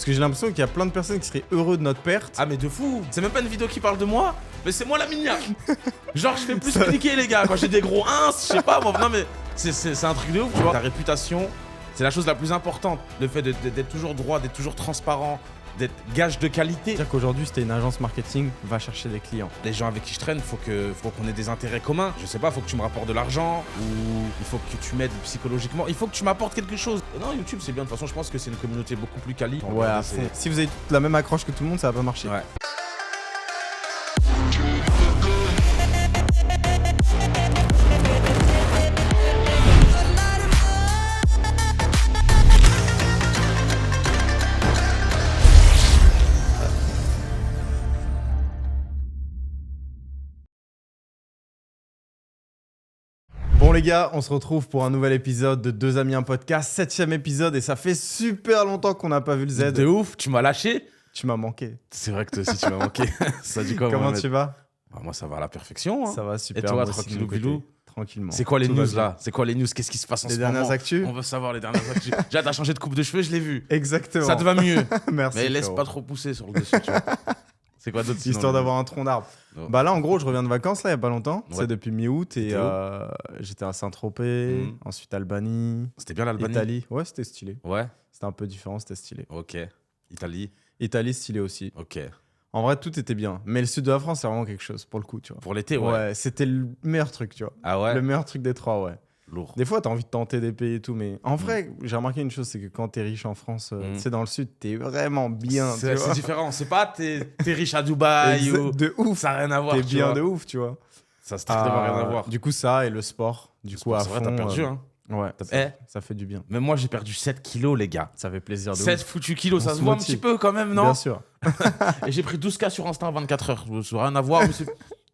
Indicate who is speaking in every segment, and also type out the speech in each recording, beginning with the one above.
Speaker 1: que j'ai l'impression qu'il y a plein de personnes qui seraient heureux de notre perte.
Speaker 2: Ah mais de fou. C'est même pas une vidéo qui parle de moi, mais c'est moi la miniaque. Genre je fais plus cliquer les gars quand j'ai des gros 1, je sais pas moi. Non mais c'est un truc de ouf, tu vois. La réputation, c'est la chose la plus importante. Le fait d'être toujours droit, d'être toujours transparent, d'être gage de qualité.
Speaker 1: C'est-à-dire qu'aujourd'hui, si t'es une agence marketing, va chercher des clients.
Speaker 2: Les gens avec qui je traîne, faut qu'on ait des intérêts communs. Je sais pas, faut que tu me rapportes de l'argent ou il faut que tu m'aides psychologiquement. Il faut que tu m'apportes quelque chose. Non, YouTube, c'est bien. De toute façon, je pense que c'est une communauté beaucoup plus quali.
Speaker 1: Ouais, à fond. Si vous avez toute la même accroche que tout le monde, ça va pas marcher.
Speaker 2: Ouais.
Speaker 1: Bon les gars, on se retrouve pour un nouvel épisode de Deux Amis un podcast, 7ème épisode et ça fait super longtemps qu'on n'a pas vu le Z.
Speaker 2: De ouf, tu m'as lâché.
Speaker 1: Tu m'as manqué.
Speaker 2: C'est vrai que toi aussi tu m'as manqué. Ça dit quoi?
Speaker 1: Comment tu vas?
Speaker 2: Bah, moi ça va à la perfection. Hein.
Speaker 1: Ça va super.
Speaker 2: Et toi,
Speaker 1: moi aussi,
Speaker 2: tranquillou
Speaker 1: de mon côté.
Speaker 2: bilou?
Speaker 1: Tranquillement.
Speaker 2: C'est quoi les
Speaker 1: Tout va
Speaker 2: news
Speaker 1: bien.
Speaker 2: là? C'est quoi les news? Qu'est-ce qui se passe en
Speaker 1: Les
Speaker 2: ce moment?
Speaker 1: dernières actus?
Speaker 2: On veut savoir les dernières actus. Déjà t'as changé de coupe de cheveux, je l'ai vu.
Speaker 1: Exactement.
Speaker 2: Ça te va mieux.
Speaker 1: Merci.
Speaker 2: Mais laisse
Speaker 1: frérot.
Speaker 2: pas trop pousser sur le dessus, tu vois. C'est quoi d'autre?
Speaker 1: Histoire d'avoir un tronc d'arbre.
Speaker 2: Non.
Speaker 1: Bah là, en gros, je reviens de vacances là, il y a pas longtemps.
Speaker 2: Ouais.
Speaker 1: C'est depuis mi-août et
Speaker 2: C'était où
Speaker 1: j'étais à Saint-Tropez, ensuite Albanie,
Speaker 2: C'était bien l'Albanie?
Speaker 1: Italie. Ouais, c'était stylé.
Speaker 2: Ouais,
Speaker 1: C'était un peu différent, c'était stylé.
Speaker 2: ok. Italie,
Speaker 1: Italie, stylé aussi.
Speaker 2: ok.
Speaker 1: En vrai, tout était bien. Mais le sud de la France, c'est vraiment quelque chose pour le coup, tu vois.
Speaker 2: Pour l'été, ouais.
Speaker 1: C'était le meilleur truc, tu vois.
Speaker 2: Ah ouais?
Speaker 1: Le meilleur truc des trois, ouais.
Speaker 2: Lourd.
Speaker 1: Des fois, t'as envie de tenter des pays et tout, mais en vrai, j'ai remarqué une chose, c'est que quand t'es riche en France, tu sais, dans le sud, t'es vraiment bien, tu
Speaker 2: C'est
Speaker 1: vois.
Speaker 2: différent. C'est pas t'es riche à Dubaï ou.
Speaker 1: De ouf.
Speaker 2: Ça n'a rien à voir.
Speaker 1: T'es
Speaker 2: tu
Speaker 1: bien
Speaker 2: vois.
Speaker 1: de ouf, tu vois.
Speaker 2: Ça a strictement rien à voir.
Speaker 1: Du coup, ça et le sport, du coup, à
Speaker 2: C'est vrai,
Speaker 1: fond.
Speaker 2: t'as perdu, hein.
Speaker 1: Ouais, ça fait du bien.
Speaker 2: Même moi, j'ai perdu 7 kilos, les gars.
Speaker 1: Ça fait plaisir de
Speaker 2: 7
Speaker 1: ouf.
Speaker 2: foutus kilos,
Speaker 1: On
Speaker 2: ça
Speaker 1: se
Speaker 2: se voit un
Speaker 1: motive.
Speaker 2: petit peu quand même, non?
Speaker 1: Bien sûr.
Speaker 2: Et j'ai pris 12K sur Insta en 24 heures. Ça n'a rien à voir, mais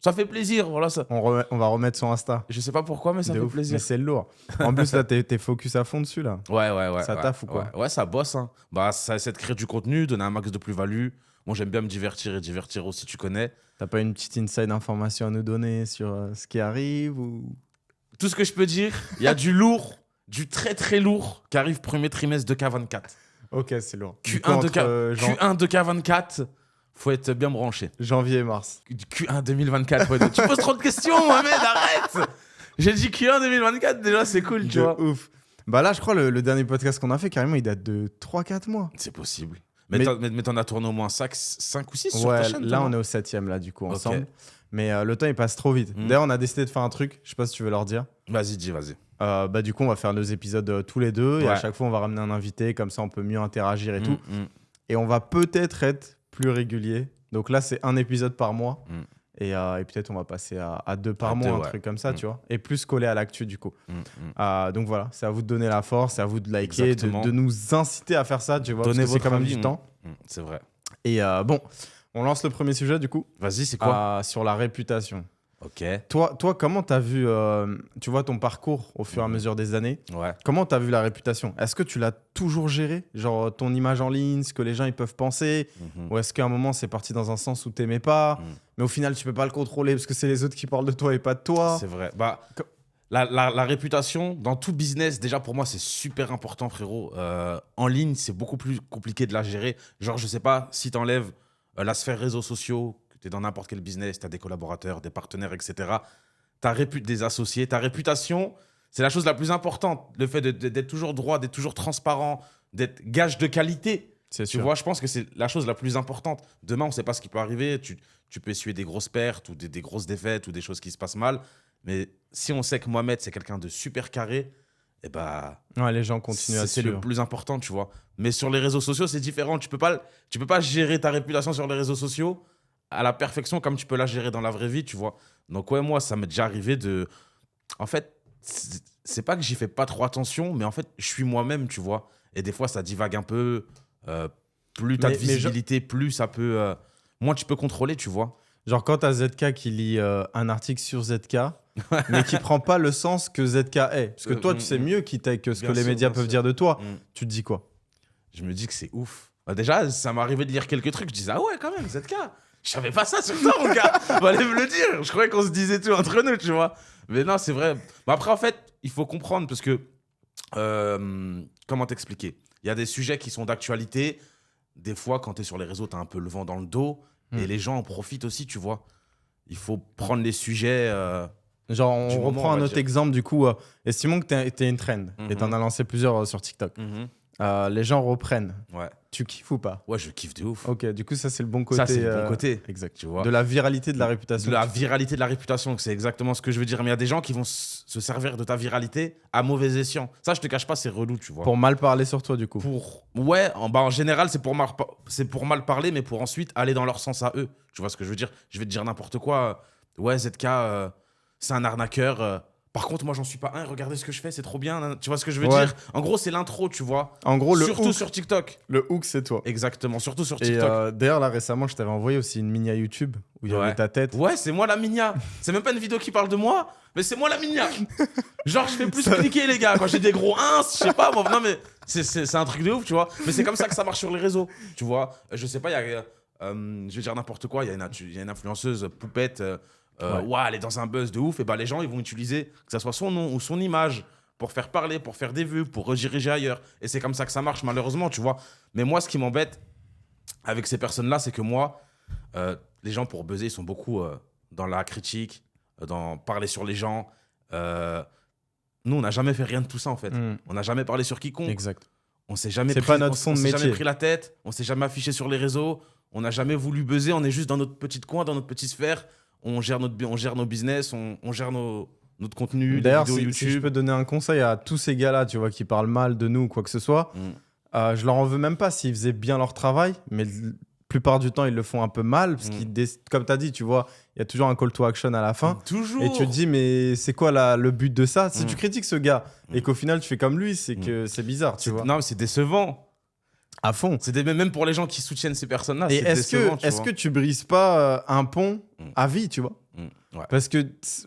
Speaker 2: ça fait plaisir. Voilà, ça.
Speaker 1: On va remettre sur Insta.
Speaker 2: Je sais pas pourquoi, mais ça
Speaker 1: De
Speaker 2: fait
Speaker 1: ouf.
Speaker 2: plaisir.
Speaker 1: Mais c'est lourd. En plus, là, t'es focus à fond dessus, là.
Speaker 2: Ouais.
Speaker 1: Ça taffe ou quoi?
Speaker 2: Ouais, ça bosse. Hein. Bah, ça essaie de créer du contenu, donner un max de plus-value. Moi, j'aime bien me divertir et divertir aussi, tu connais.
Speaker 1: T'as pas une petite inside information à nous donner sur ce qui arrive ou...
Speaker 2: Tout ce que je peux dire, il y a du lourd, du très très lourd qui arrive premier trimestre de K24.
Speaker 1: Ok, c'est lourd. Du coup,
Speaker 2: Q1 de,
Speaker 1: entre,
Speaker 2: Q1 de K24, faut être bien branché.
Speaker 1: janvier et mars.
Speaker 2: Q1 2024, tu poses trop de questions, Mohamed, arrête. J'ai dit Q1 2024, déjà, c'est cool, tu
Speaker 1: De
Speaker 2: vois.
Speaker 1: ouf. Bah là, je crois le dernier podcast qu'on a fait, carrément, il date de 3-4 mois.
Speaker 2: C'est possible.
Speaker 1: Mais-
Speaker 2: Mais t'en as tourné au moins 5 ou 6 sur
Speaker 1: Ouais,
Speaker 2: ta chaîne,
Speaker 1: là,
Speaker 2: toi,
Speaker 1: on est
Speaker 2: non?
Speaker 1: au 7ème, là, du coup,
Speaker 2: Ok.
Speaker 1: ensemble. Mais le temps, il passe trop vite.
Speaker 2: Mm.
Speaker 1: D'ailleurs, on a décidé de faire un truc. Je sais pas si tu veux leur dire.
Speaker 2: Vas-y, dis, vas-y.
Speaker 1: Bah, du coup, on va faire 2 épisodes tous les deux. Et à
Speaker 2: Ouais.
Speaker 1: chaque fois, on va ramener un invité. Comme ça, on peut mieux interagir et tout.
Speaker 2: Mm.
Speaker 1: Et on va peut-être être plus régulier. Donc là, c'est un épisode par mois.
Speaker 2: Mm.
Speaker 1: Et peut-être on va passer à 2 par
Speaker 2: À
Speaker 1: mois,
Speaker 2: deux,
Speaker 1: un
Speaker 2: ouais.
Speaker 1: truc comme ça,
Speaker 2: Mm.
Speaker 1: tu vois. Et plus collé à l'actu, du coup. Donc voilà, c'est à vous de donner la force, c'est à vous de liker,
Speaker 2: Exactement.
Speaker 1: de nous inciter à faire ça, tu vois.
Speaker 2: Donnez
Speaker 1: parce que c'est
Speaker 2: votre
Speaker 1: quand même
Speaker 2: avis,
Speaker 1: du temps.
Speaker 2: C'est vrai.
Speaker 1: Et bon, on lance le premier sujet, du coup,
Speaker 2: Vas-y, c'est quoi?
Speaker 1: sur la réputation.
Speaker 2: Ok.
Speaker 1: Toi, comment t'as vu, tu vois, ton parcours au fur et à mesure des années?
Speaker 2: Ouais.
Speaker 1: Comment t'as vu la réputation? Est-ce que tu l'as toujours géré? Genre ton image en ligne, ce que les gens ils peuvent penser?
Speaker 2: Mhm.
Speaker 1: Ou est-ce qu'à un moment c'est parti dans un sens où t'aimais pas? Mais au final tu peux pas le contrôler parce que c'est les autres qui parlent de toi et pas de toi?
Speaker 2: C'est vrai. Bah, la réputation, dans tout business, déjà pour moi, c'est super important, frérot. En ligne, c'est beaucoup plus compliqué de la gérer. Genre, je sais pas, si t'enlèves la sphère réseaux sociaux, que t'es dans n'importe quel business, t'as des collaborateurs, des partenaires, etc. Des associés, ta réputation, c'est la chose la plus importante. Le fait d'être toujours droit, d'être toujours transparent, d'être gage de qualité.
Speaker 1: C'est
Speaker 2: Tu
Speaker 1: sûr.
Speaker 2: vois, je pense que c'est la chose la plus importante. Demain, on ne sait pas ce qui peut arriver. Tu peux essuyer des grosses pertes ou des grosses défaites ou des choses qui se passent mal. Mais si on sait que Mohamed, c'est quelqu'un de super carré, eh ben,
Speaker 1: Ouais, les gens continuent à
Speaker 2: c'est le
Speaker 1: suivre.
Speaker 2: plus important, tu vois. Mais sur les réseaux sociaux, c'est différent. Tu peux pas gérer ta réputation sur les réseaux sociaux à la perfection comme tu peux la gérer dans la vraie vie, tu vois. Donc, ouais, moi, ça m'est déjà arrivé de... En fait, c'est pas que j'y fais pas trop attention, mais en fait, je suis moi-même, tu vois. Et des fois, ça divague un peu. Plus t'as de
Speaker 1: Mais
Speaker 2: visibilité, plus ça peut... moins tu peux contrôler, tu vois.
Speaker 1: Genre quand t'as ZK qui lit un article sur ZK, mais qui prend pas le sens que ZK est. Parce que toi, tu sais mieux que ce
Speaker 2: Bien
Speaker 1: que les
Speaker 2: sûr,
Speaker 1: médias
Speaker 2: bien
Speaker 1: peuvent
Speaker 2: sûr.
Speaker 1: dire de toi.
Speaker 2: Mm.
Speaker 1: Tu te dis quoi?
Speaker 2: Je me dis que c'est ouf. Bah, déjà, ça m'est arrivé de lire quelques trucs. Je disais, ah ouais, quand même, ZK. Je savais pas ça sur toi, mon gars. Fallait me le dire. Je croyais qu'on se disait tout entre nous, tu vois. Mais non, c'est vrai. Mais après, en fait, il faut comprendre parce que... comment t'expliquer? Il y a des sujets qui sont d'actualité. des fois, quand tu es sur les réseaux, tu as un peu le vent dans le dos et les gens en profitent aussi, tu vois. Il faut prendre les sujets.
Speaker 1: Genre, on
Speaker 2: Du moment,
Speaker 1: reprend
Speaker 2: on
Speaker 1: un
Speaker 2: va
Speaker 1: autre
Speaker 2: dire.
Speaker 1: exemple, du coup, estimons que t'es une trend et t'en as lancé plusieurs sur TikTok. Les gens reprennent.
Speaker 2: Ouais.
Speaker 1: Tu kiffes ou pas?
Speaker 2: Ouais, je kiffe de ouf.
Speaker 1: Ok, du coup, ça, c'est le bon côté.
Speaker 2: Ça, c'est le bon côté.
Speaker 1: Exact.
Speaker 2: Tu vois.
Speaker 1: De la viralité de la réputation.
Speaker 2: De la viralité de la réputation, c'est exactement ce que je veux dire. Mais il y a des gens qui vont se servir de ta viralité à mauvais escient. Ça, je te cache pas, c'est relou, tu vois.
Speaker 1: Pour mal parler sur toi, du coup.
Speaker 2: Ouais, en général, c'est pour mal parler, mais pour ensuite aller dans leur sens à eux. Tu vois ce que je veux dire? Je vais te dire n'importe quoi. Ouais, ZK, c'est un arnaqueur. Par contre, moi, j'en suis pas un. Regardez ce que je fais, c'est trop bien. Tu vois ce que je veux dire? En gros, c'est l'intro, tu vois.
Speaker 1: En gros,
Speaker 2: surtout sur TikTok.
Speaker 1: Le hook, c'est toi.
Speaker 2: Exactement, surtout sur
Speaker 1: Et
Speaker 2: TikTok.
Speaker 1: d'ailleurs, là, récemment, je t'avais envoyé aussi une mini à YouTube où il y avait ta tête.
Speaker 2: Ouais, c'est moi la minia. C'est même pas une vidéo qui parle de moi, mais c'est moi la minia. Genre, je fais plus cliquer, les gars. Quand j'ai des gros 1, je sais pas, moi. Non, mais c'est un truc de ouf, tu vois. Mais c'est comme ça que ça marche sur les réseaux, tu vois. Je sais pas, il y a. Je vais dire n'importe quoi. Il y a une influenceuse poupette. Ouais, elle est dans un buzz de ouf. Et bah, les gens, ils vont utiliser que ça soit son nom ou son image pour faire parler, pour faire des vues, pour rediriger ailleurs. Et c'est comme ça que ça marche, malheureusement, tu vois. Mais moi, ce qui m'embête avec ces personnes-là, c'est que moi, les gens, pour buzzer, ils sont beaucoup dans la critique, dans parler sur les gens. Nous, on n'a jamais fait rien de tout ça, en fait. On n'a jamais parlé sur quiconque.
Speaker 1: Exact.
Speaker 2: On s'est jamais
Speaker 1: C'est pas notre fond de métier.
Speaker 2: On s'est jamais pris la tête. On s'est jamais affiché sur les réseaux. On n'a jamais voulu buzzer. On est juste dans notre petit coin, dans notre petite sphère. On gère nos business, on gère notre contenu, les vidéos YouTube.
Speaker 1: Si je peux donner un conseil à tous ces gars-là, tu vois, qui parlent mal de nous ou quoi que ce soit, je leur en veux même pas s'ils faisaient bien leur travail, mais la plupart du temps, ils le font un peu mal, parce comme tu as dit, tu vois, il y a toujours un call to action à la fin.
Speaker 2: Toujours.
Speaker 1: Et tu te dis, mais c'est quoi le but de ça? Si tu critiques ce gars et qu'au final, tu fais comme lui, c'est que c'est bizarre, tu vois.
Speaker 2: Non, mais c'est décevant.
Speaker 1: À fond.
Speaker 2: Même pour les gens qui soutiennent ces personnes-là,
Speaker 1: et
Speaker 2: c'est décevant.
Speaker 1: est-ce que tu brises pas un pont à vie, tu vois?
Speaker 2: Ouais.
Speaker 1: Parce que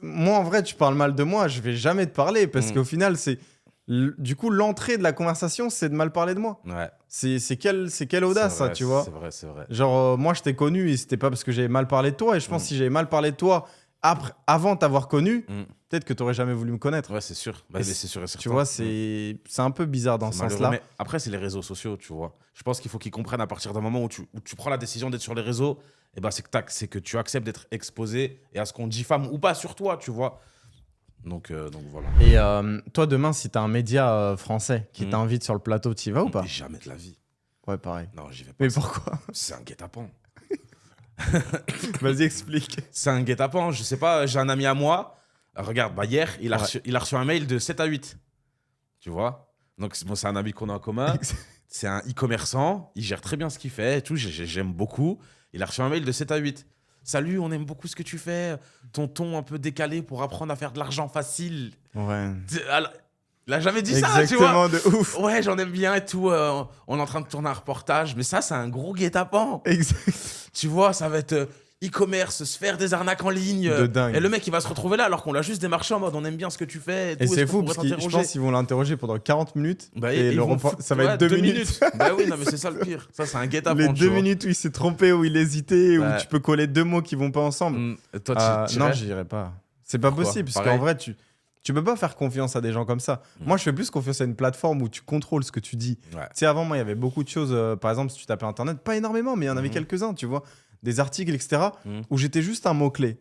Speaker 1: moi, en vrai, tu parles mal de moi, je vais jamais te parler parce qu'au final, c'est du coup l'entrée de la conversation, c'est de mal parler de moi.
Speaker 2: Ouais.
Speaker 1: C'est quelle audace, ça, tu vois.
Speaker 2: C'est vrai.
Speaker 1: Genre, moi, je t'ai connu et c'était pas parce que j'avais mal parlé de toi. Et je pense que si j'avais mal parlé de toi avant t'avoir connu, peut-être que t'aurais jamais voulu me connaître.
Speaker 2: Ouais, c'est sûr. Bah, c'est sûr et certain.
Speaker 1: Tu vois, c'est un peu bizarre dans ce sens-là.
Speaker 2: Mais après, c'est les réseaux sociaux, tu vois. Je pense qu'il faut qu'ils comprennent à partir d'un moment où tu prends la décision d'être sur les réseaux, et ben c'est que tu acceptes d'être exposé et à ce qu'on diffame ou pas sur toi, tu vois. Donc voilà.
Speaker 1: Et toi, demain, si t'as un média français qui t'invite sur le plateau, t'y vas ou pas?
Speaker 2: Jamais de la vie.
Speaker 1: Ouais, pareil.
Speaker 2: Non, j'y vais pas.
Speaker 1: Mais pourquoi?
Speaker 2: C'est un guet-apens.
Speaker 1: Vas-y, explique.
Speaker 2: C'est un guet-apens. Je sais pas, j'ai un ami à moi. Regarde, hier, il a reçu un mail de 7 à 8. Tu vois? Donc, c'est un ami qu'on a en commun. C'est un e-commerçant. Il gère très bien ce qu'il fait et tout. J'aime beaucoup. Il a reçu un mail de 7 à 8. Salut, on aime beaucoup ce que tu fais. Ton ton un peu décalé pour apprendre à faire de l'argent facile.
Speaker 1: Ouais.
Speaker 2: Il a jamais dit ça, tu vois.
Speaker 1: Exactement, de ouf.
Speaker 2: Ouais, j'en aime bien et tout. On est en train de tourner un reportage. Mais ça, c'est un gros guet-apens.
Speaker 1: Exact.
Speaker 2: Tu vois, ça va être e-commerce, se faire des arnaques en ligne.
Speaker 1: De dingue.
Speaker 2: Et le mec, il va se retrouver là alors qu'on l'a juste démarché en mode on aime bien ce que tu fais.
Speaker 1: Et c'est fou parce que je pense qu'ils vont l'interroger pendant 40 minutes.
Speaker 2: Bah,
Speaker 1: et ça va être 2 minutes.
Speaker 2: Bah oui, non, mais c'est ça le pire. Ça, c'est un guet-apens.
Speaker 1: Les 2 minutes où il s'est trompé, où il hésitait,
Speaker 2: Ouais.
Speaker 1: où tu peux coller 2 mots qui vont pas ensemble.
Speaker 2: Toi,
Speaker 1: non, j'irai pas. C'est pas possible parce qu'en vrai, tu peux pas faire confiance à des gens comme ça. Moi, je fais plus confiance à une plateforme où tu contrôles ce que tu dis.
Speaker 2: Ouais.
Speaker 1: Tu sais, avant, moi, il y avait beaucoup de choses. Par exemple, si tu tapais Internet, pas énormément, mais il y en avait quelques-uns, tu vois. Des articles, etc., où j'étais juste un mot-clé.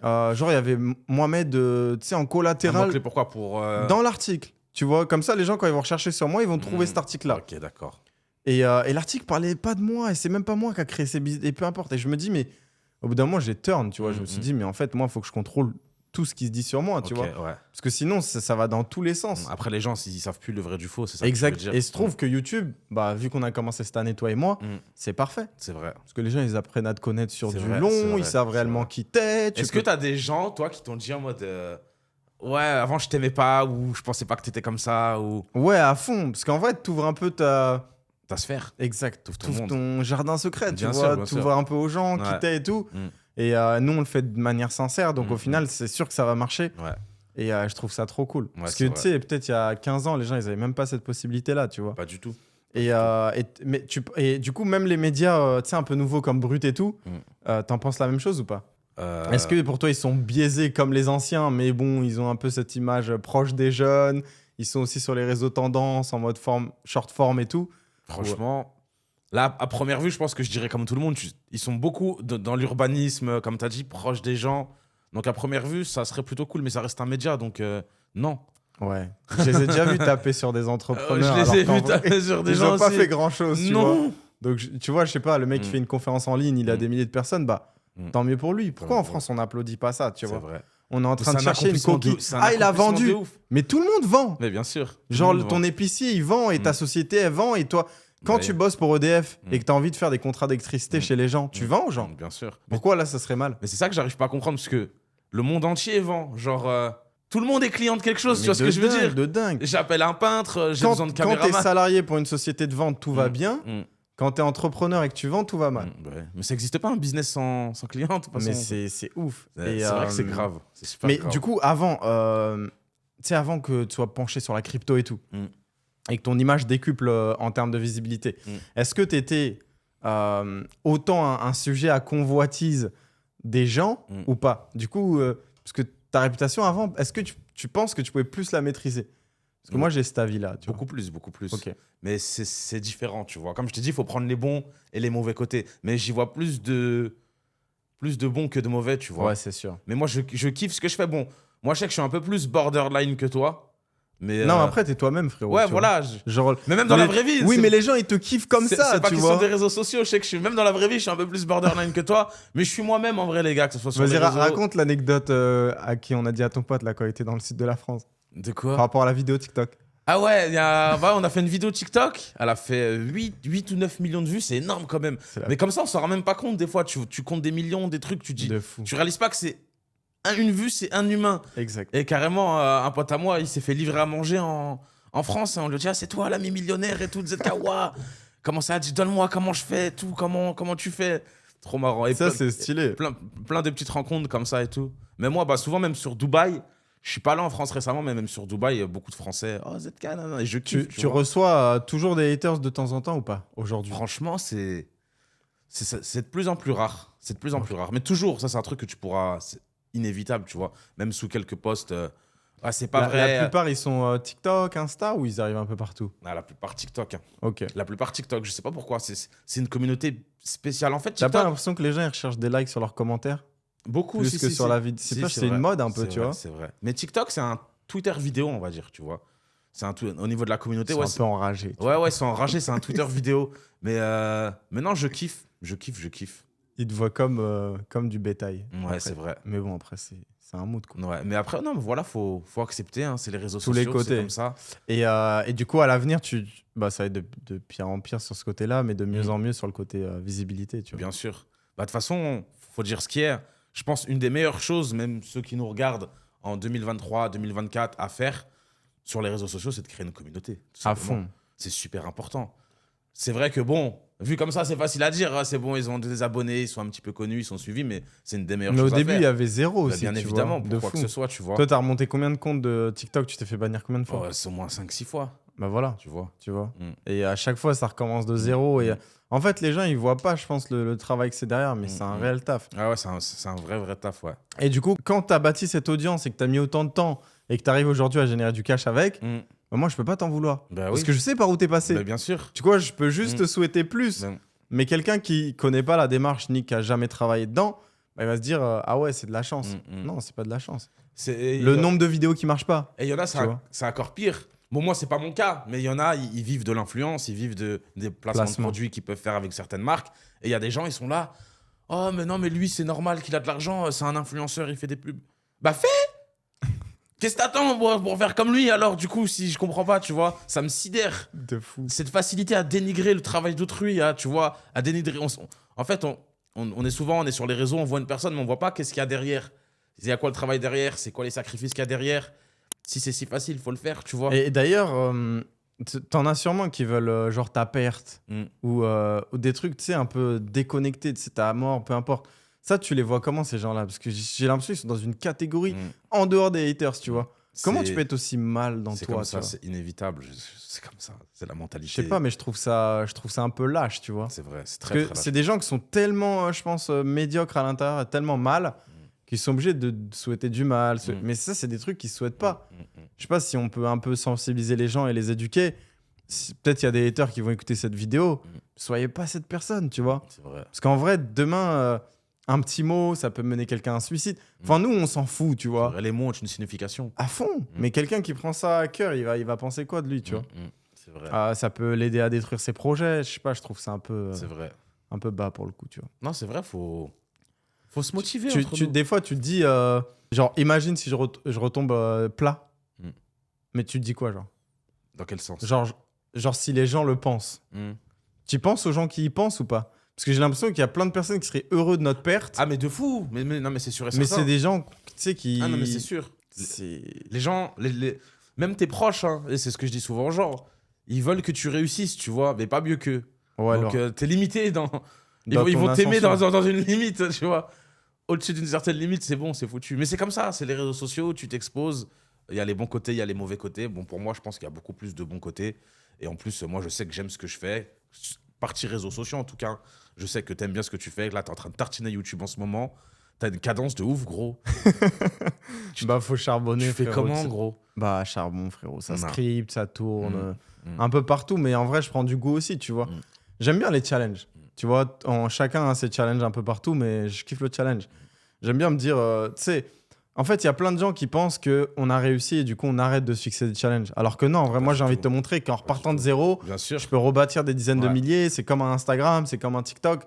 Speaker 1: Genre, il y avait Mohamed, tu sais, en collatéral.
Speaker 2: Un mot-clé, pourquoi?
Speaker 1: Dans l'article. Tu vois, comme ça, les gens, quand ils vont rechercher sur moi, ils vont trouver cet article-là.
Speaker 2: Ok, d'accord.
Speaker 1: Et l'article parlait pas de moi, et c'est même pas moi qui a créé ces business, et peu importe. Et je me dis, mais au bout d'un moment, j'ai turn, tu vois. Je me suis dit, mais en fait, moi, il faut que je contrôle tout ce qui se dit sur moi, tu vois.
Speaker 2: Ouais.
Speaker 1: Parce que sinon, ça va dans tous les sens.
Speaker 2: Après, les gens, s'ils savent plus le vrai du faux, c'est ça.
Speaker 1: Exact.
Speaker 2: Que je veux
Speaker 1: Et il
Speaker 2: dire.
Speaker 1: se trouve que YouTube, vu qu'on a commencé cette année, toi et moi, c'est parfait.
Speaker 2: C'est vrai.
Speaker 1: Parce que les gens, ils apprennent à te connaître sur
Speaker 2: C'est
Speaker 1: du
Speaker 2: vrai,
Speaker 1: long,
Speaker 2: c'est vrai,
Speaker 1: ils savent
Speaker 2: c'est
Speaker 1: réellement
Speaker 2: vrai.
Speaker 1: qui t'es.
Speaker 2: Est-ce que tu as des gens, toi, qui t'ont dit en mode ouais, avant, je t'aimais pas, ou je pensais pas que t'étais comme ça, ou
Speaker 1: Ouais, à fond. Parce qu'en vrai, tu ouvres un peu ta
Speaker 2: sphère?
Speaker 1: Exact.
Speaker 2: T'ouvres ton
Speaker 1: T'ouvres
Speaker 2: monde.
Speaker 1: ton jardin secret, tu
Speaker 2: Bien sûr,
Speaker 1: vois.
Speaker 2: bien
Speaker 1: T'ouvres
Speaker 2: sûr.
Speaker 1: un peu aux gens qui
Speaker 2: Ouais.
Speaker 1: t'es et tout.
Speaker 2: Mm.
Speaker 1: Et nous, on le fait de manière sincère. Donc, au final, c'est sûr que ça va marcher.
Speaker 2: Ouais.
Speaker 1: Et je trouve ça trop cool. Parce
Speaker 2: c'est
Speaker 1: que, tu sais, peut-être il y a 15 ans, les gens, ils avaient même pas cette possibilité-là, tu vois.
Speaker 2: Pas du tout.
Speaker 1: Et du coup, même les médias, tu sais, un peu nouveaux comme Brut et tout, t'en penses la même chose ou pas? Est-ce que pour toi, ils sont biaisés comme les anciens, mais bon, ils ont un peu cette image proche des jeunes, ils sont aussi sur les réseaux tendances, en mode short form et tout?
Speaker 2: Franchement, Là, à première vue, je pense que je dirais comme tout le monde, ils sont beaucoup dans l'urbanisme, comme tu as dit, proches des gens. Donc, à première vue, ça serait plutôt cool, mais ça reste un média, donc non.
Speaker 1: Ouais. Je les ai déjà vus taper sur des entrepreneurs.
Speaker 2: Je les ai
Speaker 1: alors
Speaker 2: vus
Speaker 1: qu'en vrai,
Speaker 2: taper sur des
Speaker 1: ils
Speaker 2: gens
Speaker 1: n'ont pas
Speaker 2: aussi.
Speaker 1: fait grand-chose, tu vois.
Speaker 2: Non.
Speaker 1: Donc, tu vois, je sais pas, le mec qui fait une conférence en ligne, il a des milliers de personnes, bah, tant mieux pour lui. Pourquoi en France, on n'applaudit pas ça, tu
Speaker 2: C'est
Speaker 1: vois?
Speaker 2: vrai.
Speaker 1: On est en train de
Speaker 2: C'est un
Speaker 1: chercher une
Speaker 2: accomplissement
Speaker 1: coquille.
Speaker 2: c'est un
Speaker 1: Ah, il a
Speaker 2: accomplissement
Speaker 1: vendu.
Speaker 2: de ouf.
Speaker 1: Mais tout le monde vend.
Speaker 2: Mais bien sûr.
Speaker 1: Genre,
Speaker 2: Tout le monde
Speaker 1: ton
Speaker 2: vend.
Speaker 1: épicier, il vend et ta société, elle vend. Et toi, quand
Speaker 2: Ouais.
Speaker 1: tu bosses pour EDF et que tu as envie de faire des contrats d'électricité chez les gens, tu vends aux gens.
Speaker 2: Bien sûr.
Speaker 1: Pourquoi là, ça serait mal?
Speaker 2: Mais c'est ça que j'arrive pas à comprendre, parce que le monde entier vend. Genre, tout le monde est client de quelque chose, tu vois ce que je veux dire?
Speaker 1: De dingue.
Speaker 2: J'appelle un peintre, j'ai besoin de
Speaker 1: Quand t'es
Speaker 2: caméraman.
Speaker 1: salarié pour une société de vente, tout va bien.
Speaker 2: Mm.
Speaker 1: Quand t'es entrepreneur et que tu vends, tout va mal.
Speaker 2: Ouais. Mais ça n'existe pas un business sans client, de toute façon.
Speaker 1: Mais c'est ouf.
Speaker 2: C'est
Speaker 1: Et,
Speaker 2: vrai que c'est grave. C'est super
Speaker 1: Mais
Speaker 2: grave.
Speaker 1: du coup, avant, tu sais, avant que tu sois penché sur la crypto et tout,
Speaker 2: Mm.
Speaker 1: et que ton image décuple en termes de visibilité, est-ce que tu étais autant un sujet à convoitise des gens ou pas? Du coup, parce que ta réputation avant, est-ce que tu penses que tu pouvais plus la maîtriser? Parce que moi, j'ai cet avis-là. Tu vois.
Speaker 2: Beaucoup plus.
Speaker 1: Ok.
Speaker 2: Mais c'est différent, tu vois. Comme je te dis, il faut prendre les bons et les mauvais côtés. Mais j'y vois plus de bons que de mauvais, tu vois.
Speaker 1: Ouais, c'est sûr.
Speaker 2: Mais moi, je kiffe ce que je fais. Bon, moi, je sais que je suis un peu plus borderline que toi. Mais
Speaker 1: Non, après, t'es toi-même, frérot.
Speaker 2: ouais,
Speaker 1: tu vois.
Speaker 2: voilà.
Speaker 1: Genre,
Speaker 2: Mais même dans la vraie vie.
Speaker 1: Oui,
Speaker 2: c'est-
Speaker 1: mais les gens, ils te kiffent comme ça,
Speaker 2: c'est pas
Speaker 1: tu
Speaker 2: question
Speaker 1: vois.
Speaker 2: des réseaux sociaux. Je sais que je suis même dans la vraie vie, je suis un peu plus borderline que toi. Mais je suis moi-même en vrai, les gars, que ce soit sur
Speaker 1: Vas-y,
Speaker 2: les réseaux.
Speaker 1: raconte l'anecdote à qui on a dit à ton pote là, quand il était dans le sud de la France,
Speaker 2: De
Speaker 1: par
Speaker 2: quoi?
Speaker 1: rapport à la vidéo TikTok.
Speaker 2: Ah ouais, on a fait une vidéo TikTok. Elle a fait 8 ou 9 millions de vues. C'est énorme quand même.
Speaker 1: C'est la-
Speaker 2: Mais comme ça, on s'en rend même pas compte. Des fois, tu comptes des millions, des trucs, tu dis.
Speaker 1: De fou.
Speaker 2: Tu réalises pas que c'est une vue, c'est un humain.
Speaker 1: Exact.
Speaker 2: Et carrément, un pote à moi, il s'est fait livrer à manger en France. Et on lui dit, ah, c'est toi l'ami millionnaire et tout. ZK, ouah. Comment ça? Dit, donne-moi comment je fais, tout. Comment tu fais? Trop marrant. Et
Speaker 1: Ça,
Speaker 2: plein-
Speaker 1: c'est stylé.
Speaker 2: plein de petites rencontres comme ça et tout. Mais moi, bah, souvent, même sur Dubaï, je suis pas allé en France récemment, mais même sur Dubaï, beaucoup de Français. Oh, ZK, nanana, et je kiffe.
Speaker 1: Tu
Speaker 2: vois.
Speaker 1: reçois toujours des haters de temps en temps ou pas aujourd'hui?
Speaker 2: Franchement, c'est de plus en plus rare. C'est de plus en plus rare. Mais toujours, ça, c'est un truc que tu pourras. C'est inévitable, tu vois. Même sous quelques posts. Ah, c'est pas vrai.
Speaker 1: La plupart, ils sont TikTok, Insta ou ils arrivent un peu partout?
Speaker 2: Ah, la plupart TikTok. Hein.
Speaker 1: Ok.
Speaker 2: La plupart TikTok, je sais pas pourquoi. C'est une communauté spéciale. En fait,
Speaker 1: T'as pas
Speaker 2: TikTok,
Speaker 1: l'impression que les gens ils recherchent des likes sur leurs commentaires
Speaker 2: beaucoup
Speaker 1: plus
Speaker 2: si,
Speaker 1: que
Speaker 2: si,
Speaker 1: sur
Speaker 2: si.
Speaker 1: la vidéo?
Speaker 2: Si,
Speaker 1: C'est
Speaker 2: vrai.
Speaker 1: une mode un peu,
Speaker 2: C'est
Speaker 1: tu
Speaker 2: vrai,
Speaker 1: vois.
Speaker 2: C'est vrai. Mais TikTok, c'est un Twitter vidéo, on va dire, tu vois. C'est au niveau de la communauté.
Speaker 1: Ils sont
Speaker 2: Ouais,
Speaker 1: un peu enragés.
Speaker 2: ouais, ils sont enragés. C'est un Twitter vidéo. Mais non, je kiffe. Je kiffe.
Speaker 1: Ils te voient comme du bétail.
Speaker 2: Ouais,
Speaker 1: après.
Speaker 2: c'est vrai.
Speaker 1: Mais bon, après, c'est un mood, quoi.
Speaker 2: Ouais, mais après, non, mais voilà, faut accepter. Hein, c'est les réseaux
Speaker 1: Tous
Speaker 2: sociaux.
Speaker 1: les côtés.
Speaker 2: C'est comme ça.
Speaker 1: Et du coup, à l'avenir, bah, ça va être de pire en pire sur ce côté-là, mais de mieux en mieux sur le côté visibilité, tu vois.
Speaker 2: Bien sûr. Bah, de toute façon, faut dire ce qui est. Je pense une des meilleures choses, même ceux qui nous regardent en 2023, 2024, à faire sur les réseaux sociaux, c'est de créer une communauté. tout
Speaker 1: À
Speaker 2: simplement.
Speaker 1: fond.
Speaker 2: C'est super important. C'est vrai que bon, vu comme ça, c'est facile à dire. Hein, c'est bon, ils ont des abonnés, ils sont un petit peu connus, ils sont suivis, mais c'est une des meilleures
Speaker 1: Mais au
Speaker 2: choses à
Speaker 1: début,
Speaker 2: faire.
Speaker 1: il y avait zéro
Speaker 2: Bah,
Speaker 1: aussi.
Speaker 2: bien
Speaker 1: tu
Speaker 2: évidemment,
Speaker 1: vois,
Speaker 2: pour
Speaker 1: de
Speaker 2: quoi que
Speaker 1: fou.
Speaker 2: ce soit, tu vois.
Speaker 1: Toi, t'as remonté combien de comptes de TikTok? Tu t'es fait bannir combien de fois?
Speaker 2: Oh, c'est au moins 5-6 fois,
Speaker 1: Bah voilà,
Speaker 2: tu vois.
Speaker 1: tu vois.
Speaker 2: Mm.
Speaker 1: Et à chaque fois, ça recommence de zéro. Et en fait, les gens, ils voient pas, je pense, le travail que c'est derrière, mais c'est un réel taf.
Speaker 2: Ah ouais, c'est un vrai taf, ouais.
Speaker 1: Et du coup, quand t'as bâti cette audience et que t'as mis autant de temps et que t'arrives aujourd'hui à générer du cash avec, bah moi, je peux pas t'en vouloir.
Speaker 2: Bah
Speaker 1: Parce
Speaker 2: oui.
Speaker 1: que je sais par où t'es passé.
Speaker 2: Bah, bien sûr.
Speaker 1: Tu vois, je peux juste te souhaiter plus.
Speaker 2: Bah,
Speaker 1: Mais quelqu'un qui connaît pas la démarche ni qui a jamais travaillé dedans, bah, il va se dire ah ouais, c'est de la chance. Non, c'est pas de la chance. Le nombre de vidéos qui marchent pas.
Speaker 2: Et il y en a,
Speaker 1: tu vois.
Speaker 2: c'est encore pire. Bon, moi, c'est pas mon cas, mais il y en a, ils vivent de l'influence, ils vivent des placements de produits qu'ils peuvent faire avec certaines marques. Et il y a des gens, ils sont là. Oh, mais non, mais lui, c'est normal qu'il a de l'argent, c'est un influenceur, il fait des pubs. Bah, fais! Qu'est-ce que t'attends pour faire comme lui alors, du coup, si je comprends pas, tu vois? Ça me sidère.
Speaker 1: De fou.
Speaker 2: Cette facilité à dénigrer le travail d'autrui, tu vois, à dénigrer. En fait, on est sur les réseaux, on voit une personne, mais on voit pas qu'est-ce qu'il y a derrière. Il y a quoi le travail derrière? C'est quoi les sacrifices qu'il y a derrière? Si c'est si facile, il faut le faire, tu vois.
Speaker 1: Et d'ailleurs, t'en as sûrement qui veulent genre ta perte ou des trucs, tu sais, un peu déconnectés, tu sais, ta mort, peu importe. Ça, tu les vois comment ces gens-là? Parce que j'ai l'impression qu'ils sont dans une catégorie en dehors des haters, tu vois. Comment tu peux être aussi mal dans
Speaker 2: C'est
Speaker 1: toi?
Speaker 2: comme ça,
Speaker 1: tu vois.
Speaker 2: c'est inévitable. C'est comme ça, c'est la mentalité.
Speaker 1: Je sais pas, mais je trouve ça un peu lâche, tu vois.
Speaker 2: C'est vrai, c'est
Speaker 1: Parce
Speaker 2: très,
Speaker 1: que
Speaker 2: très
Speaker 1: c'est des gens qui sont tellement, je pense, médiocres à l'intérieur, et tellement mal, qu'ils sont obligés de souhaiter du mal. Mais ça, c'est des trucs qu'ils souhaitent pas. Je sais pas si on peut un peu sensibiliser les gens et les éduquer. peut-être il y a des haters qui vont écouter cette vidéo. Soyez pas cette personne, tu vois.
Speaker 2: C'est vrai.
Speaker 1: Parce qu'en vrai, demain, un petit mot, ça peut mener quelqu'un à un suicide. Enfin, nous, on s'en fout, tu vois.
Speaker 2: Les mots ont une signification.
Speaker 1: À fond. Mais quelqu'un qui prend ça à cœur, il va penser quoi de lui, tu vois.
Speaker 2: C'est vrai.
Speaker 1: Ça peut l'aider à détruire ses projets. Je sais pas, je trouve ça
Speaker 2: C'est vrai.
Speaker 1: un peu bas pour le coup, tu vois.
Speaker 2: Non, c'est vrai, faut se motiver entre nous.
Speaker 1: Des fois, tu te dis, genre, imagine si je retombe plat. Mais tu te dis quoi, genre?
Speaker 2: Dans quel sens?
Speaker 1: Genre si les gens le pensent. Tu penses aux gens qui y pensent ou pas? Parce que j'ai l'impression qu'il y a plein de personnes qui seraient heureux de notre perte.
Speaker 2: Ah, mais de fou! Non, mais c'est sûr et certain.
Speaker 1: Mais c'est des gens, tu sais, qui...
Speaker 2: Ah non, mais c'est sûr. Les gens, même tes proches, hein, et c'est ce que je dis souvent aux gens, ils veulent que tu réussisses, tu vois, mais pas mieux qu'eux.
Speaker 1: Ouais,
Speaker 2: donc, t'es limité dans... Ils
Speaker 1: ton
Speaker 2: vont t'aimer
Speaker 1: ascension.
Speaker 2: dans une limite, tu vois. Au-dessus d'une certaine limite, c'est bon, c'est foutu. Mais c'est comme ça, c'est les réseaux sociaux, tu t'exposes. Il y a les bons côtés, il y a les mauvais côtés. Bon, pour moi, je pense qu'il y a beaucoup plus de bons côtés. Et en plus, moi, je sais que j'aime ce que je fais. Partie réseaux sociaux, en tout cas. Je sais que t'aimes bien ce que tu fais. Là, t'es en train de tartiner YouTube en ce moment. T'as une cadence de ouf, gros.
Speaker 1: Bah, faut charbonner,
Speaker 2: Tu fais
Speaker 1: frérot,
Speaker 2: comment,
Speaker 1: tu sais.
Speaker 2: gros?
Speaker 1: Bah, charbon, frérot. Ça
Speaker 2: Non.
Speaker 1: script, ça tourne.
Speaker 2: Mm.
Speaker 1: Un peu partout, mais en vrai, je prends du goût aussi, tu vois. J'aime bien les challenges. Tu vois, chacun a ses challenges un peu partout, mais je kiffe le challenge. J'aime bien me dire, tu sais, en fait, il y a plein de gens qui pensent qu'on a réussi et du coup, on arrête de se fixer des challenges. Alors que non, en vrai, moi, j'ai envie de te montrer qu'en repartant de zéro,
Speaker 2: Bien sûr.
Speaker 1: je peux rebâtir des dizaines de
Speaker 2: Ouais.
Speaker 1: milliers. C'est comme un Instagram, c'est comme un TikTok.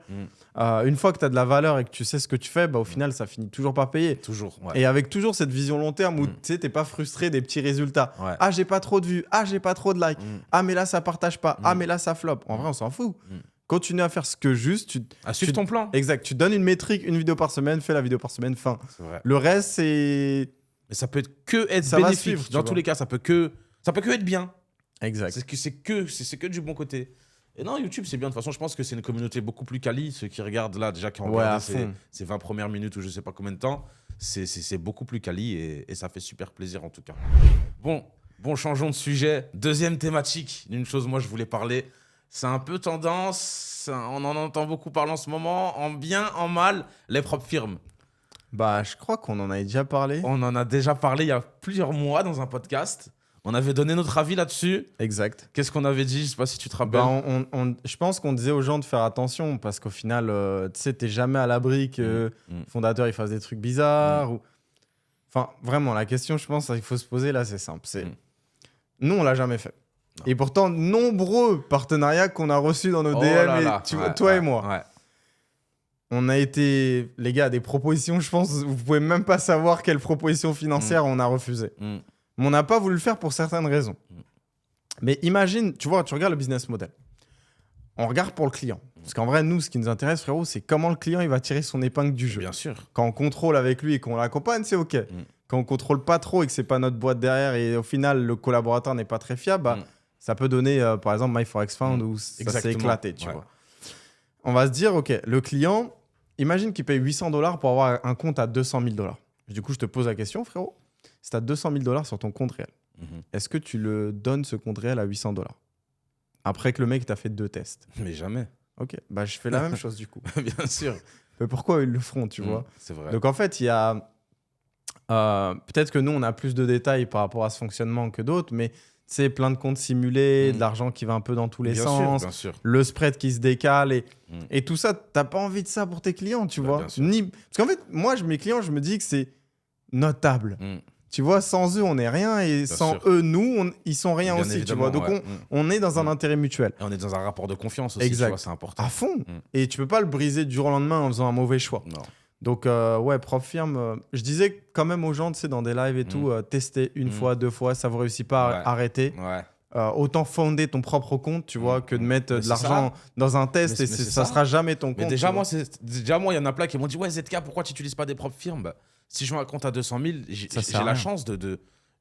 Speaker 1: Une fois que tu as de la valeur et que tu sais ce que tu fais, bah, au final, ça finit toujours par payer.
Speaker 2: Toujours, ouais.
Speaker 1: Et avec toujours cette vision long terme où tu sais, t'es pas frustré des petits résultats.
Speaker 2: Ouais.
Speaker 1: Ah, j'ai pas trop de vues. Ah, j'ai pas trop de likes. Ah, mais là, ça partage pas. Ah, mais là, ça flop. En vrai, on s'en fout. Continue à faire ce que juste.
Speaker 2: À suivre ton plan.
Speaker 1: Exact. Tu donnes une métrique, une vidéo par semaine, fais la vidéo par semaine, fin.
Speaker 2: C'est vrai.
Speaker 1: Le reste, c'est.
Speaker 2: Mais ça peut être
Speaker 1: Ça va
Speaker 2: bénéfique.
Speaker 1: suivre, tu
Speaker 2: Dans
Speaker 1: vois.
Speaker 2: tous les cas, ça peut que être bien.
Speaker 1: Exact.
Speaker 2: C'est que du bon côté. Et non, YouTube, c'est bien. De toute façon, je pense que c'est une communauté beaucoup plus quali. Ceux qui regardent là, déjà, qui ont
Speaker 1: Ouais, à
Speaker 2: regardé
Speaker 1: fond.
Speaker 2: ces 20 premières minutes ou je sais pas combien de temps, c'est beaucoup plus quali et ça fait super plaisir en tout cas. Bon, changeons de sujet. Deuxième thématique, d'une chose, moi, je voulais parler. C'est un peu tendance, on en entend beaucoup parler en ce moment, en bien, en mal, les propres firmes.
Speaker 1: Bah, je crois qu'on en avait déjà parlé.
Speaker 2: On en a déjà parlé il y a plusieurs mois dans un podcast. On avait donné notre avis là-dessus.
Speaker 1: Exact.
Speaker 2: Qu'est-ce qu'on avait dit? Je sais pas si tu te rappelles.
Speaker 1: Bah, je pense qu'on disait aux gens de faire attention parce qu'au final, tu sais, t'es jamais à l'abri que le fondateur il fasse des trucs bizarres. Ou... Enfin, vraiment, la question, je pense, qu'il faut se poser là, c'est simple. Nous, on l'a jamais fait.
Speaker 2: Non.
Speaker 1: Et pourtant, nombreux partenariats qu'on a reçus dans nos
Speaker 2: Oh
Speaker 1: DM,
Speaker 2: là
Speaker 1: et
Speaker 2: là.
Speaker 1: toi et
Speaker 2: Ouais,
Speaker 1: moi.
Speaker 2: ouais.
Speaker 1: On a été, les gars, des propositions, je pense, vous pouvez même pas savoir quelles propositions financières on a refusées. Mais on n'a pas voulu le faire pour certaines raisons. Mais imagine, tu vois, tu regardes le business model. On regarde pour le client. Parce qu'en vrai, nous, ce qui nous intéresse, frérot, c'est comment le client il va tirer son épingle du jeu.
Speaker 2: Bien sûr.
Speaker 1: Quand on contrôle avec lui et qu'on l'accompagne, c'est OK. Quand on contrôle pas trop et que c'est pas notre boîte derrière et au final, le collaborateur n'est pas très fiable, bah, ça peut donner, par exemple, MyForexFound où ça s'est
Speaker 2: Exactement.
Speaker 1: éclaté, tu
Speaker 2: Ouais.
Speaker 1: vois. On va se dire, OK, le client, imagine qu'il paye $800 pour avoir un compte à $200 000. Du coup, je te pose la question, frérot. Si tu as $200 000 sur ton compte réel, est-ce que tu le donnes ce compte réel à $800 après que le mec t'a fait 2 tests?
Speaker 2: Mais jamais.
Speaker 1: OK, bah, je fais la même chose du coup.
Speaker 2: Bien sûr.
Speaker 1: Mais pourquoi ils le feront, tu vois?
Speaker 2: C'est vrai.
Speaker 1: Donc en fait, il y a... peut-être que nous, on a plus de détails par rapport à ce fonctionnement que d'autres, mais c'est plein de comptes simulés, de l'argent qui va un peu dans tous les
Speaker 2: bien
Speaker 1: sens,
Speaker 2: sûr, bien sûr.
Speaker 1: le spread qui se décale et tout ça, t'as pas envie de ça pour tes clients, tu vois.
Speaker 2: bien sûr.
Speaker 1: Parce qu'en fait, moi, mes clients, je me dis que c'est notable. Tu vois, sans eux, on n'est rien et sans
Speaker 2: sûr.
Speaker 1: eux, nous, ils sont rien
Speaker 2: Bien
Speaker 1: aussi, tu vois.
Speaker 2: évidemment,
Speaker 1: Donc
Speaker 2: ouais.
Speaker 1: on est dans un intérêt mutuel.
Speaker 2: Et on est dans un rapport de confiance aussi,
Speaker 1: Exact.
Speaker 2: tu vois, c'est important.
Speaker 1: À fond. Et tu peux pas le briser du jour au lendemain en faisant un mauvais choix.
Speaker 2: Non.
Speaker 1: Donc, ouais, propre firme. Je disais quand même aux gens, tu sais, dans des lives et tout, tester une fois, 2 fois, ça vous réussit pas,
Speaker 2: Ouais.
Speaker 1: arrêtez.
Speaker 2: Ouais.
Speaker 1: Autant fonder ton propre compte, tu vois, que de mettre
Speaker 2: Mais
Speaker 1: de
Speaker 2: c'est
Speaker 1: l'argent dans un test
Speaker 2: Mais
Speaker 1: et
Speaker 2: c'est
Speaker 1: ça
Speaker 2: ça.
Speaker 1: sera jamais ton compte.
Speaker 2: Mais déjà,
Speaker 1: tu vois.
Speaker 2: moi, il y en a plein qui m'ont dit ouais, ZK, pourquoi tu n'utilises pas des propres firmes? Bah, si je mets un compte à 200 000, j'ai
Speaker 1: Ça sert à
Speaker 2: la
Speaker 1: rien.
Speaker 2: chance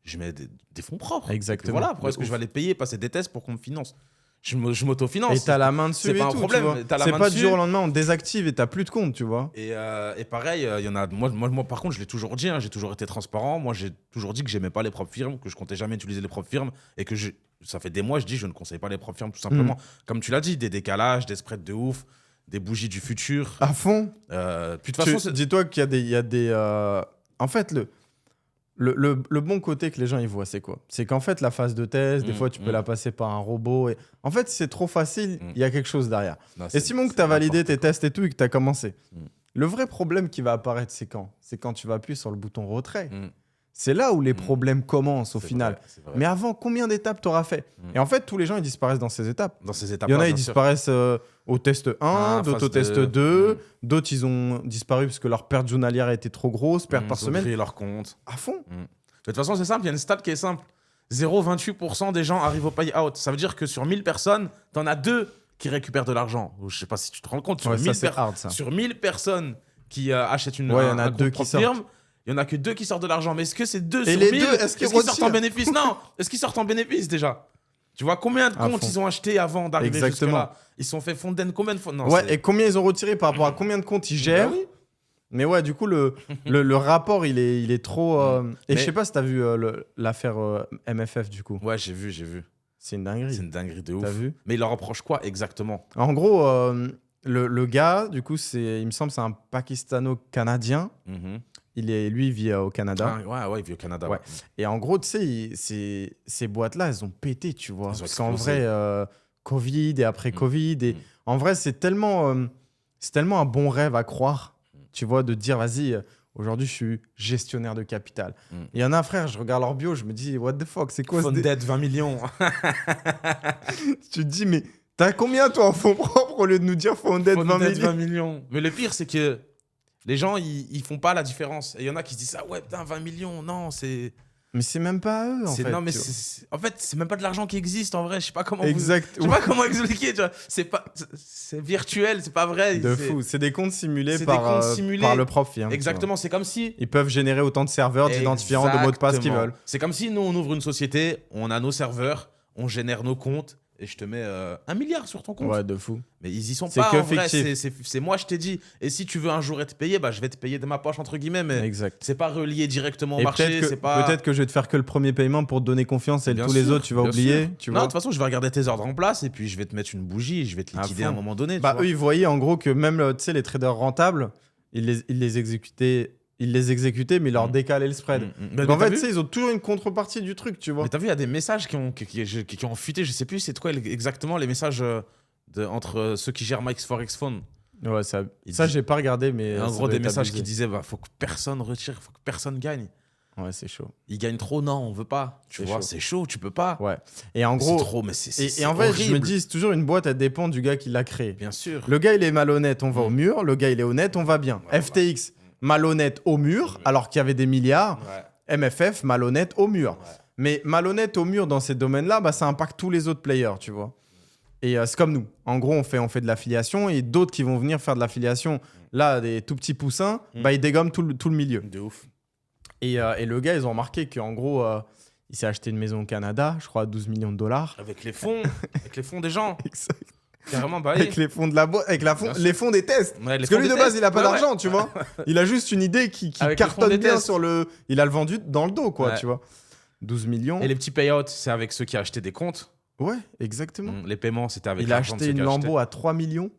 Speaker 2: je mets des fonds propres.
Speaker 1: Exactement.
Speaker 2: Et voilà, pourquoi
Speaker 1: De
Speaker 2: est-ce que je
Speaker 1: ouf.
Speaker 2: vais aller payer, passer des tests pour qu'on me finance? Je m'autofinance.
Speaker 1: Et t'as la main dessus
Speaker 2: c'est
Speaker 1: et
Speaker 2: pas un
Speaker 1: tout,
Speaker 2: problème,
Speaker 1: tu vois.
Speaker 2: t'as la
Speaker 1: C'est
Speaker 2: main
Speaker 1: pas du
Speaker 2: dessus.
Speaker 1: jour au lendemain, on désactive et t'as plus de compte, tu vois.
Speaker 2: Et pareil, il y en a. Moi, par contre, je l'ai toujours dit, hein, j'ai toujours été transparent. Moi, j'ai toujours dit que j'aimais pas les propres firmes, que je comptais jamais utiliser les propres firmes et que ça fait des mois, je dis, je ne conseille pas les propres firmes, tout simplement. Comme tu l'as dit, des décalages, des spreads de ouf, des bougies du futur.
Speaker 1: À fond.
Speaker 2: Puis de toute façon,
Speaker 1: Dis-toi qu'il y a des. En fait, Le bon côté que les gens ils voient, c'est quoi? C'est qu'en fait, la phase de test, des fois, tu peux la passer par un robot. Et... En fait, si c'est trop facile, il y a quelque chose derrière.
Speaker 2: Non,
Speaker 1: Et Simon, que tu as validé tes
Speaker 2: quoi.
Speaker 1: tests et tout et que tu as commencé,
Speaker 2: Mm.
Speaker 1: le vrai problème qui va apparaître, c'est quand? C'est quand tu vas appuyer sur le bouton retrait.
Speaker 2: Mm.
Speaker 1: C'est là où les problèmes commencent au
Speaker 2: C'est
Speaker 1: final.
Speaker 2: vrai, c'est vrai.
Speaker 1: Mais avant, combien d'étapes tu auras fait? Et en fait, tous les gens, ils disparaissent dans ces étapes.
Speaker 2: Dans ces étapes
Speaker 1: Il y en a, ils disparaissent au test 1, d'autres au test 2, d'autres, ils ont disparu parce que leur perte journalière a été trop grosse, perte par semaine.
Speaker 2: Ils ont créé leur compte.
Speaker 1: À fond.
Speaker 2: De toute façon, c'est simple, il y a une stat qui est simple. 0,28% des gens arrivent au payout. Ça veut dire que sur 1000 personnes, tu en as 2 qui récupèrent de l'argent. Je sais pas si tu te rends compte. Sur,
Speaker 1: Ouais,
Speaker 2: 1000,
Speaker 1: ça, c'est hard, ça.
Speaker 2: sur 1000 personnes qui achètent une
Speaker 1: Ouais, il y en a
Speaker 2: un
Speaker 1: 2
Speaker 2: compte
Speaker 1: qui
Speaker 2: propre
Speaker 1: sortent.
Speaker 2: firme, il y en a que 2 qui sortent de l'argent. Mais est-ce que ces 2
Speaker 1: Et
Speaker 2: sur
Speaker 1: les
Speaker 2: 1000,
Speaker 1: deux, est-ce qu'ils
Speaker 2: sortent en
Speaker 1: retirent
Speaker 2: bénéfice? Non. Est-ce qu'ils sortent en bénéfice déjà? Tu vois combien de
Speaker 1: À
Speaker 2: comptes
Speaker 1: fond.
Speaker 2: ils ont acheté avant d'arriver
Speaker 1: Exactement.
Speaker 2: jusque-là? Ils se sont fait fondaine combien de fois? Non,
Speaker 1: Ouais,
Speaker 2: c'est-
Speaker 1: et combien ils ont retiré par rapport à combien de comptes ils gèrent?
Speaker 2: Bah oui.
Speaker 1: Mais ouais, du coup, le rapport, il est trop. Et
Speaker 2: Mais-
Speaker 1: je sais pas si t'as vu l'affaire MFF, du coup.
Speaker 2: Ouais, j'ai vu.
Speaker 1: C'est une
Speaker 2: C'est
Speaker 1: dinguerie.
Speaker 2: une dinguerie de ouf.
Speaker 1: T'as vu?
Speaker 2: Mais il leur reproche quoi exactement?
Speaker 1: En gros, le gars, du coup, il me semble, c'est un Pakistano-Canadien.
Speaker 2: Mhm.
Speaker 1: Lui, il vit au Canada.
Speaker 2: Ah, ouais, il vit au Canada.
Speaker 1: Ouais. Et en gros, tu sais, ces boîtes-là, elles ont pété, tu vois.
Speaker 2: Elles ont
Speaker 1: Parce qu'en
Speaker 2: explosé.
Speaker 1: vrai, Covid et après Covid. Et en vrai, c'est tellement un bon rêve à croire, tu vois, de dire, vas-y, aujourd'hui, je suis gestionnaire de capital. Il y en a, frère, je regarde leur bio, je me dis, what the fuck, c'est quoi ce
Speaker 2: Funded 20 millions.
Speaker 1: Tu te dis, mais t'as combien, toi, en fonds propres au lieu de nous dire Funded 20
Speaker 2: Funded
Speaker 1: millions
Speaker 2: 20 millions. Mais le pire, c'est que les gens, ils font pas la différence. Et il y en a qui se disent, ah ouais, putain, 20 millions, non, c'est.
Speaker 1: Mais c'est même pas à eux, en fait.
Speaker 2: Non, mais
Speaker 1: tu vois.
Speaker 2: en fait, c'est même pas de l'argent qui existe en vrai. Je sais pas comment.
Speaker 1: Exact.
Speaker 2: Je sais pas comment expliquer. Tu vois. C'est virtuel, c'est pas vrai.
Speaker 1: De
Speaker 2: C'est-
Speaker 1: fou. C'est des comptes simulés
Speaker 2: C'est
Speaker 1: par,
Speaker 2: des comptes simulés.
Speaker 1: par le prof firme. tu vois.
Speaker 2: Exactement. C'est comme si.
Speaker 1: Ils peuvent générer autant de serveurs, d'identifiants, de mots de passe qu'ils
Speaker 2: Exactement.
Speaker 1: veulent.
Speaker 2: C'est comme si nous, on ouvre une société, on a nos serveurs, on génère nos comptes et je te mets 1 milliard sur ton compte.
Speaker 1: Ouais, de fou.
Speaker 2: Mais ils y sont
Speaker 1: C'est
Speaker 2: pas
Speaker 1: que
Speaker 2: en vrai.
Speaker 1: fictif.
Speaker 2: C'est moi, je t'ai dit. Et si tu veux un jour être payé, bah, je vais te payer de ma poche, entre guillemets. Mais
Speaker 1: Exact.
Speaker 2: c'est pas relié directement au
Speaker 1: Et
Speaker 2: marché. C'est pas...
Speaker 1: peut-être que je vais te faire que le premier paiement pour te donner confiance et
Speaker 2: Bien
Speaker 1: tous les
Speaker 2: sûr,
Speaker 1: autres, tu vas
Speaker 2: bien
Speaker 1: oublier.
Speaker 2: sûr.
Speaker 1: Tu
Speaker 2: Non,
Speaker 1: vois.
Speaker 2: de toute façon, je vais regarder tes ordres en place et puis je vais te mettre une bougie, je vais te
Speaker 1: À
Speaker 2: liquider à un
Speaker 1: fond.
Speaker 2: moment donné. tu
Speaker 1: Bah,
Speaker 2: vois.
Speaker 1: eux, ils voyaient en gros que même tu sais, les traders rentables, ils les exécutaient, mais ils leur décalaient le spread.
Speaker 2: Mais
Speaker 1: Donc, en
Speaker 2: t'as
Speaker 1: fait,
Speaker 2: vu
Speaker 1: tu sais, ils ont toujours une contrepartie du truc, tu vois.
Speaker 2: Mais t'as vu, il y a des messages qui ont fuité, je sais plus c'est quoi exactement les messages entre ceux qui gèrent Mike's Forex Phone.
Speaker 1: Ouais, ça,
Speaker 2: Il
Speaker 1: ça
Speaker 2: dit-
Speaker 1: j'ai pas regardé, mais.
Speaker 2: En
Speaker 1: ça
Speaker 2: gros,
Speaker 1: doit
Speaker 2: des
Speaker 1: être
Speaker 2: messages
Speaker 1: abusé.
Speaker 2: qui disaient bah, faut que personne retire, faut que personne gagne.
Speaker 1: Ouais, c'est chaud.
Speaker 2: Ils gagnent trop, non, on veut pas. Tu
Speaker 1: C'est
Speaker 2: vois,
Speaker 1: chaud.
Speaker 2: c'est chaud, tu peux pas.
Speaker 1: Ouais. Et en
Speaker 2: C'est
Speaker 1: gros.
Speaker 2: trop, mais c'est
Speaker 1: Et en fait, je me
Speaker 2: horrible.
Speaker 1: dis, c'est toujours une boîte, elle dépend du gars qui l'a créée.
Speaker 2: Bien sûr.
Speaker 1: Le gars, il est malhonnête, on va au mur. Le gars, il est honnête, on va bien.
Speaker 2: Voilà.
Speaker 1: FTX, malhonnête au mur, alors qu'il y avait des milliards.
Speaker 2: Ouais.
Speaker 1: MFF, malhonnête au mur.
Speaker 2: Ouais.
Speaker 1: Mais malhonnête au mur dans ces domaines-là, bah, ça impacte tous les autres players, tu vois. Et c'est comme nous. En gros, on fait de l'affiliation et d'autres qui vont venir faire de l'affiliation, là, des tout petits poussins, bah, ils dégomment tout le milieu.
Speaker 2: De ouf.
Speaker 1: Et le gars, ils ont remarqué qu'en gros, il s'est acheté une maison au Canada, je crois, à 12 millions de dollars.
Speaker 2: Avec les fonds, avec les fonds des gens.
Speaker 1: Exact.
Speaker 2: Carrément, bah oui.
Speaker 1: Avec les fonds de la boîte, avec
Speaker 2: Bien sûr.
Speaker 1: les fonds des tests.
Speaker 2: Ouais, les
Speaker 1: Parce que
Speaker 2: fonds
Speaker 1: lui,
Speaker 2: des
Speaker 1: de base,
Speaker 2: tests.
Speaker 1: il a pas
Speaker 2: Ouais,
Speaker 1: d'argent,
Speaker 2: ouais.
Speaker 1: tu vois. Il a juste une idée qui
Speaker 2: Avec les fonds
Speaker 1: cartonne
Speaker 2: des
Speaker 1: bien
Speaker 2: tests.
Speaker 1: sur le. Il a le vendu dans le dos, quoi,
Speaker 2: Ouais.
Speaker 1: tu vois. 12 millions.
Speaker 2: Et les petits payouts, c'est avec ceux qui achetaient des comptes.
Speaker 1: Ouais, exactement.
Speaker 2: Les paiements, c'était avec
Speaker 1: Il a
Speaker 2: l'argent de
Speaker 1: acheté
Speaker 2: ceux
Speaker 1: une
Speaker 2: qui
Speaker 1: Lambo à 3 millions.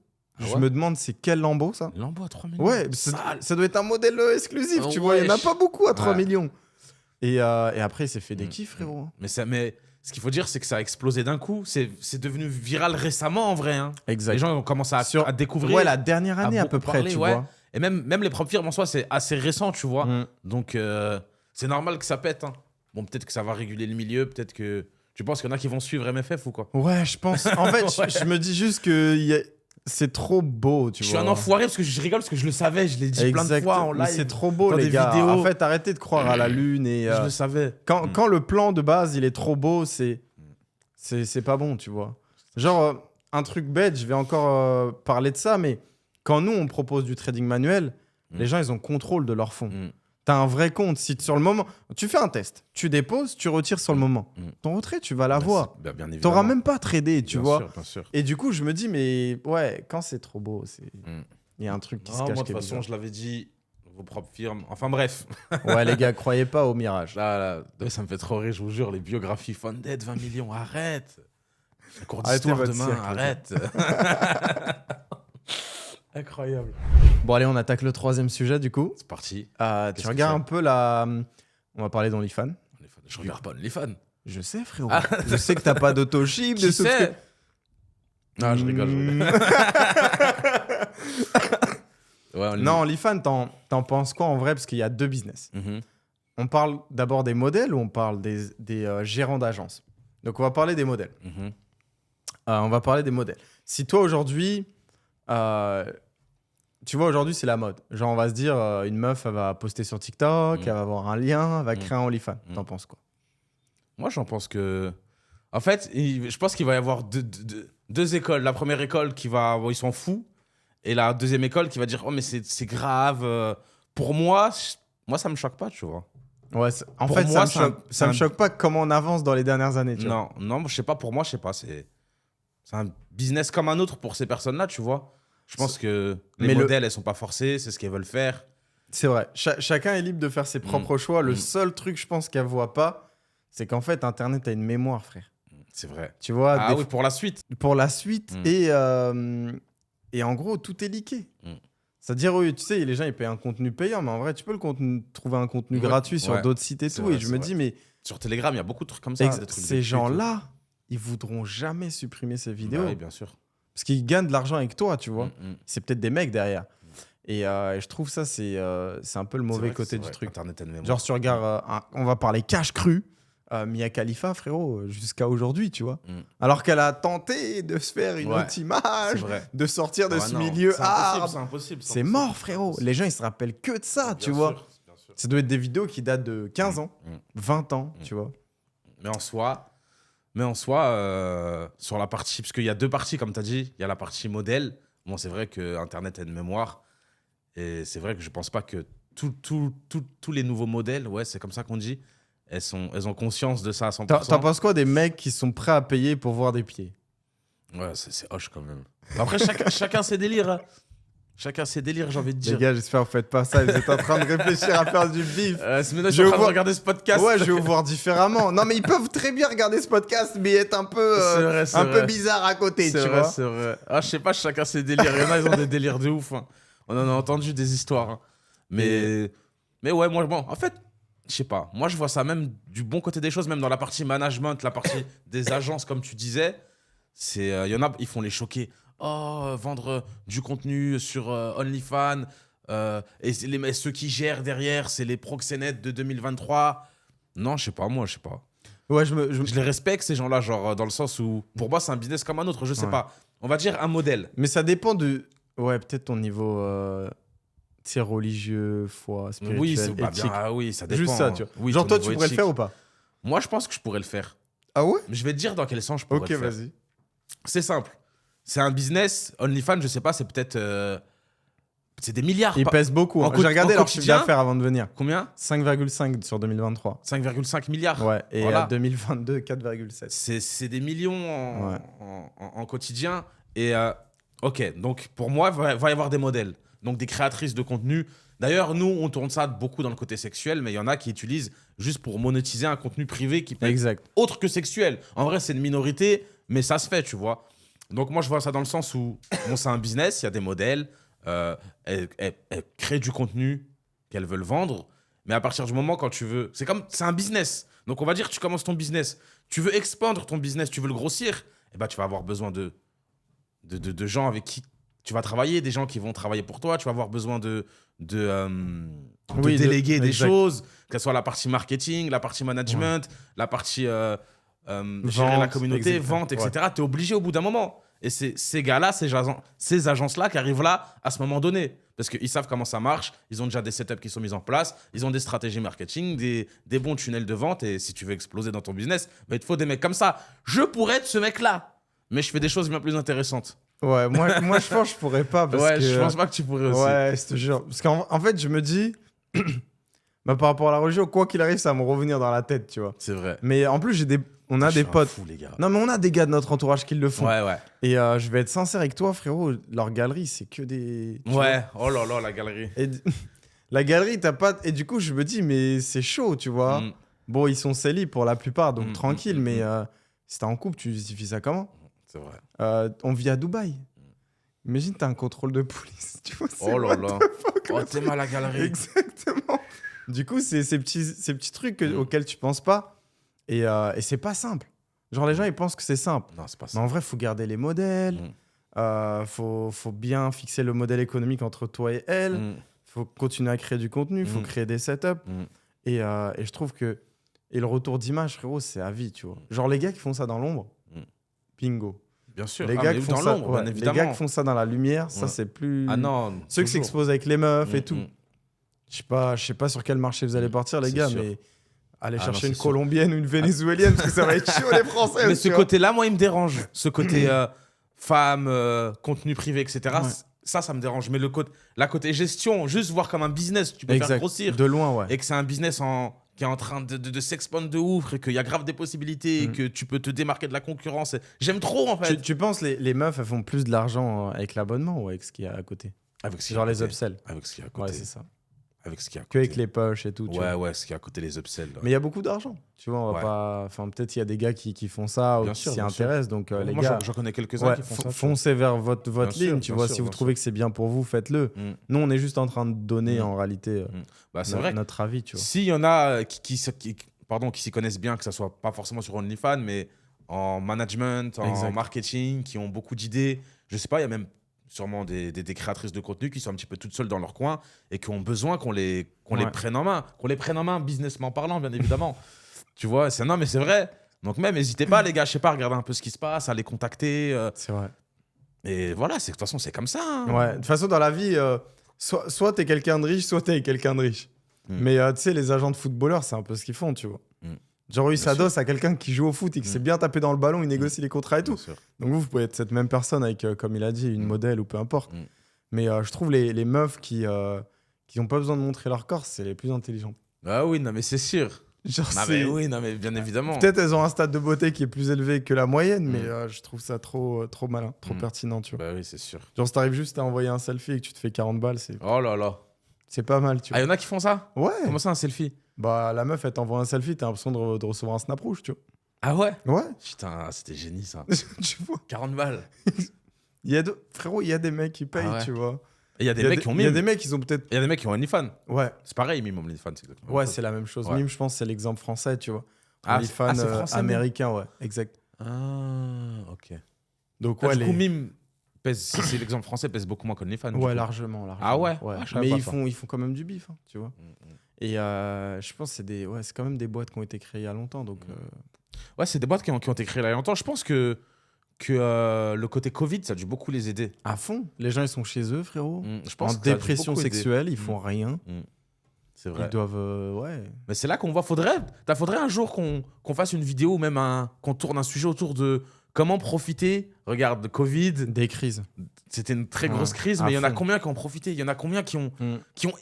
Speaker 2: Ah
Speaker 1: Je
Speaker 2: ouais
Speaker 1: me demande c'est quel Lambo, ça.
Speaker 2: achetaient. Lambo à 3 millions.
Speaker 1: Ouais,
Speaker 2: Sale.
Speaker 1: ça doit être un modèle exclusif, tu vois. Il n'y en a
Speaker 2: Wesh.
Speaker 1: pas beaucoup à 3
Speaker 2: Ouais.
Speaker 1: millions. Et après, il s'est fait des
Speaker 2: Mm.
Speaker 1: kiffs, frérot.
Speaker 2: Mais ce qu'il faut dire, c'est que ça a explosé d'un coup. C'est devenu viral récemment, en vrai. Hein.
Speaker 1: Exact.
Speaker 2: Les gens ont commencé à découvrir.
Speaker 1: Ouais, la dernière année à peu
Speaker 2: beaucoup
Speaker 1: près,
Speaker 2: parler,
Speaker 1: tu
Speaker 2: ouais.
Speaker 1: vois.
Speaker 2: Et même les propres firmes en soi, c'est assez récent, tu vois.
Speaker 1: Mm.
Speaker 2: Donc, c'est normal que ça pète. Hein. Bon, peut-être que ça va réguler le milieu. Peut-être que. Tu penses qu'il y en a qui vont suivre MFF ou quoi?
Speaker 1: Ouais, je pense. En fait,
Speaker 2: Ouais.
Speaker 1: je me dis juste que c'est trop beau, tu
Speaker 2: Je
Speaker 1: vois.
Speaker 2: suis un enfoiré parce que je rigole parce que je le savais. Je l'ai dit plein de fois en
Speaker 1: Mais
Speaker 2: live.
Speaker 1: c'est trop beau,
Speaker 2: dans
Speaker 1: les
Speaker 2: des
Speaker 1: gars.
Speaker 2: vidéos.
Speaker 1: En fait, arrêtez de croire à la lune. Et
Speaker 2: Je le savais.
Speaker 1: quand le plan de base, il est trop beau, c'est pas bon, tu vois. Genre, un truc bête, je vais encore parler de ça, mais quand nous, on propose du trading manuel, les gens, ils ont contrôle de leur fonds. Tu as un vrai compte. Si sur le moment, tu fais un test, tu déposes, tu retires sur le moment. Ton retrait, tu vas l'avoir.
Speaker 2: Bien évidemment.
Speaker 1: Tu n'auras même pas tradé, tu
Speaker 2: Bien
Speaker 1: vois.
Speaker 2: sûr, bien sûr.
Speaker 1: Et du coup, je me dis, mais ouais, quand c'est trop beau, il y a un truc qui se
Speaker 2: Non,
Speaker 1: cache.
Speaker 2: moi, de
Speaker 1: qui est
Speaker 2: toute façon,
Speaker 1: bizarre.
Speaker 2: je l'avais dit, vos propres firmes. Enfin, bref.
Speaker 1: Ouais, les gars, croyez pas au mirage.
Speaker 2: Là, ça me fait trop rire, je vous jure. Les biographies Funded, 20 millions, arrête. Le cours
Speaker 1: Arrêtez
Speaker 2: d'histoire
Speaker 1: votre
Speaker 2: demain,
Speaker 1: cirque,
Speaker 2: arrête. Incroyable.
Speaker 1: Bon, allez, on attaque le troisième sujet, du coup.
Speaker 2: C'est parti.
Speaker 1: Tu
Speaker 2: Qu'est-ce que
Speaker 1: regardes
Speaker 2: c'est
Speaker 1: un peu la... On va parler d'OnlyFans.
Speaker 2: Je regarde pas OnlyFans.
Speaker 1: Je sais, frérot. Je sais que t'as pas d'autoship.
Speaker 2: Qui sait? Non, je rigole. Ouais,
Speaker 1: non, OnlyFans, t'en penses quoi en vrai? Parce qu'il y a deux business. On parle d'abord des modèles ou on parle des gérants d'agence? Donc, on va parler des modèles. On va parler des modèles. Si toi, aujourd'hui, tu vois, aujourd'hui, c'est la mode. Genre, on va se dire, une meuf, elle va poster sur TikTok, elle va avoir un lien, elle va créer un OnlyFans. T'en penses quoi?
Speaker 2: Moi, j'en pense que... En fait, je pense qu'il va y avoir deux écoles. La première école ils s'en foutent. Et la deuxième école qui va dire, oh, mais c'est grave. Pour moi, ça me choque pas, tu vois.
Speaker 1: Ouais, en fait, moi, ça me choque pas comment on avance dans les dernières années, tu vois.
Speaker 2: Non, je sais pas, pour moi, je sais pas. C'est un business comme un autre pour ces personnes-là, tu vois. Je pense que les modèles, elles sont pas forcées, c'est ce qu'elles veulent faire.
Speaker 1: C'est vrai. Chacun est libre de faire ses propres choix. Le seul truc, je pense, qu'elle voit pas, c'est qu'en fait, Internet a une mémoire, frère.
Speaker 2: C'est vrai.
Speaker 1: Tu vois,
Speaker 2: oui, pour la suite.
Speaker 1: Pour la suite. Et en gros, tout est leaké. C'est-à-dire, oui, tu sais, les gens, ils payent un contenu payant, mais en vrai, tu peux trouver un contenu gratuit sur d'autres sites et tout.
Speaker 2: Vrai,
Speaker 1: et je me dis, mais...
Speaker 2: Sur Telegram, il y a beaucoup de trucs comme ça.
Speaker 1: Ces gens-là, ils voudront jamais supprimer ces vidéos.
Speaker 2: Oui, bien sûr.
Speaker 1: Parce qu'ils gagnent de l'argent avec toi, tu vois. C'est peut-être des mecs derrière. Et je trouve ça, c'est un peu le mauvais côté du truc.
Speaker 2: Internet
Speaker 1: genre, si tu regardes, on va parler cash cru, Mia Khalifa, frérot, jusqu'à aujourd'hui, tu vois. Alors qu'elle a tenté de se faire une autre image, de sortir de ce milieu hard.
Speaker 2: C'est impossible.
Speaker 1: C'est mort, frérot. Les gens, ils se rappellent que de ça, tu vois. Bien sûr. Ça doit être des vidéos qui datent de 15 ans, 20 ans, tu vois.
Speaker 2: Mais en soi, sur la partie... Parce qu'il y a deux parties, comme tu as dit. Il y a la partie modèle. Bon, c'est vrai qu'Internet a une mémoire. Et c'est vrai que je pense pas que tous les nouveaux modèles, ouais, c'est comme ça qu'on dit, elles ont conscience de ça à 100%.
Speaker 1: T'en penses quoi des mecs qui sont prêts à payer pour voir des pieds?
Speaker 2: Ouais, c'est hoche quand même. Après, chacun ses délires. Hein. Chacun ses délires, j'ai envie de dire.
Speaker 1: Les gars, j'espère que vous faites pas ça. Vous êtes en train de réfléchir à faire du bif.
Speaker 2: Je suis en train de regarder ce podcast.
Speaker 1: Ouais, je vais vous voir différemment. Non, mais ils peuvent très bien regarder ce podcast, mais être un peu bizarre à côté, tu vois.
Speaker 2: C'est vrai. Ah, je sais pas, chacun ses délires. Il y en a, ils ont des délires de ouf. Hein. On en a entendu des histoires. Hein. Mais ouais, moi, bon, en fait, je sais pas. Moi, je vois ça même du bon côté des choses, même dans la partie management, la partie des agences, comme tu disais. Il y en a, ils font les choquer. Oh, vendre du contenu sur OnlyFans. Et ceux qui gèrent derrière, c'est les proxénètes de 2023. Non, je sais pas, moi, je sais pas.
Speaker 1: Ouais,
Speaker 2: je les respecte, ces gens-là, genre, dans le sens où, pour moi, c'est un business comme un autre, je sais pas. On va dire un modèle.
Speaker 1: Mais ça dépend de... Ouais, peut-être ton niveau... C'est religieux, foi, spirituel,
Speaker 2: oui,
Speaker 1: éthique.
Speaker 2: Oui, ça dépend.
Speaker 1: Juste ça, tu vois.
Speaker 2: Oui,
Speaker 1: genre, toi, tu pourrais le faire ou pas?
Speaker 2: Moi, je pense que je pourrais le faire.
Speaker 1: Ah ouais?
Speaker 2: Je vais te dire dans quel sens je pourrais le faire.
Speaker 1: Ok, vas-y.
Speaker 2: C'est simple. C'est un business. OnlyFans, je sais pas, c'est peut-être... c'est des milliards.
Speaker 1: Il pèse beaucoup. Hein. J'ai regardé leur chiffre d'affaires avant de venir.
Speaker 2: Combien?
Speaker 1: 5,5 sur 2023.
Speaker 2: 5,5 milliards.
Speaker 1: Ouais, et voilà. 2022, 4,7.
Speaker 2: C'est des millions en quotidien. Et ok, donc pour moi, il va y avoir des modèles. Donc des créatrices de contenu. D'ailleurs, nous, on tourne ça beaucoup dans le côté sexuel, mais il y en a qui utilisent juste pour monétiser un contenu privé qui peut être autre que sexuel. En vrai, c'est une minorité, mais ça se fait, tu vois. Donc moi, je vois ça dans le sens où bon, c'est un business, il y a des modèles, elles créent du contenu qu'elles veulent vendre, mais à partir du moment quand tu veux... C'est un business. Donc on va dire que tu commences ton business. Tu veux expandre ton business, tu veux le grossir, eh ben, tu vas avoir besoin de gens avec qui tu vas travailler, des gens qui vont travailler pour toi, tu vas avoir besoin de déléguer des choses, que ce soit la partie marketing, la partie management, la partie gérer la communauté, vente, etc. Tu es obligé au bout d'un moment. Et c'est ces gars-là, ces agences-là qui arrivent là à ce moment donné. Parce qu'ils savent comment ça marche, ils ont déjà des setups qui sont mis en place, ils ont des stratégies marketing, des bons tunnels de vente. Et si tu veux exploser dans ton business, bah, il te faut des mecs comme ça. Je pourrais être ce mec-là, mais je fais des choses bien plus intéressantes.
Speaker 1: Ouais, moi je pense que je pourrais pas.
Speaker 2: Je pense pas que tu pourrais aussi.
Speaker 1: Ouais, je te jure. Parce qu'en fait, je me dis, bah, par rapport à la religion, quoi qu'il arrive, ça va me revenir dans la tête, tu vois.
Speaker 2: C'est vrai.
Speaker 1: Mais en plus, on a des potes.
Speaker 2: Fou, les gars.
Speaker 1: Non, mais on a des gars de notre entourage qui le font.
Speaker 2: Ouais.
Speaker 1: Et je vais être sincère avec toi, frérot. Leur galerie, c'est que des.
Speaker 2: Ouais, oh là là, la galerie.
Speaker 1: La galerie, t'as pas. Et du coup, je me dis, mais c'est chaud, tu vois. Bon, ils sont célibes pour la plupart, donc tranquille, mais si t'es en couple, tu justifies ça comment?
Speaker 2: C'est vrai.
Speaker 1: On vit à Dubaï. Imagine, t'as un contrôle de police, tu vois.
Speaker 2: Oh là là. Oh, t'es mal à la galerie.
Speaker 1: Exactement. Du coup, c'est ces petits trucs auxquels tu penses pas. Et c'est pas simple. Genre, les gens, ils pensent que c'est simple.
Speaker 2: Non, c'est pas
Speaker 1: Mais
Speaker 2: ça.
Speaker 1: en vrai, il faut garder les modèles. Faut bien fixer le modèle économique entre toi et elle. Faut continuer à créer du contenu. Faut créer des setups. Et je trouve que... Et le retour d'image, frérot, c'est à vie, tu vois. Genre, les gars qui font ça dans l'ombre, bingo.
Speaker 2: Bien sûr.
Speaker 1: Les gars
Speaker 2: mais
Speaker 1: qui font
Speaker 2: dans
Speaker 1: ça,
Speaker 2: l'ombre, bien
Speaker 1: les
Speaker 2: évidemment.
Speaker 1: gars qui font ça dans la lumière, ça,
Speaker 2: Ouais.
Speaker 1: c'est plus...
Speaker 2: Ah non,
Speaker 1: Ceux qui
Speaker 2: toujours.
Speaker 1: s'exposent avec les meufs et tout.
Speaker 2: Mm.
Speaker 1: Je sais pas sur quel marché vous allez partir, les
Speaker 2: C'est
Speaker 1: gars,
Speaker 2: sûr.
Speaker 1: mais allez
Speaker 2: Ah
Speaker 1: chercher
Speaker 2: non,
Speaker 1: une
Speaker 2: c'est sûr.
Speaker 1: Colombienne ou une Vénézuélienne, parce que ça va être chaud, les Français.
Speaker 2: Mais
Speaker 1: aussi,
Speaker 2: ce
Speaker 1: hein.
Speaker 2: côté-là, moi, il me dérange. Ce côté femme, contenu privé, etc.
Speaker 1: Ouais.
Speaker 2: Ça me dérange. Mais la côté gestion, juste voir comme un business, tu peux faire
Speaker 1: Exact.
Speaker 2: grossir.
Speaker 1: De loin, ouais.
Speaker 2: Et que c'est un business qui est en train de s'expandre de ouf et qu'il y a grave des possibilités et que tu peux te démarquer de la concurrence. J'aime trop, en fait.
Speaker 1: Tu penses les meufs, elles font plus de l'argent avec l'abonnement ou avec ce qu'il y a à côté?
Speaker 2: Avec ce qu'il y a
Speaker 1: Genre
Speaker 2: à
Speaker 1: les
Speaker 2: côté.
Speaker 1: upsells.
Speaker 2: Avec ce qu'il y a à
Speaker 1: Ouais,
Speaker 2: côté.
Speaker 1: c'est ça.
Speaker 2: Avec ce qu'il y a à
Speaker 1: Que avec
Speaker 2: côté.
Speaker 1: les poches et tout. Tu vois.
Speaker 2: Ouais, ce qu'il y a à côté, les upsells.
Speaker 1: Mais il y a beaucoup d'argent. Tu vois, on va
Speaker 2: Ouais.
Speaker 1: pas. Enfin, peut-être il y a des gars qui font ça ou
Speaker 2: Bien
Speaker 1: qui
Speaker 2: sûr,
Speaker 1: s'y
Speaker 2: bien sûr.
Speaker 1: intéressent. Donc, les
Speaker 2: Moi,
Speaker 1: gars,
Speaker 2: j'en connais quelques-uns
Speaker 1: ouais,
Speaker 2: qui font ça. tu vois.
Speaker 1: foncez vers votre
Speaker 2: Bien
Speaker 1: ligne.
Speaker 2: sûr,
Speaker 1: Tu
Speaker 2: bien
Speaker 1: vois,
Speaker 2: sûr,
Speaker 1: si vous
Speaker 2: bien
Speaker 1: trouvez que c'est bien pour vous, faites-le.
Speaker 2: Mm.
Speaker 1: Nous, on est juste en train de donner en réalité
Speaker 2: Bah, c'est vrai.
Speaker 1: notre avis. Tu vois.
Speaker 2: S'il y en a qui s'y connaissent bien, que ce soit pas forcément sur OnlyFans, mais en management, en
Speaker 1: Exact.
Speaker 2: marketing, qui ont beaucoup d'idées, je sais pas, il y a même sûrement des créatrices de contenu qui sont un petit peu toutes seules dans leur coin et qui ont besoin qu'on les
Speaker 1: Ouais.
Speaker 2: prenne en main. Qu'on les prenne en main, businessment parlant, bien évidemment. Tu vois, non, mais c'est vrai. Donc même, n'hésitez pas, les gars, je sais pas, à regarder un peu ce qui se passe, à les contacter.
Speaker 1: C'est vrai.
Speaker 2: Et voilà, de toute façon, c'est comme ça. hein.
Speaker 1: Ouais, de toute façon, dans la vie, soit t'es quelqu'un de riche, soit t'es quelqu'un de riche.
Speaker 2: Mm.
Speaker 1: Mais tu sais, les agents de footballeurs, c'est un peu ce qu'ils font, tu vois.
Speaker 2: Mm.
Speaker 1: Genre, ils
Speaker 2: Bien
Speaker 1: s'adossent à quelqu'un qui joue au foot et qui s'est bien tapé dans le ballon, il négocie les contrats et tout.
Speaker 2: Bien sûr.
Speaker 1: Donc vous pouvez être cette même personne avec, comme il a dit, une modèle ou peu importe.
Speaker 2: Mm.
Speaker 1: Mais je trouve les meufs qui n'ont pas besoin de montrer leur corps, c'est les plus intelligentes.
Speaker 2: Ah oui, non, mais c'est sûr.
Speaker 1: Genre,
Speaker 2: Non, mais oui, non, mais bien évidemment.
Speaker 1: Peut-être elles ont un stade de beauté qui est plus élevé que la moyenne, mais je trouve ça trop malin, trop pertinent, tu vois.
Speaker 2: Bah oui, c'est sûr.
Speaker 1: Genre, si t'arrives juste à envoyer un selfie et que tu te fais 40 balles,
Speaker 2: Oh là là.
Speaker 1: c'est pas mal, tu
Speaker 2: Ah,
Speaker 1: vois.
Speaker 2: il y en a qui font ça?
Speaker 1: Ouais.
Speaker 2: Comment ça, un selfie?
Speaker 1: Bah, la meuf, elle t'envoie un selfie, t'as l'impression de recevoir un snap rouge, tu
Speaker 2: Ah ouais?
Speaker 1: vois. Ouais.
Speaker 2: Putain, c'était génie ça.
Speaker 1: Tu vois.
Speaker 2: 40 balles.
Speaker 1: Frérot, il y a des mecs qui payent,
Speaker 2: Ah ouais.
Speaker 1: tu vois.
Speaker 2: Et il y a des mecs qui ont
Speaker 1: Il y a
Speaker 2: mime.
Speaker 1: des mecs, ils ont peut-être.
Speaker 2: Il y a des mecs qui ont OnlyFans.
Speaker 1: Ouais.
Speaker 2: C'est pareil, mime OnlyFans, c'est exactement.
Speaker 1: Ouais, c'est la même chose.
Speaker 2: Ouais.
Speaker 1: Mime, je pense, c'est l'exemple français, tu vois.
Speaker 2: Ah,
Speaker 1: OnlyFans
Speaker 2: c'est français, Mime.
Speaker 1: américain, ouais, exact.
Speaker 2: Ah, ok.
Speaker 1: Donc,
Speaker 2: Ah,
Speaker 1: ouais,
Speaker 2: du coup, mime, pèse, si c'est l'exemple français, pèse beaucoup moins qu'OnlyFans. du
Speaker 1: ouais,
Speaker 2: coup.
Speaker 1: largement.
Speaker 2: Ah ouais?
Speaker 1: Ouais.
Speaker 2: Ah, je savais
Speaker 1: Mais
Speaker 2: pas
Speaker 1: ils
Speaker 2: ça.
Speaker 1: font quand même du bif, hein, tu vois. Et je pense que c'est quand même des boîtes qui ont été créées il y a longtemps. Donc,
Speaker 2: Ouais, c'est des boîtes qui ont été créées là il y a longtemps. Je pense que le côté Covid, ça a dû beaucoup les aider.
Speaker 1: à fond, les gens, ils sont chez eux, frérot.
Speaker 2: Je pense
Speaker 1: En
Speaker 2: que ça a dû
Speaker 1: dépression
Speaker 2: beaucoup aider.
Speaker 1: sexuelle, ils font rien.
Speaker 2: C'est vrai.
Speaker 1: Ils doivent. Ouais.
Speaker 2: Mais c'est là qu'on voit. Faudrait un jour qu'on fasse une vidéo ou même qu'on tourne un sujet autour de comment profiter. Regarde, le Covid,
Speaker 1: Des crises.
Speaker 2: c'était une très
Speaker 1: Ouais,
Speaker 2: grosse crise,
Speaker 1: à
Speaker 2: mais il y en a
Speaker 1: fond.
Speaker 2: combien qui ont profité? Il y en a combien qui ont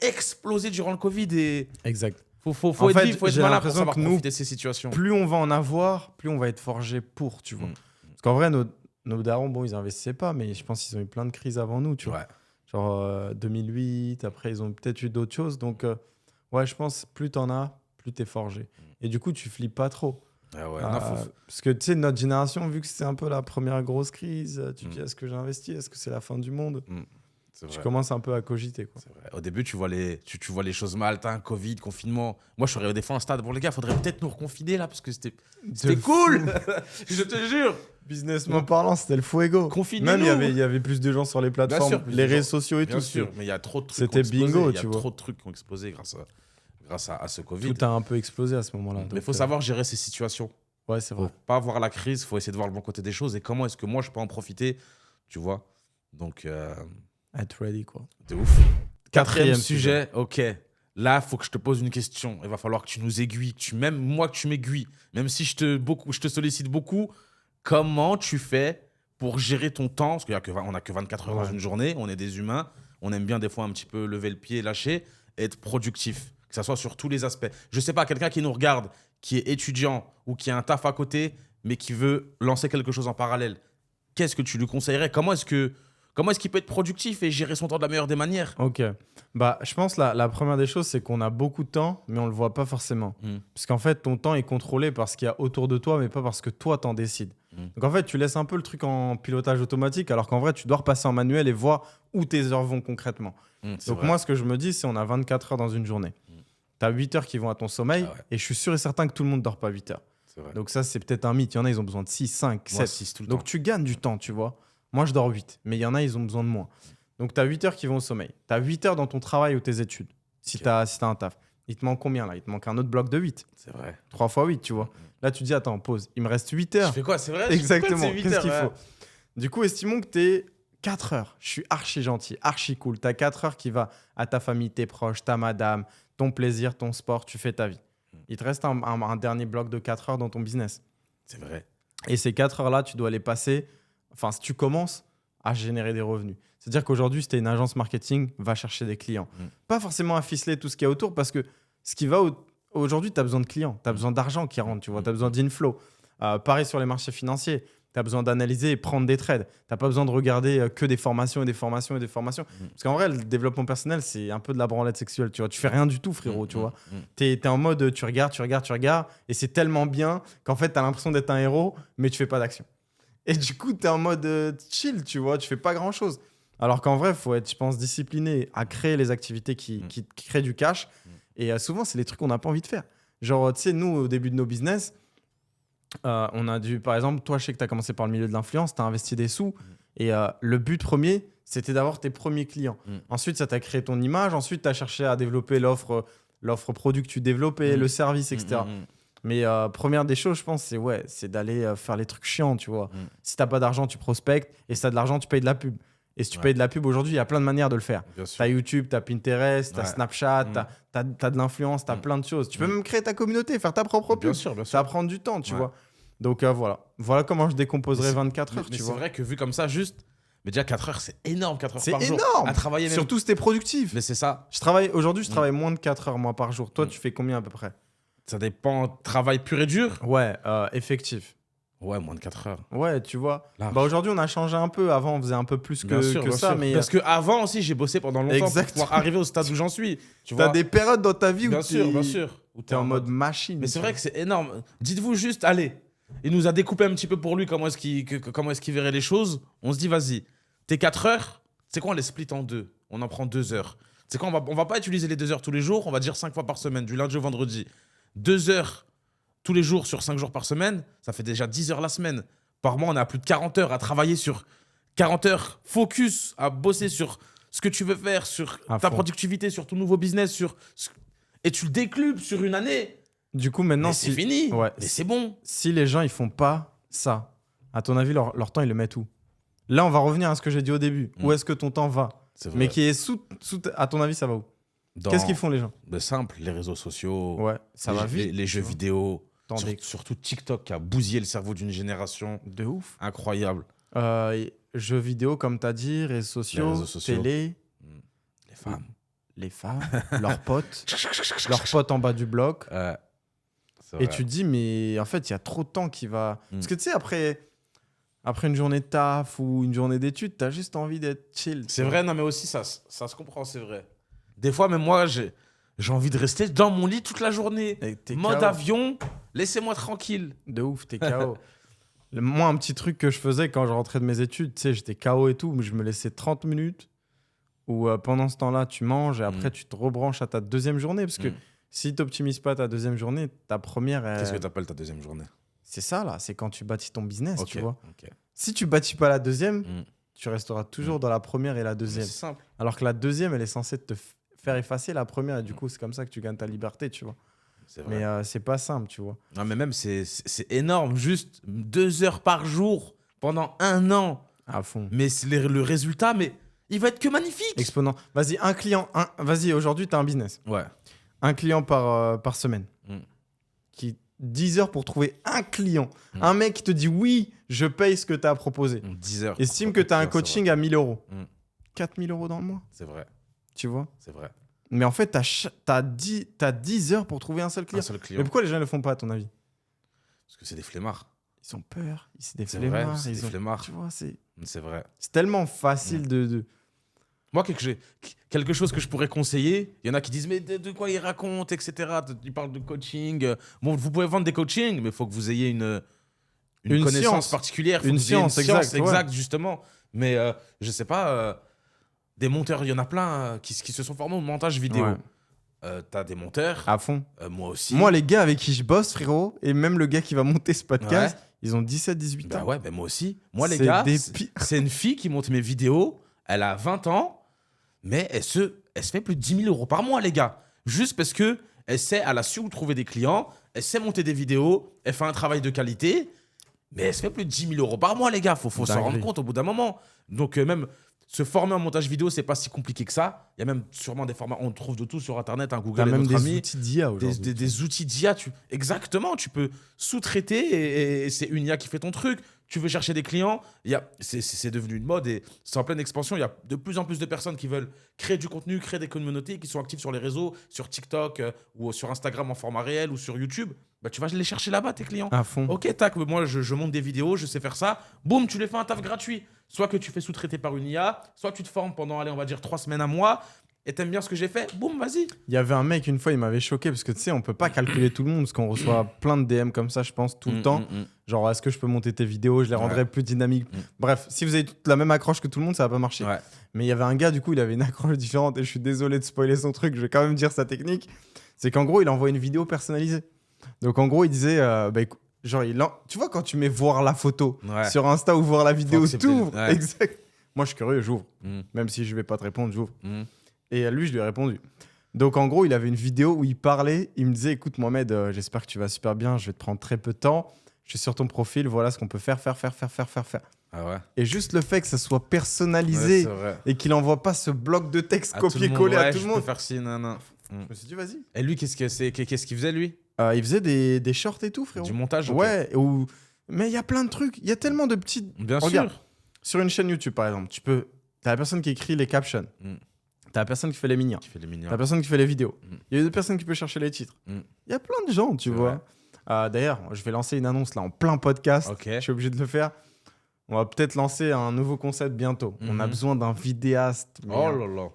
Speaker 2: explosé durant le Covid et
Speaker 1: Exact.
Speaker 2: faut
Speaker 1: En
Speaker 2: être
Speaker 1: fait,
Speaker 2: vif, faut être
Speaker 1: j'ai
Speaker 2: malin pour
Speaker 1: l'impression
Speaker 2: savoir
Speaker 1: que nous,
Speaker 2: profiter de ces situations.
Speaker 1: Plus on va en avoir, plus on va être forgé pour, tu vois. Parce qu'en vrai, nos darons, bon, ils investissaient pas, mais je pense qu'ils ont eu plein de crises avant nous, tu vois.
Speaker 2: Ouais.
Speaker 1: Genre 2008, après, ils ont peut-être eu d'autres choses. Donc, ouais, je pense, plus t'en as, plus t'es forgé. Et du coup, tu flippes pas trop.
Speaker 2: Ah ouais, non,
Speaker 1: Parce que, tu sais, notre génération, vu que c'est un peu la première grosse crise, tu te dis, est-ce que j'ai investi? Est-ce que c'est la fin du monde?
Speaker 2: c'est
Speaker 1: Tu
Speaker 2: vrai.
Speaker 1: commences un peu à cogiter, quoi.
Speaker 2: C'est vrai. Au début, tu vois les choses mal, Covid, confinement. Moi, je serais des fois un stade. Bon, les gars, faudrait peut-être nous reconfiner là parce que c'était cool. Je te jure.
Speaker 1: Businessment parlant, c'était le fuego.
Speaker 2: Confinez-nous.
Speaker 1: Même, il y avait plus de gens sur les plateformes,
Speaker 2: sûr, plus
Speaker 1: les
Speaker 2: de gens.
Speaker 1: réseaux sociaux et
Speaker 2: Bien
Speaker 1: tout.
Speaker 2: sûr, mais il y a trop de trucs.
Speaker 1: C'était
Speaker 2: qui ont explosé.
Speaker 1: bingo,
Speaker 2: Il y a
Speaker 1: tu vois.
Speaker 2: trop de trucs qui ont explosé grâce à ce Covid.
Speaker 1: Tout a un peu explosé à ce moment-là.
Speaker 2: Mais il
Speaker 1: donc,
Speaker 2: faut savoir gérer ces situations.
Speaker 1: Ouais, c'est vrai.
Speaker 2: Faut pas voir la crise, faut essayer de voir le bon côté des choses et comment est-ce que moi je peux en profiter, tu vois. Donc,
Speaker 1: Être ready, quoi.
Speaker 2: de ouf. Quatrième sujet, ok. Là, faut que je te pose une question. Il va falloir que tu nous aiguilles, même moi que tu m'aiguilles. Même si je te sollicite beaucoup, comment tu fais pour gérer ton temps? Parce qu'on n'a que 24 heures dans une journée, on est des humains, on aime bien des fois un petit peu lever le pied, lâcher, et être productif, que ça soit sur tous les aspects. Je sais pas, quelqu'un qui nous regarde, qui est étudiant ou qui a un taf à côté, mais qui veut lancer quelque chose en parallèle, qu'est-ce que tu lui conseillerais? Comment est-ce qu'il peut être productif et gérer son temps de la meilleure des manières?
Speaker 1: Ok. Bah, je pense la première des choses, c'est qu'on a beaucoup de temps, mais on le voit pas forcément. Parce qu'en fait, ton temps est contrôlé par ce qu'il y a autour de toi, mais pas parce que toi, t'en décides. Donc en fait, tu laisses un peu le truc en pilotage automatique, alors qu'en vrai, tu dois repasser en manuel et voir où tes heures vont concrètement. Donc moi, ce que je me dis, c'est on a 24 heures dans une journée. Tu as 8 heures qui vont à ton sommeil.
Speaker 2: Ah ouais.
Speaker 1: Et je suis sûr et certain que tout le monde ne dort pas 8 heures.
Speaker 2: C'est vrai.
Speaker 1: Donc ça, c'est peut-être un mythe. Il y en a, ils ont besoin de 6, 5,
Speaker 2: Moi,
Speaker 1: 7.
Speaker 2: 6 tout le
Speaker 1: Donc
Speaker 2: temps.
Speaker 1: tu gagnes du temps, tu vois. Moi, je dors 8. Mais il y en a, ils ont besoin de moins. Donc tu as 8 heures qui vont au sommeil. Tu as 8 heures dans ton travail ou tes études. Si
Speaker 2: Ok.
Speaker 1: tu as un taf. Il te manque combien là? Il te manque un autre bloc de 8.
Speaker 2: C'est vrai.
Speaker 1: 3 fois 8, tu vois. Là, tu dis, attends, pause. Il me reste 8
Speaker 2: Je
Speaker 1: heures.
Speaker 2: fais quoi? C'est vrai?
Speaker 1: Exactement.
Speaker 2: C'est 8
Speaker 1: Qu'est-ce
Speaker 2: heures,
Speaker 1: qu'il
Speaker 2: ouais.
Speaker 1: faut? Du coup, estimons que tu es 4 heures. Je suis archi gentil, archi cool. Tu as 4 heures qui va à ta famille, tes proches, ta madame, ton plaisir, ton sport, tu fais ta vie. Il te reste un dernier bloc de 4 heures dans ton business.
Speaker 2: C'est vrai.
Speaker 1: Et ces 4 heures-là, tu dois les passer, enfin, si tu commences à générer des revenus. C'est-à-dire qu'aujourd'hui, si tu es une agence marketing, va chercher des clients. Pas forcément à ficeler tout ce qu'il y a autour, parce que ce qui va aujourd'hui, tu as besoin de clients, tu as besoin d'argent qui rentre, tu vois, tu as besoin d'inflow. Pareil sur les marchés financiers. Tu as besoin d'analyser et prendre des trades. Tu n'as pas besoin de regarder que des formations et des formations et des formations. Parce qu'en vrai, le développement personnel, c'est un peu de la branlette sexuelle. Tu vois, tu fais rien du tout, frérot. Tu vois, tu es en mode tu regardes. Et c'est tellement bien qu'en fait, tu as l'impression d'être un héros, mais tu fais pas d'action. Et du coup, tu es en mode chill, tu vois, tu fais pas grand chose. Alors qu'en vrai, il faut être, je pense, discipliné à créer les activités qui créent du cash. Et souvent, c'est les trucs qu'on n'a pas envie de faire. Genre, tu sais, nous, au début de nos business, on a dû, par exemple, toi, je sais que tu as commencé par le milieu de l'influence, tu as investi des sous. Et le but premier, c'était d'avoir tes premiers clients. Ensuite, ça t'a créé ton image. Ensuite, tu as cherché à développer l'offre produit que tu développais, le service, etc. Mais première des choses, je pense, c'est d'aller faire les trucs chiants, tu vois. Si tu n'as pas d'argent, tu prospectes. Et si tu as de l'argent, tu payes de la pub. Et si tu payes de la pub aujourd'hui, il y a plein de manières de le faire. Tu as YouTube, tu as Pinterest, tu as Snapchat, tu as de l'influence, tu as plein de choses. Tu peux même créer ta communauté, faire ta propre pub.
Speaker 2: Bien sûr.
Speaker 1: Ça va prendre du temps, tu vois. Donc voilà. Voilà comment je décomposerais 24 heures,
Speaker 2: Mais
Speaker 1: tu
Speaker 2: c'est
Speaker 1: vois.
Speaker 2: vrai que vu comme ça, juste. Mais déjà, 4 heures, c'est énorme, 4 heures
Speaker 1: C'est
Speaker 2: par jour.
Speaker 1: énorme.
Speaker 2: À travailler même.
Speaker 1: Surtout si t'es productif.
Speaker 2: Mais c'est ça.
Speaker 1: Aujourd'hui, je travaille moins de 4 heures moi par jour. Toi, tu fais combien à peu près?
Speaker 2: Ça dépend. Travail pur et dur?
Speaker 1: Ouais, effectif.
Speaker 2: Ouais, moins de 4 heures.
Speaker 1: Ouais, tu vois.
Speaker 2: Large.
Speaker 1: Bah aujourd'hui, on a changé un peu. Avant, on faisait un peu plus
Speaker 2: Bien sûr,
Speaker 1: que
Speaker 2: bien
Speaker 1: ça.
Speaker 2: sûr.
Speaker 1: Mais
Speaker 2: Parce qu'avant aussi, j'ai bossé pendant longtemps
Speaker 1: Exactement.
Speaker 2: pour pouvoir arriver au stade où j'en suis. Tu
Speaker 1: t'as
Speaker 2: vois.
Speaker 1: des périodes dans ta vie
Speaker 2: Bien
Speaker 1: où
Speaker 2: sûr, bien sûr. Où
Speaker 1: t'es en mode machine.
Speaker 2: Mais c'est vrai que c'est énorme. Dites-vous juste, allez, il nous a découpé un petit peu pour lui comment est-ce qu'il verrait les choses. On se dit, vas-y, tes 4 heures, c'est quoi, on les split en 2. On en prend 2 heures. C'est quoi, on va pas utiliser les 2 heures tous les jours, on va dire 5 fois par semaine, du lundi au vendredi. 2 heures tous les jours sur 5 jours par semaine, ça fait déjà 10 heures la semaine. Par mois, on a plus de 40 heures à travailler sur 40 heures focus, à bosser sur ce que tu veux faire, sur ta productivité, sur ton nouveau business, et tu le décuples sur une année.
Speaker 1: Du coup, maintenant,
Speaker 2: c'est fini.
Speaker 1: Ouais.
Speaker 2: Mais c'est bon.
Speaker 1: Si les gens ils font pas ça, à ton avis, leur temps, ils le mettent où? Là, on va revenir à ce que j'ai dit au début. Où est-ce que ton temps va?
Speaker 2: C'est vrai.
Speaker 1: Mais qui est à ton avis, ça va où? Qu'est-ce qu'ils font les gens?
Speaker 2: Simple, les réseaux sociaux.
Speaker 1: Ouais, ça va vite.
Speaker 2: Les jeux vidéo.
Speaker 1: Attendez.
Speaker 2: Surtout TikTok qui a bousillé le cerveau d'une génération.
Speaker 1: De ouf.
Speaker 2: Incroyable.
Speaker 1: Jeux vidéo, comme tu as dit, réseaux sociaux, télé. Les femmes, leurs potes en bas du bloc. Et tu te dis, mais en fait, il y a trop de temps qui va. Parce que tu sais, après une journée de taf ou une journée d'études, tu as juste envie d'être chill.
Speaker 2: C'est vrai, non, mais aussi, ça se comprend, c'est vrai. Des fois, même moi, j'ai envie de rester dans mon lit toute la journée. Mode avion, laissez-moi tranquille.
Speaker 1: De ouf, t'es KO. Moi, un petit truc que je faisais quand je rentrais de mes études, tu sais, j'étais KO et tout, mais je me laissais 30 minutes où pendant ce temps-là, tu manges et après, tu te rebranches à ta deuxième journée. Parce que si tu n'optimises pas ta deuxième journée, ta première...
Speaker 2: Qu'est-ce que tu appelles ta deuxième journée?
Speaker 1: C'est ça, là. C'est quand tu bâtis ton business, tu vois.
Speaker 2: Okay.
Speaker 1: Si tu bâtis pas la deuxième, tu resteras toujours dans la première et la deuxième.
Speaker 2: C'est simple.
Speaker 1: Alors que la deuxième, elle est censée te faire effacer la première. Et du coup, c'est comme ça que tu gagnes ta liberté, tu vois.
Speaker 2: C'est vrai.
Speaker 1: Mais c'est pas simple, tu vois.
Speaker 2: Non, mais même, c'est énorme. Juste 2 heures par jour pendant 1 an.
Speaker 1: À fond.
Speaker 2: Mais le résultat, mais il va être que magnifique.
Speaker 1: Exponent. Vas-y, un client. Vas-y, aujourd'hui, tu as un business.
Speaker 2: Ouais.
Speaker 1: Un client par semaine. 10 heures pour trouver un client. Un mec qui te dit oui, je paye ce que tu as proposé.
Speaker 2: 10 heures.
Speaker 1: Estime que tu as un coaching à 1 000 €. 4 000 € dans le mois.
Speaker 2: C'est vrai.
Speaker 1: Tu vois?
Speaker 2: C'est vrai.
Speaker 1: Mais en fait, t'as 10 heures pour trouver un seul client. Mais pourquoi les gens ne le font pas, à ton avis?
Speaker 2: Parce que c'est des flemmards.
Speaker 1: Ils ont peur. C'est des
Speaker 2: flemmards.
Speaker 1: flemmards.
Speaker 2: C'est des flemmards.
Speaker 1: Tu vois,
Speaker 2: c'est vrai.
Speaker 1: C'est tellement facile de...
Speaker 2: Moi, quelque chose que je pourrais conseiller, il y en a qui disent mais de quoi ils racontent, etc. Ils parlent de coaching. Bon, vous pouvez vendre des coachings, mais il faut que vous ayez une connaissance
Speaker 1: science
Speaker 2: particulière.
Speaker 1: Une science,
Speaker 2: exact, justement. Mais je sais pas, des monteurs, il y en a plein qui se sont formés au montage vidéo.
Speaker 1: Ouais.
Speaker 2: t'as des monteurs.
Speaker 1: À fond.
Speaker 2: Moi aussi.
Speaker 1: Moi, les gars avec qui je bosse, frérot, et même le gars qui va monter ce podcast, ils ont 17-18 ans.
Speaker 2: Bah ouais, moi aussi. Moi, les
Speaker 1: C'est
Speaker 2: gars,
Speaker 1: des
Speaker 2: c'est une fille qui monte mes vidéos. Elle a 20 ans, mais elle se fait plus de 10 000 euros par mois, les gars. Juste parce que elle a su où trouver des clients, elle sait monter des vidéos, elle fait un travail de qualité, mais elle se fait plus de 10 000 euros par mois, les gars. Faut s'en rendre compte au bout d'un moment. Donc, même se former en montage vidéo, c'est pas si compliqué que ça. Il y a même sûrement des formats, on trouve de tout sur Internet, un Google
Speaker 1: T'as
Speaker 2: est
Speaker 1: même
Speaker 2: notre
Speaker 1: des
Speaker 2: ami.
Speaker 1: outils d'IA aujourd'hui.
Speaker 2: Des outils d'IA. Exactement, tu peux sous-traiter et c'est une IA qui fait ton truc. Tu veux chercher des clients, c'est devenu une mode et c'est en pleine expansion. Il y a de plus en plus de personnes qui veulent créer du contenu, créer des communautés, qui sont actives sur les réseaux, sur TikTok ou sur Instagram en format réel ou sur YouTube. Bah, tu vas les chercher là-bas, tes clients.
Speaker 1: À fond.
Speaker 2: Ok, tac, moi je monte des vidéos, je sais faire ça. Boum, tu les fais un taf gratuit. Soit que tu fais sous-traiter par une IA, soit que tu te formes pendant, allez, on va dire 3 semaines, un mois, et t'aimes bien ce que j'ai fait, boum, vas-y.
Speaker 1: Il y avait un mec, une fois, il m'avait choqué parce que tu sais, on peut pas calculer tout le monde parce qu'on reçoit plein de DM comme ça, je pense, tout le temps. Genre, est-ce que je peux monter tes vidéos, je les rendrai plus dynamiques. Bref, si vous avez toute la même accroche que tout le monde, ça va pas marcher.
Speaker 2: Ouais.
Speaker 1: Mais il y avait un gars, du coup, il avait une accroche différente et je suis désolé de spoiler son truc, je vais quand même dire sa technique. C'est qu'en gros, il envoie une vidéo personnalisée. Donc, en gros, il disait, genre, tu vois, quand tu mets voir la photo sur Insta ou voir la vidéo, tout.
Speaker 2: Ouais.
Speaker 1: Exact. Moi, je suis curieux, j'ouvre. Même si je vais pas te répondre, j'ouvre. Et lui, je lui ai répondu. Donc, en gros, il avait une vidéo où il parlait. Il me disait, écoute, Mohamed, j'espère que tu vas super bien. Je vais te prendre très peu de temps. Je suis sur ton profil. Voilà ce qu'on peut faire.
Speaker 2: Ah ouais.
Speaker 1: Et juste le fait que ça soit personnalisé et qu'il envoie pas ce bloc de texte copier-coller à tout le monde.
Speaker 2: Je peux faire ci, non.
Speaker 1: Je me suis dit, vas-y.
Speaker 2: Et lui, qu'est-ce qu'il faisait, lui?
Speaker 1: Il faisait des shorts et tout, frérot.
Speaker 2: Du montage, ok.
Speaker 1: Ouais. Mais il y a plein de trucs. Il y a tellement de petites.
Speaker 2: Bien
Speaker 1: Regarde,
Speaker 2: sûr.
Speaker 1: sur une chaîne YouTube, par exemple, t'as la personne qui écrit les captions. T'as la personne qui fait les minions. T'as la personne qui fait les vidéos. Il y a des personnes qui peuvent chercher les titres. Il y a plein de gens, tu vois. D'ailleurs, je vais lancer une annonce là en plein podcast. Je suis obligé de le faire. On va peut-être lancer un nouveau concept bientôt. On a besoin d'un vidéaste.
Speaker 2: Oh là là.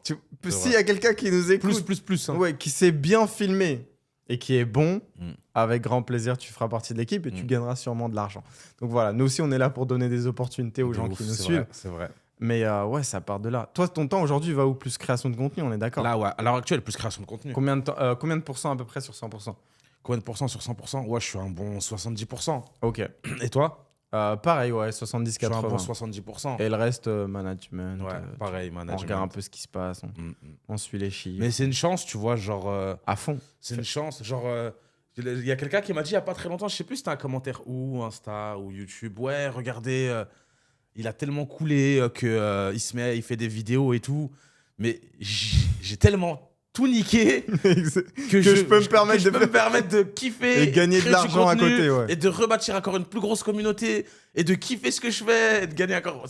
Speaker 1: S'il y a quelqu'un qui nous écoute,
Speaker 2: plus. Hein.
Speaker 1: ouais, qui sait bien filmer et qui est bon, avec grand plaisir, tu feras partie de l'équipe et tu gagneras sûrement de l'argent. Donc voilà, nous aussi, on est là pour donner des opportunités aux gens qui nous suivent.
Speaker 2: C'est vrai.
Speaker 1: Mais ouais, ça part de là. Toi, ton temps aujourd'hui va où? Plus création de contenu, on est d'accord?
Speaker 2: Là, ouais. À l'heure actuelle, plus création de contenu.
Speaker 1: Combien de pourcents à peu près sur 100%?
Speaker 2: Combien de pourcents sur 100%? Ouais, je suis un bon 70%.
Speaker 1: Ok.
Speaker 2: Et toi?
Speaker 1: Pareil, ouais, 70-80.
Speaker 2: Je suis un bon 70%.
Speaker 1: Et le reste, management.
Speaker 2: Ouais, pareil, management.
Speaker 1: On regarde un peu ce qui se passe, on suit les chiffres.
Speaker 2: Mais c'est une chance, tu vois, genre...
Speaker 1: à fond.
Speaker 2: C'est une chance, genre... Il y a quelqu'un qui m'a dit il n'y a pas très longtemps, je sais plus si c'était un commentaire ou Insta ou YouTube. Ouais, regardez, il a tellement coulé il fait des vidéos et tout. Mais j'ai tellement tout niqué que je peux me permettre de kiffer
Speaker 1: et gagner de l'argent à côté. Ouais.
Speaker 2: Et de rebâtir encore une plus grosse communauté et de kiffer ce que je fais et de gagner encore.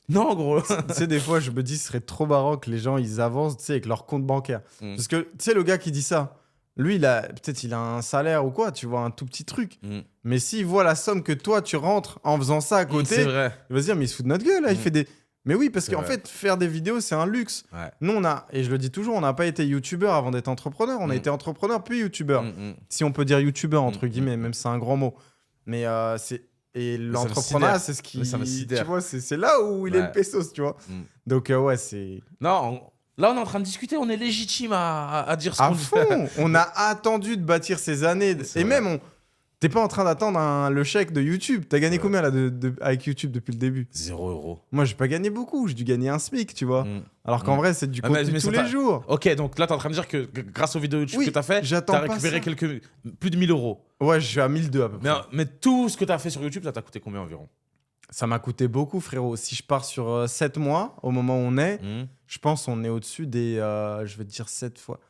Speaker 2: Non, gros.
Speaker 1: Tu sais, des fois, je me dis, ce serait trop marrant que les gens, ils avancent, tu sais, avec leur compte bancaire. Parce que, tu sais, le gars qui dit ça, lui, peut-être il a un salaire ou quoi, tu vois, un tout petit truc. Mais s'il voit la somme que toi, tu rentres en faisant ça à côté,
Speaker 2: c'est vrai.
Speaker 1: Il va se dire, mais il se fout de notre gueule, là, il fait des... Mais oui, parce qu'en fait, faire des vidéos, c'est un luxe.
Speaker 2: Ouais.
Speaker 1: Nous, et je le dis toujours, on n'a pas été youtubeur avant d'être entrepreneur. On a été entrepreneur puis youtubeur. Si on peut dire youtubeur, entre guillemets, même si c'est un grand mot. Mais et l'entrepreneuriat, c'est ce qui... Tu vois, c'est là où il est le pesos, tu vois. Donc, ouais, c'est...
Speaker 2: Non, là, on est en train de discuter, on est légitime à dire ce qu'on
Speaker 1: fait. À fond. On a attendu de bâtir ces années. Et même, t'es pas en train d'attendre le chèque de YouTube. T'as gagné combien là avec YouTube depuis le début?
Speaker 2: 0 €.
Speaker 1: Moi, j'ai pas gagné beaucoup. J'ai dû gagner un SMIC, tu vois. Alors qu'en vrai, c'est du contenu tous les jours.
Speaker 2: Ok, donc là, t'es en train de dire que grâce aux vidéos YouTube que t'as fait, t'as récupéré plus de 1000 €.
Speaker 1: Ouais, je suis à 1002 à peu près.
Speaker 2: Mais tout ce que t'as fait sur YouTube, ça t'a coûté combien environ?
Speaker 1: Ça m'a coûté beaucoup, frérot. Si je pars sur 7 mois, au moment où on est, je pense on est au-dessus des... je vais te dire 7 fois.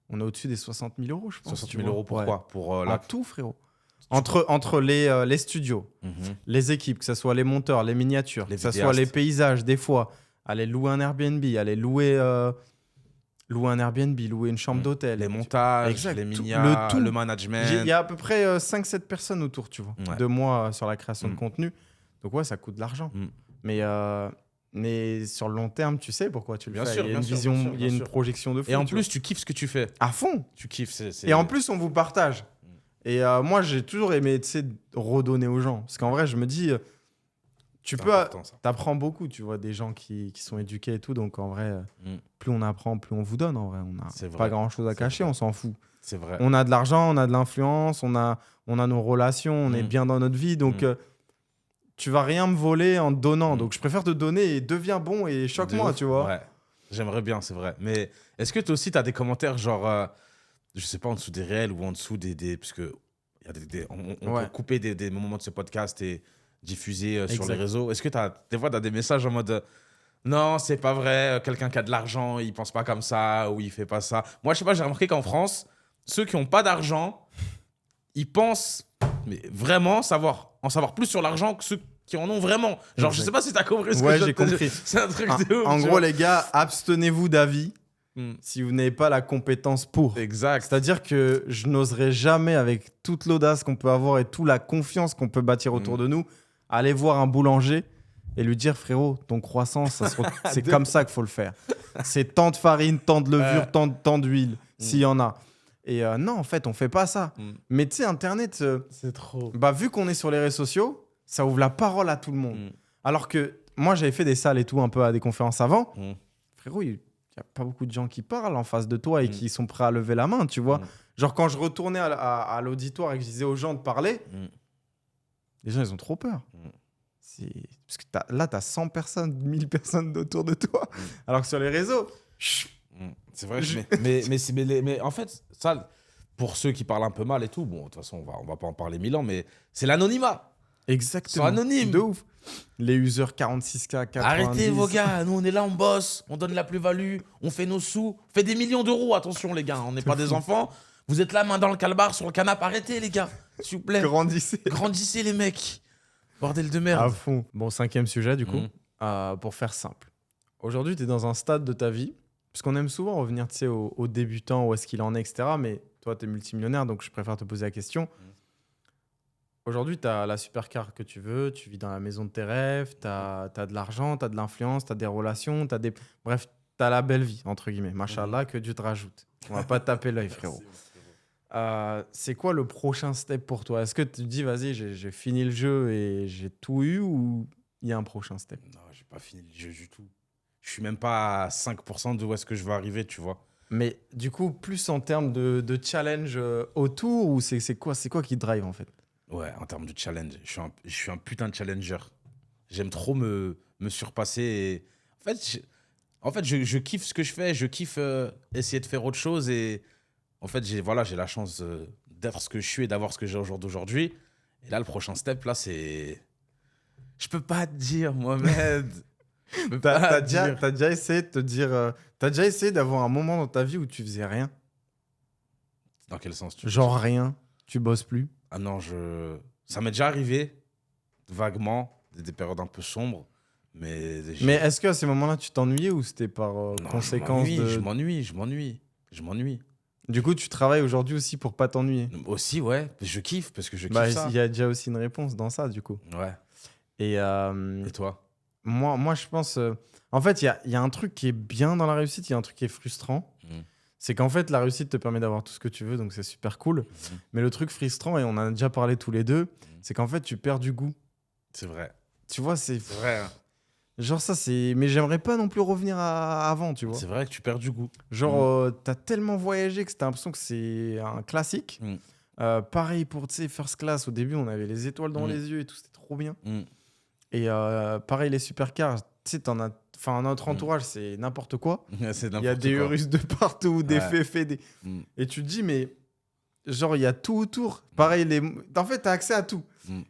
Speaker 1: On est au-dessus des 60 000 €, je pense.
Speaker 2: 60 000 € pourquoi? Pour
Speaker 1: tout, frérot. Entre les studios, les équipes, que ce soit les monteurs, les miniatures, que ce soit les paysages, des fois, aller louer un Airbnb, aller louer un Airbnb, louer une chambre d'hôtel.
Speaker 2: Les montages, les miniatures, le management.
Speaker 1: Il y a à peu près 5-7 personnes autour, tu vois, de moi sur la création de contenu. Donc ouais, ça coûte de l'argent. Mais sur le long terme, tu sais pourquoi tu le fais. Il y a une vision, il y a une projection de fou.
Speaker 2: Et en plus, tu kiffes ce que tu fais.
Speaker 1: À fond.
Speaker 2: Tu kiffes.
Speaker 1: Et en plus, on vous partage. Et moi, j'ai toujours aimé, tu sais, redonner aux gens. Parce qu'en vrai, je me dis, t'apprends beaucoup, tu vois, des gens qui sont éduqués et tout. Donc en vrai, plus on apprend, plus on vous donne en vrai. On n'a
Speaker 2: C'est vrai.
Speaker 1: pas grand-chose à
Speaker 2: C'est
Speaker 1: cacher,
Speaker 2: vrai.
Speaker 1: on s'en fout.
Speaker 2: C'est vrai.
Speaker 1: On a de l'argent, on a de l'influence, on a nos relations, on est bien dans notre vie. Donc, tu vas rien me voler en te donnant. Donc, je préfère te donner et deviens bon et choque-moi, tu vois.
Speaker 2: Ouais, j'aimerais bien, c'est vrai. Mais est-ce que toi aussi, tu as des commentaires genre, je sais pas, en dessous des réels ou en dessous des parce que y a on peut couper des moments de ce podcast et diffuser sur les réseaux. Est-ce que des fois, tu as des messages en mode non, c'est pas vrai, quelqu'un qui a de l'argent, il pense pas comme ça ou il fait pas ça. Moi, je sais pas, j'ai remarqué qu'en France, ceux qui ont pas d'argent, ils pensent mais vraiment en savoir plus sur l'argent que ceux qui en ont vraiment. Genre, je sais pas si t'as compris ce que je
Speaker 1: j'ai compris.
Speaker 2: C'est un truc de ouf.
Speaker 1: En gros,
Speaker 2: vois.
Speaker 1: les gars, abstenez-vous d'avis si vous n'avez pas la compétence pour.
Speaker 2: Exact.
Speaker 1: C'est-à-dire que je n'oserais jamais, avec toute l'audace qu'on peut avoir et toute la confiance qu'on peut bâtir autour de nous, aller voir un boulanger et lui dire, frérot, ton croissant, c'est comme ça qu'il faut le faire. C'est tant de farine, tant de levure, tant d'huile, s'il y en a. Et non, en fait, on fait pas ça. Mais tu sais, Internet,
Speaker 2: c'est trop.
Speaker 1: Bah, vu qu'on est sur les réseaux sociaux, ça ouvre la parole à tout le monde. Alors que moi, j'avais fait des salles et tout, un peu à des conférences avant. Frérot, il n'y a pas beaucoup de gens qui parlent en face de toi et qui sont prêts à lever la main, tu vois. Genre, quand je retournais à l'auditoire et que je disais aux gens de parler, les gens, ils ont trop peur. Parce que là, tu as 100 personnes, 1000 personnes autour de toi. Alors que sur les réseaux,
Speaker 2: c'est vrai, mais en fait, ça, pour ceux qui parlent un peu mal et tout, bon, de toute façon, on va pas en parler 1000 ans, mais c'est l'anonymat.
Speaker 1: Exactement.
Speaker 2: Ils sont anonymes.
Speaker 1: De ouf. Les users 46K, 90.
Speaker 2: Arrêtez, vos gars. Nous, on est là, on bosse, on donne la plus-value, on fait nos sous, on fait des millions d'euros. Attention, les gars, on n'est pas des enfants. Vous êtes là, main dans le calbar, sur le canapé. Arrêtez, les gars, s'il vous plaît. Grandissez, les mecs. Bordel de merde.
Speaker 1: À fond. Bon, 5e sujet, du coup, pour faire simple. Aujourd'hui, tu es dans un stade de ta vie, parce qu'on aime souvent revenir, tu sais, aux débutants, où est-ce qu'il en est, etc. Mais toi, tu es multimillionnaire, donc je préfère te poser la question. Aujourd'hui, tu as la supercar que tu veux, tu vis dans la maison de tes rêves, tu as de l'argent, tu as de l'influence, tu as des relations, bref, tu as la belle vie, entre guillemets. Machallah, que Dieu te rajoute. On va pas te taper l'œil, frérot. C'est quoi le prochain step pour toi? Est-ce que tu te dis, vas-y, j'ai fini le jeu et j'ai tout eu, ou il y a un prochain step?
Speaker 2: Non, j'ai pas fini le jeu du tout. Je suis même pas à 5% d'où est-ce que je veux arriver, tu vois.
Speaker 1: Mais du coup, plus en termes de challenge autour, ou c'est quoi qui te drive en fait?
Speaker 2: Ouais, en termes de challenge. Je suis un putain de challenger. J'aime trop me surpasser. Et... En fait, je kiffe ce que je fais. Je kiffe essayer de faire autre chose. Et en fait, j'ai la chance d'être ce que je suis et d'avoir ce que j'ai au jour d'aujourd'hui. Et là, le prochain step, là, c'est... Je peux pas te dire, Mohamed.
Speaker 1: T'as déjà essayé de te dire... T'as déjà essayé d'avoir un moment dans ta vie où tu faisais rien?
Speaker 2: Dans quel sens tu
Speaker 1: Genre rien, tu bosses plus?
Speaker 2: Ah non, ça m'est déjà arrivé, vaguement, des périodes un peu sombres. Mais
Speaker 1: est-ce qu'à ces moments-là, tu t'ennuyais ou c'était par conséquence de...
Speaker 2: Je m'ennuie.
Speaker 1: Du coup, tu travailles aujourd'hui aussi pour pas t'ennuyer?
Speaker 2: Aussi, ouais. Je kiffe parce que je kiffe ça.
Speaker 1: Il y a déjà aussi une réponse dans ça, du coup.
Speaker 2: Ouais.
Speaker 1: Et
Speaker 2: toi?
Speaker 1: Moi, je pense... En fait, il y a un truc qui est bien dans la réussite, il y a un truc qui est frustrant. C'est qu'en fait, la réussite te permet d'avoir tout ce que tu veux, donc c'est super cool. Mais le truc frustrant, et on en a déjà parlé tous les deux, c'est qu'en fait, tu perds du goût.
Speaker 2: C'est vrai.
Speaker 1: Tu vois,
Speaker 2: c'est vrai.
Speaker 1: Genre ça, c'est... Mais j'aimerais pas non plus revenir à avant, tu vois.
Speaker 2: C'est vrai que tu perds du goût.
Speaker 1: Genre, t'as tellement voyagé que t'as l'impression que c'est un classique. Pareil pour, tu sais, First Class, au début, on avait les étoiles dans les yeux et tout, c'était trop bien. Et pareil, les supercars, tu sais, t'en as... Enfin, notre entourage, c'est n'importe quoi. Il y a des Urus de partout, des féfés. Et tu te dis, mais genre, il y a tout autour. Pareil, en fait, tu as accès à tout.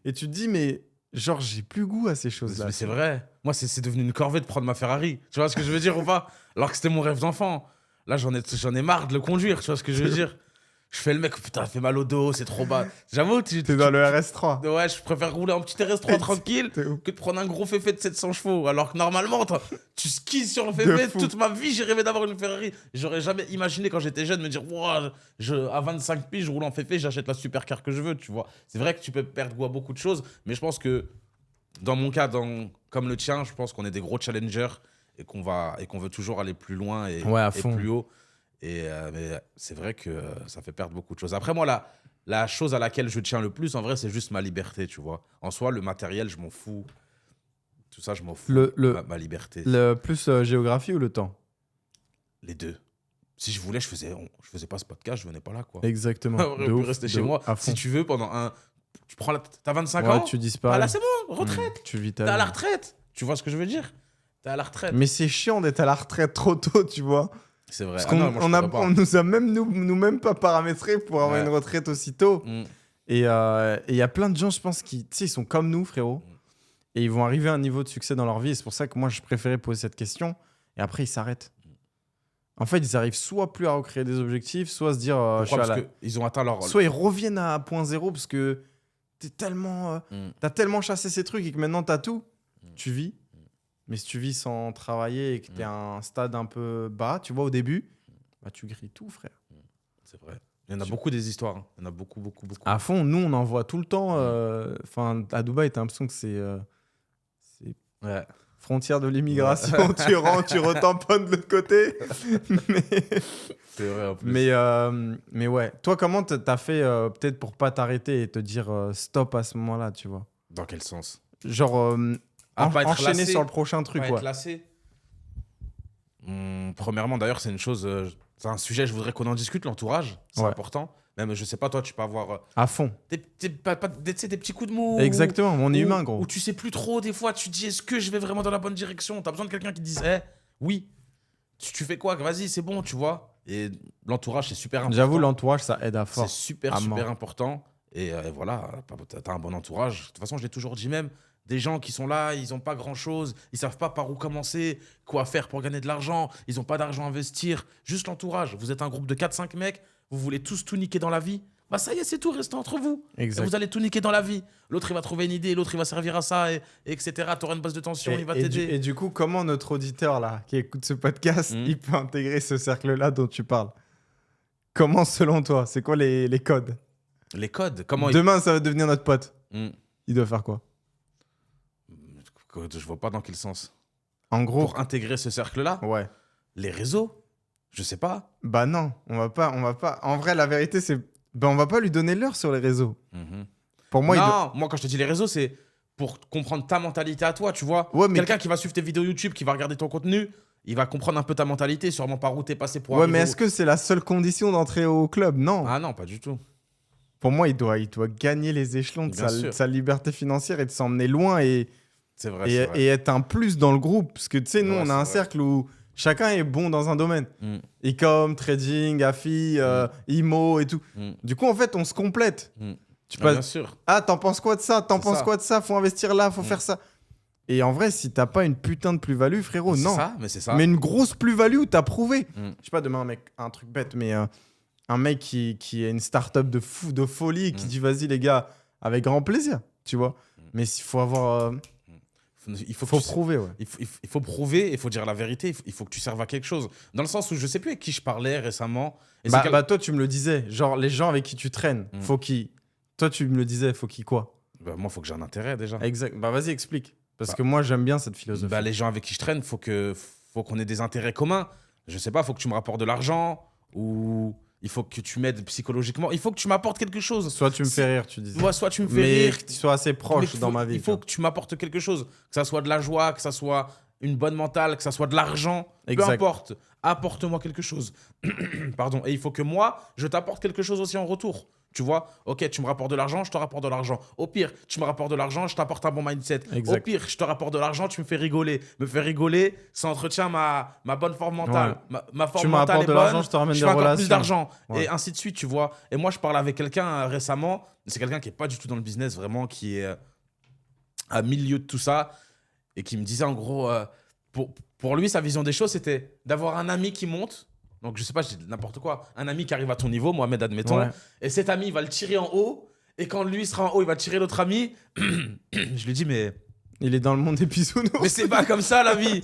Speaker 1: Et tu te dis, mais genre, j'ai plus goût à ces choses-là.
Speaker 2: Mais c'est vrai. Moi, c'est devenu une corvée de prendre ma Ferrari. Tu vois ce que je veux dire ou pas? Alors que c'était mon rêve d'enfant. Là, j'en ai marre de le conduire. Tu vois ce que je veux dire? Je fais le mec, putain, ça fait mal au dos, c'est trop bas. J'avoue, t'es
Speaker 1: dans le RS3.
Speaker 2: Ouais, je préfère rouler en petit RS3 tranquille que de prendre un gros féfé de 700 chevaux. Alors que normalement, tu skis sur le féfé. Toute ma vie, j'ai rêvé d'avoir une Ferrari. J'aurais jamais imaginé quand j'étais jeune me dire, wow, à 25 piges, je roule en féfé, j'achète la supercar que je veux, tu vois. C'est vrai que tu peux perdre goût à beaucoup de choses, mais je pense que dans mon cas, comme le tien, je pense qu'on est des gros challengers et qu'on veut toujours aller plus loin et plus haut. Mais c'est vrai que ça fait perdre beaucoup de choses. Après, moi, la chose à laquelle je tiens le plus, en vrai, c'est juste ma liberté, tu vois. En soi, le matériel, je m'en fous. Tout ça, je m'en fous. Ma liberté.
Speaker 1: Le plus géographie ou le temps?
Speaker 2: Les deux. Si je voulais, je faisais pas ce podcast, je venais pas là, quoi.
Speaker 1: Exactement.
Speaker 2: J'aurais pu rester chez moi. Si tu veux, tu prends t'as 25 ans,
Speaker 1: tu disparais.
Speaker 2: bah là c'est bon, retraite.
Speaker 1: Tu vis
Speaker 2: T'es à la retraite. Tu vois ce que je veux dire? T'es à la retraite.
Speaker 1: Mais c'est chiant d'être à la retraite trop tôt, tu vois.
Speaker 2: C'est vrai.
Speaker 1: Parce qu'on nous a même nous-mêmes pas paramétré pour avoir une retraite aussi tôt. Et il y a plein de gens, je pense, qui ils sont comme nous, frérot. Et ils vont arriver à un niveau de succès dans leur vie. Et c'est pour ça que moi, je préférais poser cette question. Et après, ils s'arrêtent. En fait, ils arrivent soit plus à recréer des objectifs, soit à se dire...
Speaker 2: ils ont atteint leur...
Speaker 1: Soit ils reviennent à point zéro parce que t'as tellement chassé ces trucs et que maintenant, t'as tout. Tu vis. Mais si tu vis sans travailler et que t'es à un stade un peu bas, tu vois, au début, bah, tu grilles tout, frère.
Speaker 2: C'est vrai. Il y en a beaucoup des histoires. Hein. Il y en a beaucoup.
Speaker 1: À fond, nous, on en voit tout le temps. À Dubaï, t'as l'impression que c'est frontière de l'immigration. Tu rentres, tu retamponnes de l'autre côté.
Speaker 2: C'est vrai, en plus.
Speaker 1: Mais ouais. Toi, comment t'as fait peut-être pour pas t'arrêter et te dire stop à ce moment-là, tu vois?
Speaker 2: Dans quel sens?
Speaker 1: Genre, enchaîner
Speaker 2: lassé,
Speaker 1: sur le prochain truc,
Speaker 2: pas
Speaker 1: quoi.
Speaker 2: Être lassé. Premièrement, d'ailleurs, c'est une chose... c'est un sujet, je voudrais qu'on en discute, l'entourage. C'est important. Même, je sais pas, toi, tu peux avoir...
Speaker 1: à fond.
Speaker 2: Des petits coups de mou.
Speaker 1: Exactement, on est humain, gros.
Speaker 2: Où tu sais plus trop, des fois, tu te dis, est-ce que je vais vraiment dans la bonne direction? T'as besoin de quelqu'un qui te dise, oui. Tu fais quoi? Vas-y, c'est bon, tu vois. Et l'entourage, c'est super important.
Speaker 1: J'avoue, l'entourage, ça aide à fort.
Speaker 2: C'est super important. Et voilà, t'as un bon entourage. De toute façon, je l'ai toujours dit même, des gens qui sont là, ils n'ont pas grand-chose, ils savent pas par où commencer, quoi faire pour gagner de l'argent, ils n'ont pas d'argent à investir. Juste l'entourage. Vous êtes un groupe de 4-5 mecs, vous voulez tous tout niquer dans la vie. Bah ça y est, c'est tout, restez entre vous.
Speaker 1: Exact.
Speaker 2: Et vous allez tout niquer dans la vie. L'autre, il va trouver une idée, l'autre, il va servir à ça, etc. Tu auras une base de tension, il va t'aider.
Speaker 1: Et du coup, comment notre auditeur là, qui écoute ce podcast, il peut intégrer ce cercle-là dont tu parles? Comment, selon toi? C'est quoi les codes?
Speaker 2: Les codes? Comment
Speaker 1: Demain, ça va devenir notre pote. Il doit faire quoi?
Speaker 2: Je vois pas dans quel sens.
Speaker 1: En gros...
Speaker 2: Pour intégrer ce cercle-là?
Speaker 1: Ouais.
Speaker 2: Les réseaux? Je sais pas.
Speaker 1: Bah non, on va pas. En vrai, la vérité, c'est... on va pas lui donner l'heure sur les réseaux. Pour moi,
Speaker 2: moi, quand je te dis les réseaux, c'est pour comprendre ta mentalité à toi, tu vois.
Speaker 1: Ouais, mais...
Speaker 2: Quelqu'un qui va suivre tes vidéos YouTube, qui va regarder ton contenu, il va comprendre un peu ta mentalité, sûrement par où t'es passé pour
Speaker 1: arriver. Ouais, mais est-ce que c'est la seule condition d'entrer au club? Non.
Speaker 2: Ah non, pas du tout.
Speaker 1: Pour moi, il doit gagner les échelons de sa liberté financière et de s'emmener loin et...
Speaker 2: C'est vrai,
Speaker 1: et être un plus dans le groupe. Parce que tu sais, nous, on a un cercle où chacun est bon dans un domaine. E-com, trading, AFI, IMO et tout. Du coup, en fait, on se complète.
Speaker 2: Bien sûr.
Speaker 1: Ah, t'en penses quoi de ça? T'en penses quoi de ça? Faut investir là, faut faire ça. Et en vrai, si t'as pas une putain de plus-value, frérot, non.
Speaker 2: C'est ça.
Speaker 1: Mais une grosse plus-value où t'as prouvé. Je sais pas, demain, un truc bête, mais un mec qui a une start-up de folie qui dit vas-y, les gars, avec grand plaisir, tu vois. Mais il faut avoir... Il faut prouver, ouais.
Speaker 2: Il faut prouver, il faut dire la vérité, il faut que tu serves à quelque chose. Dans le sens où je sais plus avec qui je parlais récemment. Et
Speaker 1: toi, tu me le disais. Genre, les gens avec qui tu traînes, faut qu'ils... Toi, tu me le disais, faut qu'ils quoi?
Speaker 2: Moi, faut que j'ai un intérêt déjà.
Speaker 1: Exact. Bah, vas-y, explique. Parce que moi, j'aime bien cette philosophie.
Speaker 2: Les gens avec qui je traîne, faut qu'on ait des intérêts communs. Je sais pas, faut que tu me rapportes de l'argent ou... Il faut que tu m'aides psychologiquement. Il faut que tu m'apportes quelque chose.
Speaker 1: Soit tu me fais rire, tu disais.
Speaker 2: Soit tu me fais rire.
Speaker 1: Mais que tu sois assez proche dans ma vie.
Speaker 2: Il faut que tu m'apportes quelque chose. Que ça soit de la joie, que ça soit une bonne mentale, que ça soit de l'argent. Peu importe. Apporte-moi quelque chose. Pardon. Et il faut que moi, je t'apporte quelque chose aussi en retour. Tu vois, ok, tu me rapportes de l'argent, je te rapporte de l'argent. Au pire, tu me rapportes de l'argent, je t'apporte un bon mindset. Au pire, je te rapporte de l'argent, tu me fais rigoler. Me faire rigoler, ça entretient ma bonne forme mentale.
Speaker 1: Ouais.
Speaker 2: Ma forme
Speaker 1: tu me
Speaker 2: mentale
Speaker 1: rapportes
Speaker 2: est
Speaker 1: de
Speaker 2: bonne,
Speaker 1: l'argent, je te ramène
Speaker 2: je
Speaker 1: des
Speaker 2: fais encore
Speaker 1: relations.
Speaker 2: plus d'argent.
Speaker 1: Ouais.
Speaker 2: Et ainsi de suite, tu vois. Et moi, je parlais avec quelqu'un récemment, c'est quelqu'un qui n'est pas du tout dans le business, vraiment, qui est à milieu de tout ça, et qui me disait en gros, pour lui, sa vision des choses, c'était d'avoir un ami qui monte. Donc, je sais pas, je dis n'importe quoi. Un ami qui arrive à ton niveau, Mohamed, admettons. Ouais. Et cet ami, il va le tirer en haut. Et quand lui sera en haut, il va tirer l'autre ami. Je lui dis, mais...
Speaker 1: Il est dans le monde des bisounours.
Speaker 2: Mais c'est pas comme ça, la vie.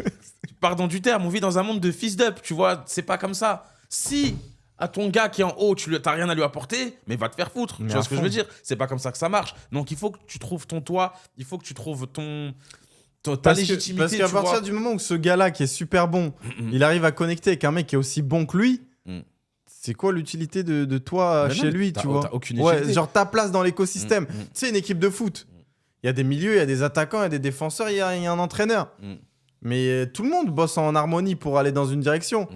Speaker 2: Pardon du terme, on vit dans un monde de fils d'up, tu vois. C'est pas comme ça. Si à ton gars qui est en haut, tu n'as rien à lui apporter, mais va te faire foutre. Tu vois ce que je veux dire? C'est pas comme ça que ça marche. Donc, il faut que tu trouves ton toit. Il faut que tu trouves ta légitimité.
Speaker 1: Parce qu'à partir du moment où ce gars-là, qui est super bon, il arrive à connecter avec un mec qui est aussi bon que lui, c'est quoi l'utilité de toi chez lui, tu vois?
Speaker 2: T'as aucune utilité.
Speaker 1: Genre ta place dans l'écosystème. Tu sais, une équipe de foot, il y a des milieux, il y a des attaquants, il y a des défenseurs, il y a un entraîneur. Mais tout le monde bosse en harmonie pour aller dans une direction.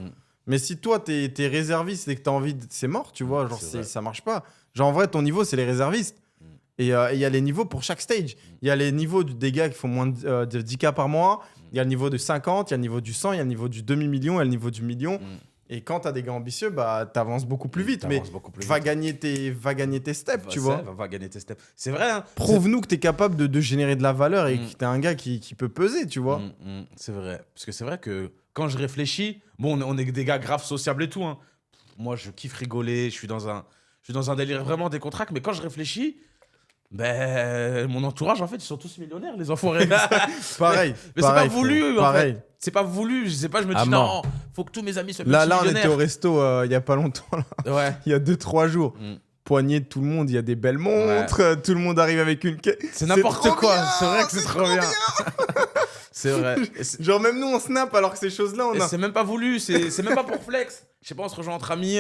Speaker 1: Mais si toi, t'es réserviste et que t'as envie c'est mort, tu vois. Genre,
Speaker 2: C'est vrai.
Speaker 1: ça marche pas. Genre, en vrai, ton niveau, c'est les réservistes. Et il y a les niveaux pour chaque stage. Il y a les niveaux des gars qui font moins de 10K par mois. Il y a le niveau de 50, il y a le niveau du 100, il y a le niveau du demi-million, il y a le niveau du million. Et quand tu as des gars ambitieux, bah, tu avances beaucoup plus vite. Mais va gagner tes steps, tu vois.
Speaker 2: Va gagner tes steps. C'est vrai. Hein,
Speaker 1: prouve-nous que tu es capable de générer de la valeur et que tu es un gars qui peut peser, tu vois.
Speaker 2: C'est vrai. Parce que c'est vrai que quand je réfléchis, bon, on est des gars grave sociables et tout. Hein. Moi, je kiffe rigoler. Je suis dans un délire vraiment décontracté. Mais quand je réfléchis, ben, mon entourage, en fait, ils sont tous millionnaires, les enfoirés.
Speaker 1: Pareil.
Speaker 2: Mais c'est pas voulu, en
Speaker 1: fait.
Speaker 2: C'est pas voulu. Je sais pas, je me dis, non, faut que tous mes amis soient
Speaker 1: Là, on
Speaker 2: millionnaires.
Speaker 1: était au resto il y a pas longtemps. Là.
Speaker 2: Ouais.
Speaker 1: Il y a 2-3 jours. Poignée de tout le monde, il y a des belles montres. Ouais. Tout le monde arrive avec une caisse.
Speaker 2: C'est n'importe quoi. C'est vrai que c'est trop bien. C'est vrai.
Speaker 1: Genre, même nous, on snap alors que ces choses-là, on a.
Speaker 2: C'est même pas voulu. C'est même pas pour flex. Je sais pas, on se rejoint entre amis,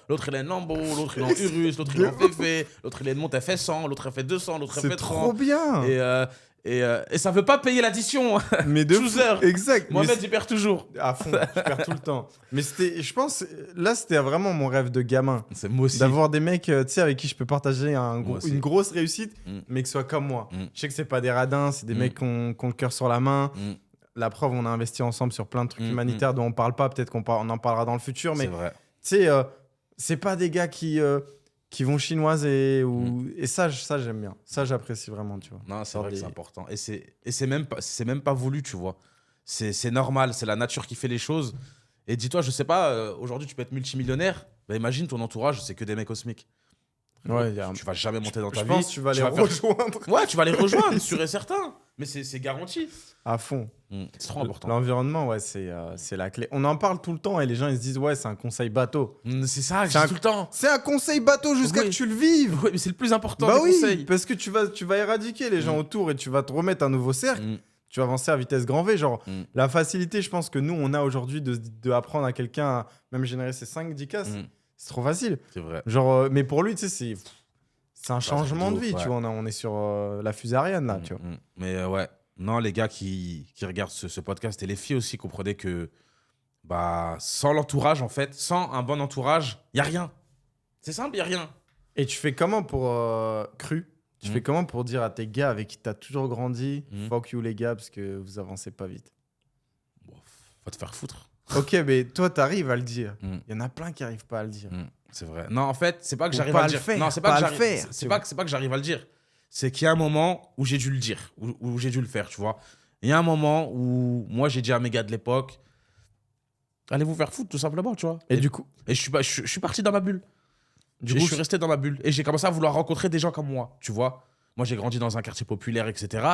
Speaker 2: l'autre il a une Lambo, l'autre il est en Urus, l'autre il est en Féfé, l'autre il a une montre, elle fait 100, l'autre elle fait 200, l'autre elle fait 30.
Speaker 1: C'est trop bien.
Speaker 2: Et ça veut pas payer l'addition.
Speaker 1: Mais de
Speaker 2: Chooser.
Speaker 1: Exact.
Speaker 2: Mohamed, il perd toujours.
Speaker 1: À fond, je perds tout le temps. Mais je pense, là, c'était vraiment mon rêve de gamin.
Speaker 2: C'est moi aussi.
Speaker 1: D'avoir des mecs, tu sais, avec qui je peux partager une grosse réussite, mais que ce soit comme moi. Je sais que c'est pas des radins, c'est des mecs qui ont le cœur sur la main. La preuve, on a investi ensemble sur plein de trucs humanitaires dont on parle pas. Peut-être qu'on en parlera dans le futur. Mais tu sais, c'est pas des gars qui vont chinoises et ça j'aime bien. Ça, j'apprécie vraiment, tu vois.
Speaker 2: Non, c'est vrai que c'est important. Et c'est même pas voulu, tu vois. C'est normal, c'est la nature qui fait les choses. Et dis-toi, je sais pas, aujourd'hui, tu peux être multimillionnaire. Bah, imagine ton entourage, c'est que des mecs cosmiques.
Speaker 1: Ouais,
Speaker 2: tu vas jamais monter dans ta vie.
Speaker 1: Je pense que tu vas les rejoindre.
Speaker 2: Ouais, tu vas les rejoindre, sûr et certain. Mais c'est garanti.
Speaker 1: À fond.
Speaker 2: C'est trop important.
Speaker 1: L'environnement, ouais, c'est la clé. On en parle tout le temps et les gens, ils se disent, ouais, c'est un conseil bateau.
Speaker 2: C'est ça, je dis tout le temps.
Speaker 1: C'est un conseil bateau jusqu'à que tu le vives.
Speaker 2: Oui, mais c'est le plus important
Speaker 1: des
Speaker 2: conseils.
Speaker 1: Parce que tu vas éradiquer les gens autour et tu vas te remettre un nouveau cercle. Tu vas avancer à vitesse grand V. Genre, la facilité, je pense que nous, on a aujourd'hui de apprendre à quelqu'un à même générer ses 5-10K, c'est trop facile.
Speaker 2: C'est vrai.
Speaker 1: Genre, mais pour lui, tu sais, c'est un changement de vie. Tu vois, on est sur la fusée Ariane, là. Tu vois.
Speaker 2: Mais ouais. Non, les gars qui regardent ce podcast et les filles aussi, comprenez que sans l'entourage, en fait, sans un bon entourage, il n'y a rien. C'est simple, il n'y a rien. Et
Speaker 1: tu fais comment pour Tu fais comment pour dire à tes gars avec qui tu as toujours grandi, fuck you les gars, parce que vous avancez pas vite?
Speaker 2: Faut te faire foutre.
Speaker 1: Ok, mais toi, tu arrives à le dire. Il y en a plein qui n'arrivent pas à le dire.
Speaker 2: C'est vrai. Non, en fait, c'est pas que j'arrive à le dire. Non, c'est pas que j'arrive à le dire. C'est qu'il y a un moment où j'ai dû le dire, où j'ai dû le faire, tu vois. Il y a un moment où moi, j'ai dit à mes gars de l'époque, allez vous faire foutre, tout simplement, tu vois.
Speaker 1: Et du coup
Speaker 2: je suis parti dans ma bulle. Je suis resté dans ma bulle. Et j'ai commencé à vouloir rencontrer des gens comme moi, tu vois. Moi, j'ai grandi dans un quartier populaire, etc.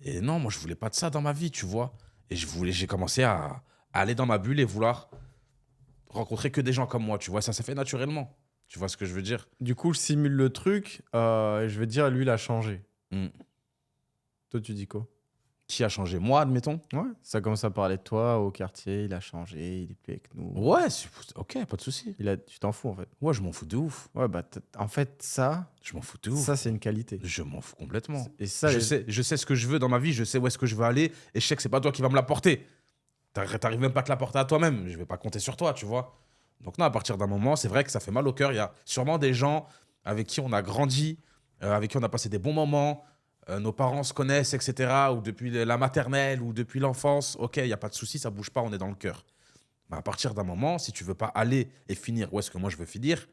Speaker 2: Et non, moi, je voulais pas de ça dans ma vie, tu vois. Et j'ai commencé à aller dans ma bulle et vouloir rencontrer que des gens comme moi, tu vois. Ça s'est fait naturellement. Tu vois ce que je veux dire?
Speaker 1: Du coup, je simule le truc et je vais te dire, lui, il a changé. Toi, tu dis quoi?
Speaker 2: Qui a changé? Moi, admettons?
Speaker 1: Ouais, ça commence à parler de toi au quartier, il a changé, il est plus avec nous.
Speaker 2: Ouais, ok, pas de souci.
Speaker 1: Tu t'en fous, en fait.
Speaker 2: Ouais, je m'en fous de ouf.
Speaker 1: Ouais, bah, en fait, ça...
Speaker 2: Je m'en fous de ouf.
Speaker 1: Ça, c'est une qualité.
Speaker 2: Je m'en fous complètement.
Speaker 1: Et ça,
Speaker 2: je sais ce que je veux dans ma vie, je sais où est-ce que je veux aller, et je sais que c'est pas toi qui vas me l'apporter. T'arrives même pas à te l'apporter à toi-même, je vais pas compter sur toi, tu vois. Donc non, à partir d'un moment, c'est vrai que ça fait mal au cœur. Il y a sûrement des gens avec qui on a grandi, avec qui on a passé des bons moments, nos parents se connaissent, etc. Ou depuis la maternelle, ou depuis l'enfance. Ok, il n'y a pas de souci, ça bouge pas, on est dans le cœur. Mais à partir d'un moment, si tu veux pas aller et finir où est-ce que moi je veux finir,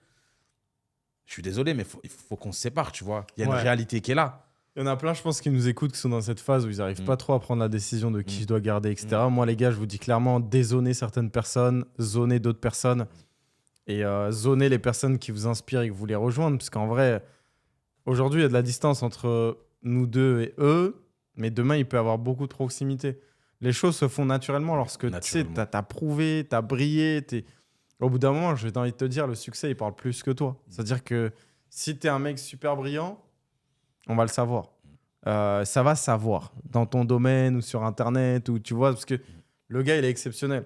Speaker 2: je suis désolé, mais il faut qu'on se sépare, tu vois. Il y a une réalité qui est là.
Speaker 1: Il y en a plein, je pense, qui nous écoutent, qui sont dans cette phase où ils n'arrivent pas trop à prendre la décision de qui je dois garder, etc. Moi, les gars, je vous dis clairement, dézonez certaines personnes, zonez d'autres personnes et zonez les personnes qui vous inspirent et que vous voulez rejoindre. Parce qu'en vrai, aujourd'hui, il y a de la distance entre nous deux et eux, mais demain, il peut y avoir beaucoup de proximité. Les choses se font naturellement lorsque tu sais, t'as prouvé, t'as brillé. Au bout d'un moment, j'ai envie de te dire, le succès, il parle plus que toi. C'est-à-dire que si t'es un mec super brillant, on va le savoir. Ça va savoir dans ton domaine ou sur Internet, ou tu vois, parce que le gars, il est exceptionnel.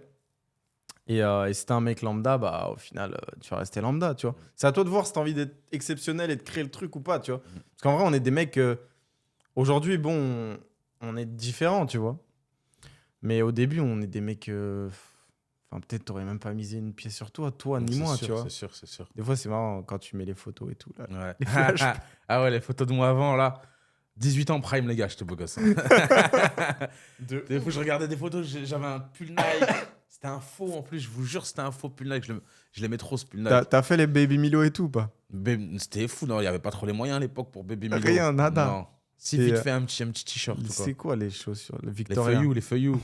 Speaker 1: Et si t'es un mec lambda, bah, au final, tu vas rester lambda, tu vois. C'est à toi de voir si t'as envie d'être exceptionnel et de créer le truc ou pas, tu vois. Parce qu'en vrai, on est des mecs... aujourd'hui, bon, on est différents, tu vois. Mais au début, on est des mecs... Enfin, peut-être t'aurais même pas misé une pièce sur toi, ni
Speaker 2: C'est
Speaker 1: moi,
Speaker 2: sûr,
Speaker 1: tu vois.
Speaker 2: C'est sûr, c'est sûr.
Speaker 1: Des fois, c'est marrant quand tu mets les photos et tout. Là.
Speaker 2: Ouais.
Speaker 1: Les flashs.
Speaker 2: Ah ouais, les photos de moi avant, là. 18 ans prime, les gars, j'étais beau gosse. Des fois, je regardais des photos, j'avais un pull Nike. C'était un faux, en plus, je vous jure, c'était un faux pull Nike. Je l'aimais trop, ce pull Nike.
Speaker 1: T'as fait les Baby Milo et tout, pas?
Speaker 2: C'était fou, non, il n'y avait pas trop les moyens à l'époque pour Baby Milo.
Speaker 1: Rien, nada.
Speaker 2: Non. Si,
Speaker 1: Et,
Speaker 2: vite fait, un petit t-shirt.
Speaker 1: C'est quoi les chaussures? Le
Speaker 2: Les
Speaker 1: Victoria.
Speaker 2: feuillous, les feuillous.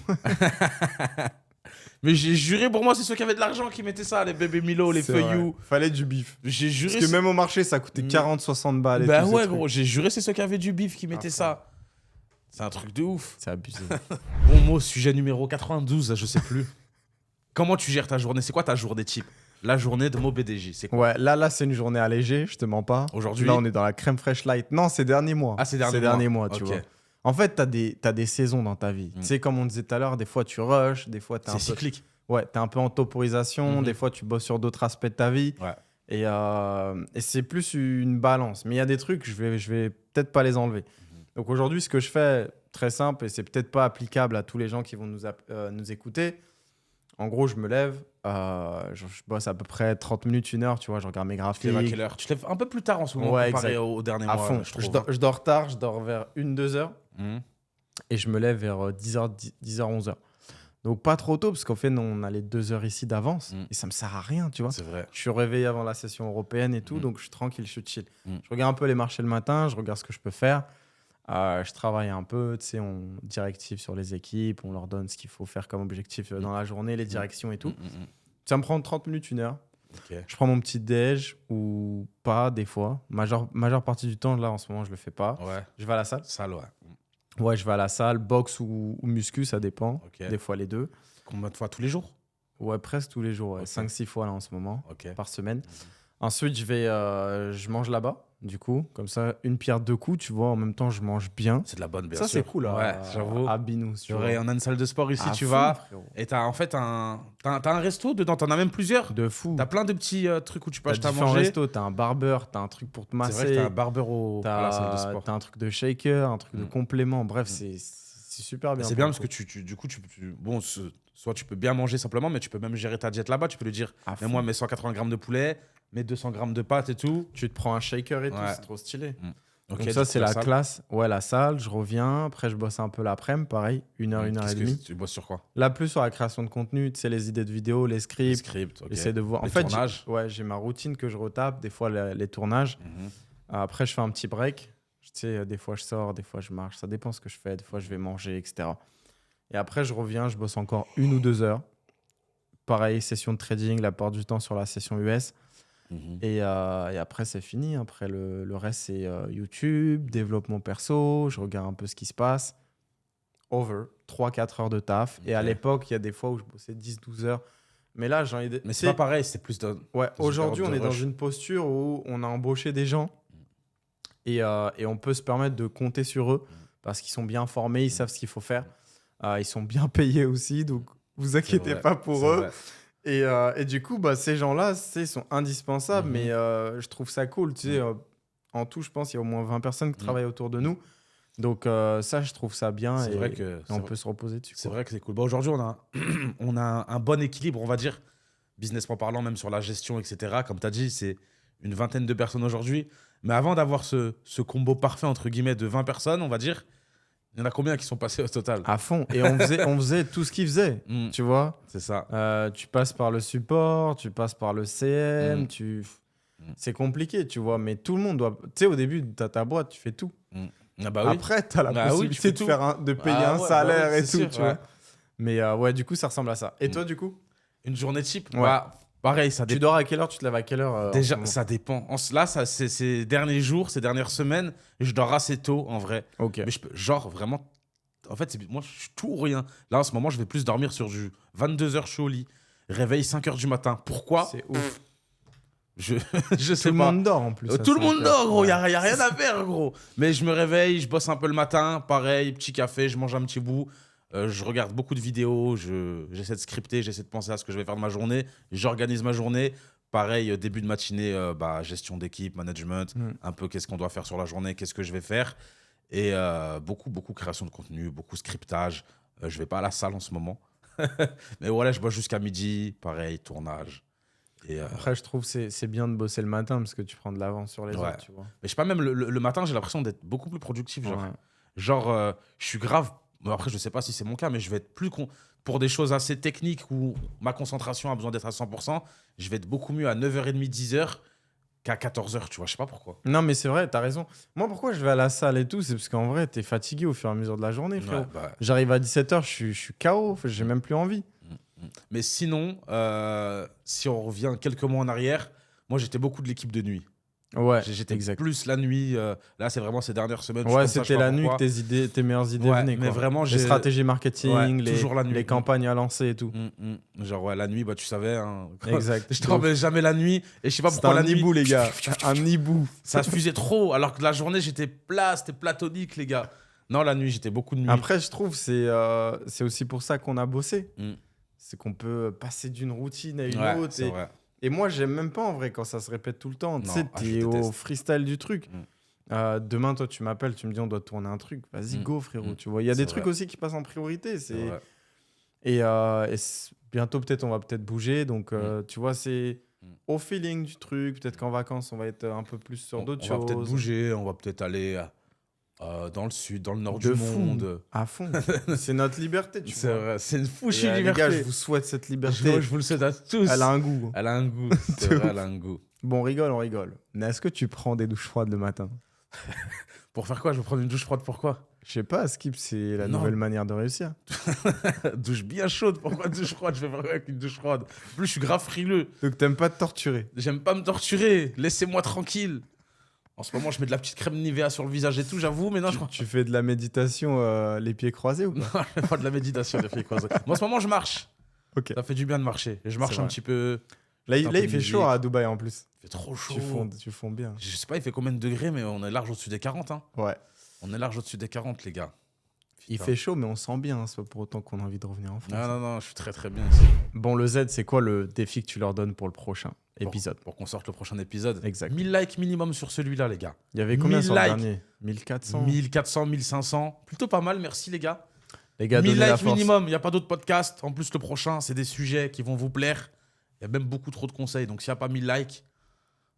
Speaker 2: Mais j'ai juré, pour moi, c'est ceux qui avaient de l'argent qui mettaient ça, les Baby Milo, les
Speaker 1: C'est vrai.
Speaker 2: feuillous.
Speaker 1: Fallait du bif.
Speaker 2: J'ai juré.
Speaker 1: Parce que même au marché, ça coûtait 40-60 balles. Et
Speaker 2: Bah
Speaker 1: tout, ces
Speaker 2: ouais,
Speaker 1: trucs.
Speaker 2: gros, j'ai juré, c'est ceux qui avaient du bif qui mettaient
Speaker 1: Ah,
Speaker 2: ça. C'est un truc de ouf.
Speaker 1: C'est abusé.
Speaker 2: Bon mot, sujet numéro 92, je sais plus. Comment tu gères ta journée? C'est quoi ta journée type? La journée de Mo BDJ, c'est quoi?
Speaker 1: Ouais, là, c'est une journée allégée, je te mens pas.
Speaker 2: Aujourd'hui?
Speaker 1: Là, on est dans la crème fraîche light. Non, ces derniers mois.
Speaker 2: Ah, ces derniers mois.
Speaker 1: tu
Speaker 2: Ok.
Speaker 1: vois. En fait, t'as des saisons dans ta vie. Tu sais, comme on disait tout à l'heure, des fois, tu rushes, des fois,
Speaker 2: C'est cyclique.
Speaker 1: Ouais, t'es un peu en temporisation,
Speaker 2: Mhm.
Speaker 1: des fois, tu bosses sur d'autres aspects de ta vie.
Speaker 2: Ouais.
Speaker 1: Et c'est plus une balance. Mais il y a des trucs, je vais peut-être pas les enlever. Donc aujourd'hui, ce que je fais, très simple, et c'est peut-être pas applicable à tous les gens qui vont nous écouter. En gros, je me lève, je bosse à peu près 30 minutes, 1 heure, tu vois, je regarde mes
Speaker 2: Tu te
Speaker 1: graphiques.
Speaker 2: lèves à quelle heure? Tu te lèves un peu plus tard en ce moment
Speaker 1: Ouais,
Speaker 2: comparé
Speaker 1: exact.
Speaker 2: au dernier
Speaker 1: À
Speaker 2: mois.
Speaker 1: fond.
Speaker 2: Je trouve.
Speaker 1: Je dors tard, je dors vers 1-2 heures.
Speaker 2: Mhm.
Speaker 1: Et je me lève vers 10h, 11h. Donc pas trop tôt, parce qu'en fait, on a les 2 heures ici d'avance.
Speaker 2: Mm.
Speaker 1: Et ça me sert à rien, tu vois.
Speaker 2: C'est vrai.
Speaker 1: Je suis réveillé avant la session européenne et tout,
Speaker 2: Mm.
Speaker 1: donc je suis tranquille, je suis chill.
Speaker 2: Mm.
Speaker 1: Je regarde un peu les marchés le matin, je regarde ce que je peux faire. Je travaille un peu, tu sais, on directive sur les équipes, on leur donne ce qu'il faut faire comme objectif dans la journée, les directions et tout.
Speaker 2: Mhm.
Speaker 1: Ça me prend 30 minutes, 1 heure.
Speaker 2: Ok.
Speaker 1: Je prends mon petit déj ou pas, des fois. Majeure partie du temps, là, en ce moment, je le fais pas.
Speaker 2: Ouais.
Speaker 1: Je vais à la salle.
Speaker 2: Sale, ouais.
Speaker 1: Ouais, je vais à la salle, boxe ou muscu, ça dépend.
Speaker 2: Ok.
Speaker 1: Des fois les deux.
Speaker 2: Combien de fois tous les jours?
Speaker 1: Ouais, presque tous les jours.
Speaker 2: Ok.
Speaker 1: 5-6 fois là en ce moment,
Speaker 2: Ok.
Speaker 1: par semaine. Ensuite, je mange là-bas, du coup. Comme ça, une pierre deux coups, tu vois. En même temps, je mange bien.
Speaker 2: C'est de la bonne, bien
Speaker 1: Ça,
Speaker 2: sûr.
Speaker 1: c'est cool.
Speaker 2: Ouais, j'avoue.
Speaker 1: À Binous, tu vois.
Speaker 2: On a une salle de sport ici,
Speaker 1: À
Speaker 2: tu
Speaker 1: fond,
Speaker 2: vas.
Speaker 1: frérot.
Speaker 2: Et t'as en fait t'as un resto dedans, t'en as même plusieurs.
Speaker 1: De fou.
Speaker 2: T'as plein de petits trucs où tu peux
Speaker 1: T'as
Speaker 2: acheter à
Speaker 1: différents
Speaker 2: manger.
Speaker 1: restos. T'as un barbeur, t'as un truc pour te
Speaker 2: C'est vrai que
Speaker 1: masser.
Speaker 2: t'as un barber à la salle de sport.
Speaker 1: T'as un truc de shaker, un truc de
Speaker 2: Mm.
Speaker 1: complément. Bref, c'est super bien.
Speaker 2: C'est bien parce que du coup, bon, soit tu peux bien manger simplement, mais tu peux même gérer ta diète là-bas. Tu peux lui dire,
Speaker 1: À
Speaker 2: mais
Speaker 1: fond.
Speaker 2: moi, mes 180 grammes de poulet, mes 200 grammes de pâtes et tout.
Speaker 1: Tu te prends un shaker et tout,
Speaker 2: Ouais.
Speaker 1: c'est trop stylé.
Speaker 2: Ok,
Speaker 1: Donc
Speaker 2: du
Speaker 1: ça,
Speaker 2: coup,
Speaker 1: c'est la
Speaker 2: salle.
Speaker 1: classe. Ouais, la salle, je reviens. Après, je bosse un peu l'après-midi, pareil. 1 heure, 1 heure et
Speaker 2: Qu'est-ce que
Speaker 1: demie.
Speaker 2: tu bosses sur quoi?
Speaker 1: Là, plus sur la création de contenu, tu sais, les idées de vidéos, les
Speaker 2: Les
Speaker 1: scripts.
Speaker 2: scripts, ok.
Speaker 1: J'essaie de voir.
Speaker 2: Les
Speaker 1: En fait,
Speaker 2: tournages.
Speaker 1: j'ai ma routine que je retape, des fois les tournages.
Speaker 2: Mhm.
Speaker 1: Après, je fais un petit break. Tu sais, des fois, je sors, des fois, je marche. Ça dépend ce que je fais. Des fois, je vais manger, etc. Et après, je reviens, je bosse encore 1 ou 2 heures. Pareil, session de trading, la plupart du temps sur la session US.
Speaker 2: Mhm.
Speaker 1: Et après, c'est fini. Après, le reste, c'est YouTube, développement perso. Je regarde un peu ce qui se passe. Over. 3-4 heures de taf. Et à
Speaker 2: Ok.
Speaker 1: l'époque, il y a des fois où je bossais 10-12 heures. Mais là, j'ai envie de...
Speaker 2: Mais c'est pas pareil, c'est plus de.
Speaker 1: Ouais,
Speaker 2: dans une
Speaker 1: aujourd'hui, on
Speaker 2: période
Speaker 1: est
Speaker 2: de
Speaker 1: dans
Speaker 2: rush.
Speaker 1: une posture où on a embauché des gens et on peut se permettre de compter sur eux parce qu'ils sont bien formés, ils savent ce qu'il faut faire. Ils sont bien payés aussi, donc vous inquiétez
Speaker 2: vrai,
Speaker 1: pas pour
Speaker 2: c'est
Speaker 1: eux.
Speaker 2: vrai.
Speaker 1: Et du coup, bah, ces gens-là, ils sont indispensables,
Speaker 2: Mhm.
Speaker 1: mais je trouve ça cool. Tu sais, en tout, je pense qu'il y a au moins 20 personnes qui travaillent autour de nous. Donc ça, je trouve ça bien
Speaker 2: C'est
Speaker 1: et,
Speaker 2: vrai que.
Speaker 1: et on peut se reposer dessus.
Speaker 2: C'est
Speaker 1: quoi.
Speaker 2: vrai que c'est cool. Bah, aujourd'hui, on a un bon équilibre, on va dire, businessment parlant, même sur la gestion, etc. Comme tu as dit, c'est une vingtaine de personnes aujourd'hui. Mais avant d'avoir ce combo parfait, entre guillemets, de 20 personnes, on va dire, il y en a combien qui sont passés au total?
Speaker 1: À fond. Et on faisait tout ce qu'ils faisaient,
Speaker 2: Mm,
Speaker 1: tu vois.
Speaker 2: c'est ça.
Speaker 1: Tu passes par le support, tu passes par le CM,
Speaker 2: Mm.
Speaker 1: c'est compliqué, tu vois, mais tout le monde doit. Tu sais, au début, tu as ta boîte, tu fais tout.
Speaker 2: Ah bah oui.
Speaker 1: Après, tu as la
Speaker 2: Bah oui, tu
Speaker 1: possibilité
Speaker 2: fais
Speaker 1: de,
Speaker 2: tout.
Speaker 1: de payer
Speaker 2: Ah
Speaker 1: un
Speaker 2: ouais,
Speaker 1: salaire
Speaker 2: bah oui,
Speaker 1: et
Speaker 2: c'est
Speaker 1: tout,
Speaker 2: sûr,
Speaker 1: tu
Speaker 2: ouais.
Speaker 1: vois. Mais ouais, du coup, ça ressemble à ça. Et
Speaker 2: Mm.
Speaker 1: toi, du coup
Speaker 2: Une journée type,
Speaker 1: Ouais.
Speaker 2: bah, pareil, ça
Speaker 1: Tu
Speaker 2: dépend.
Speaker 1: dors à quelle heure Tu te lèves à quelle heure en ce
Speaker 2: Déjà,
Speaker 1: moment
Speaker 2: ça dépend. Là, ces derniers jours, ces dernières semaines, je dors assez tôt, en vrai.
Speaker 1: Ok.
Speaker 2: Mais genre, vraiment. En fait, moi, je suis tout ou rien. Là, en ce moment, je vais plus dormir sur du 22h, je suis au lit. Réveil 5h du matin. Pourquoi?
Speaker 1: C'est ouf.
Speaker 2: Je
Speaker 1: Tout
Speaker 2: sais
Speaker 1: le
Speaker 2: pas.
Speaker 1: monde dort en plus.
Speaker 2: Tout le monde dort, gros. Il n'y a
Speaker 1: Ouais.
Speaker 2: rien à faire, gros. Mais je me réveille, je bosse un peu le matin. Pareil, petit café, je mange un petit bout. Je regarde beaucoup de vidéos. J'essaie de scripter, j'essaie de penser à ce que je vais faire de ma journée. J'organise ma journée. Pareil, début de matinée, gestion d'équipe, management. Un peu qu'est-ce qu'on doit faire sur la journée, qu'est-ce que je vais faire. Et beaucoup création de contenu, beaucoup scriptage. Je vais pas à la salle en ce moment. Mais voilà, je bosse jusqu'à midi, pareil, tournage. Et
Speaker 1: Après, je trouve que c'est bien de bosser le matin parce que tu prends de l'avance sur les
Speaker 2: Ouais.
Speaker 1: autres, tu vois.
Speaker 2: mais je sais pas, même le matin, j'ai l'impression d'être beaucoup plus productif. Genre,
Speaker 1: Ouais.
Speaker 2: je suis grave. Bon, après, je sais pas si c'est mon cas, mais je vais être pour des choses assez techniques où ma concentration a besoin d'être à 100%, je vais être beaucoup mieux à 9h30, 10h qu'à 14h, tu vois. Je sais pas pourquoi.
Speaker 1: Non, mais c'est vrai, t'as raison. Moi, pourquoi je vais à la salle et tout, c'est parce qu'en vrai, t'es fatigué au fur et à mesure de la journée, frérot.
Speaker 2: Ouais, bah,
Speaker 1: J'arrive à 17h, je suis KO, j'ai même plus envie.
Speaker 2: Mais sinon, si on revient quelques mois en arrière, moi, j'étais beaucoup de l'équipe de nuit.
Speaker 1: Ouais,
Speaker 2: J'étais
Speaker 1: exact.
Speaker 2: plus la nuit. Là, c'est vraiment ces dernières semaines. je suis
Speaker 1: Ouais,
Speaker 2: comme ça, je sais
Speaker 1: c'était
Speaker 2: pas
Speaker 1: la nuit
Speaker 2: pourquoi.
Speaker 1: que tes meilleures idées
Speaker 2: Ouais,
Speaker 1: venaient.
Speaker 2: mais
Speaker 1: Quoi.
Speaker 2: vraiment,
Speaker 1: les
Speaker 2: j'ai.
Speaker 1: stratégies marketing,
Speaker 2: Ouais, toujours la nuit.
Speaker 1: les campagnes à lancer et tout.
Speaker 2: Genre, ouais, la nuit, bah, tu savais. Hein,
Speaker 1: Exact.
Speaker 2: je dormais jamais la nuit. Et je sais pas
Speaker 1: C'était
Speaker 2: pourquoi
Speaker 1: un
Speaker 2: la nuit.
Speaker 1: hibou, les gars. Un hibou.
Speaker 2: Ça fusait trop. Alors que la journée, j'étais plat, c'était platonique, les gars. Non, la nuit, j'étais beaucoup de nuit.
Speaker 1: Après, je trouve c'est aussi pour ça qu'on a bossé.
Speaker 2: Mm.
Speaker 1: C'est qu'on peut passer d'une routine à une
Speaker 2: Ouais,
Speaker 1: autre.
Speaker 2: c'est vrai.
Speaker 1: Et moi, j'aime même pas en vrai quand ça se répète tout le temps. Tu
Speaker 2: Non,
Speaker 1: sais,
Speaker 2: je
Speaker 1: t'es au
Speaker 2: déteste.
Speaker 1: freestyle du truc.
Speaker 2: Mm.
Speaker 1: Demain, toi, tu m'appelles, tu me dis on doit tourner un truc. Vas-y,
Speaker 2: Mm.
Speaker 1: go, frérot.
Speaker 2: Mm.
Speaker 1: Tu vois, il y a des
Speaker 2: C'est
Speaker 1: trucs
Speaker 2: vrai.
Speaker 1: aussi qui passent en priorité.
Speaker 2: C'est vrai.
Speaker 1: Et bientôt, peut-être, on va peut-être bouger. Donc,
Speaker 2: Mm.
Speaker 1: tu vois, c'est
Speaker 2: Mm.
Speaker 1: au feeling du truc. Peut-être qu'en vacances, on va être un peu plus sur d'autres
Speaker 2: On va peut-être
Speaker 1: choses.
Speaker 2: bouger, on va peut-être aller dans le sud, dans le nord
Speaker 1: De
Speaker 2: du
Speaker 1: fou.
Speaker 2: monde.
Speaker 1: À fond. C'est notre liberté, tu
Speaker 2: C'est
Speaker 1: vois.
Speaker 2: vrai, c'est une
Speaker 1: Et,
Speaker 2: fouchie
Speaker 1: les
Speaker 2: liberté.
Speaker 1: gars, je vous souhaite cette
Speaker 2: Je
Speaker 1: liberté.
Speaker 2: vous le souhaite à tous.
Speaker 1: Elle a un goût.
Speaker 2: Elle a un goût. C'est
Speaker 1: De
Speaker 2: vrai,
Speaker 1: ouf.
Speaker 2: elle a un goût.
Speaker 1: Bon, on rigole. Mais est-ce que tu prends des douches froides le matin?
Speaker 2: Pour faire quoi? Je vais prendre une douche froide, pourquoi?
Speaker 1: Je sais pas, Skip, c'est la
Speaker 2: Non.
Speaker 1: nouvelle manière de réussir.
Speaker 2: Douche bien chaude, pourquoi douche froide? Je vais faire quoi avec une douche froide? En plus, je suis grave frileux.
Speaker 1: Donc, t'aimes pas te torturer.
Speaker 2: J'aime pas me torturer. Laissez-moi tranquille. En ce moment, je mets de la petite crème Nivea sur le visage et tout, j'avoue, mais non, je crois.
Speaker 1: Tu fais de la méditation les pieds croisés ou pas?
Speaker 2: Non, je fais pas de la méditation, les filles croisées. Moi, en ce moment, je marche.
Speaker 1: Ok.
Speaker 2: Ça fait du bien de marcher. Et je marche
Speaker 1: C'est
Speaker 2: un
Speaker 1: vrai.
Speaker 2: petit peu.
Speaker 1: Là,
Speaker 2: un peu
Speaker 1: il
Speaker 2: de
Speaker 1: fait chaud
Speaker 2: musique.
Speaker 1: à Dubaï en plus.
Speaker 2: Il fait trop chaud.
Speaker 1: Tu fonds bien.
Speaker 2: Je sais pas, il fait combien de degrés, mais on est large au-dessus des 40. Hein.
Speaker 1: Ouais.
Speaker 2: On est large au-dessus des 40, les gars.
Speaker 1: Il
Speaker 2: Putain.
Speaker 1: fait chaud, mais on sent bien. C'est pas pour autant qu'on a envie de revenir en France.
Speaker 2: Non, je suis très très bien ici.
Speaker 1: Bon, le Z, c'est quoi le défi que tu leur donnes pour le prochain épisode?
Speaker 2: Pour qu'on sorte le prochain épisode.
Speaker 1: Exact.
Speaker 2: 1000 likes minimum sur celui-là, les gars.
Speaker 1: Il y avait combien
Speaker 2: 1000
Speaker 1: sur le
Speaker 2: likes.
Speaker 1: dernier? 1400.
Speaker 2: 1400, 1500. Plutôt pas mal, merci les gars.
Speaker 1: Les gars,
Speaker 2: 1000
Speaker 1: donnez la
Speaker 2: likes
Speaker 1: force.
Speaker 2: minimum, il n'y a pas d'autres podcasts. En plus, le prochain, c'est des sujets qui vont vous plaire. Il y a même beaucoup trop de conseils. Donc, s'il n'y a pas 1000 likes,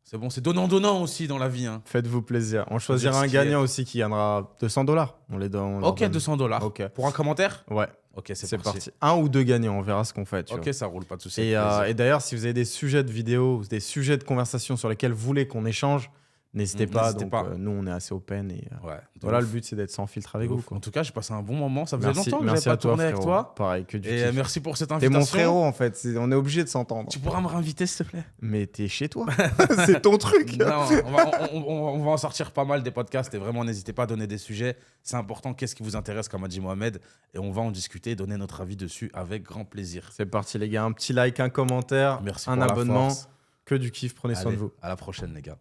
Speaker 2: c'est bon. C'est donnant-donnant aussi dans la vie. Hein.
Speaker 1: Faites-vous plaisir. On choisira
Speaker 2: dire
Speaker 1: un
Speaker 2: ce qui est.
Speaker 1: gagnant aussi qui gagnera $200. On les donne. on leur
Speaker 2: Ok,
Speaker 1: donne.
Speaker 2: 200 $.
Speaker 1: Ok.
Speaker 2: Pour un commentaire.
Speaker 1: Ouais,
Speaker 2: Ok,
Speaker 1: c'est parti. Un ou deux gagnants, on verra ce qu'on fait. Tu vois.
Speaker 2: Ok, ça roule, pas de soucis.
Speaker 1: Et,
Speaker 2: avec plaisir.
Speaker 1: et d'ailleurs, si vous avez des sujets de vidéos, des sujets de conversation sur lesquels vous voulez qu'on échange, n'hésitez pas.
Speaker 2: N'hésitez
Speaker 1: Donc,
Speaker 2: pas.
Speaker 1: nous, on est assez open. Et
Speaker 2: Ouais, de
Speaker 1: voilà,
Speaker 2: ouf.
Speaker 1: le but, c'est d'être sans filtre avec
Speaker 2: De
Speaker 1: vous.
Speaker 2: ouf.
Speaker 1: Quoi.
Speaker 2: En tout cas, j'ai passé un bon moment. Ça faisait
Speaker 1: Merci,
Speaker 2: longtemps que
Speaker 1: merci
Speaker 2: j'avais
Speaker 1: à
Speaker 2: pas
Speaker 1: toi,
Speaker 2: tourné avec
Speaker 1: frérot.
Speaker 2: toi.
Speaker 1: Pareil, que du
Speaker 2: Et
Speaker 1: kiff.
Speaker 2: merci pour cette
Speaker 1: T'es
Speaker 2: invitation.
Speaker 1: mon frérot, en fait. On est obligé de s'entendre.
Speaker 2: Tu pourras me réinviter, s'il te plaît?
Speaker 1: Mais t'es chez toi. C'est ton truc.
Speaker 2: Non, on va en sortir pas mal des podcasts et vraiment n'hésitez pas à donner des sujets. C'est important, qu'est-ce qui vous intéresse, comme a dit Mohamed, et on va en discuter et donner notre avis dessus avec grand plaisir.
Speaker 1: C'est parti, les gars. Un petit like, un commentaire,
Speaker 2: Merci
Speaker 1: un
Speaker 2: pour la
Speaker 1: abonnement.
Speaker 2: force.
Speaker 1: Que du kiff. Prenez soin
Speaker 2: Allez,
Speaker 1: de vous.
Speaker 2: à la prochaine les gars.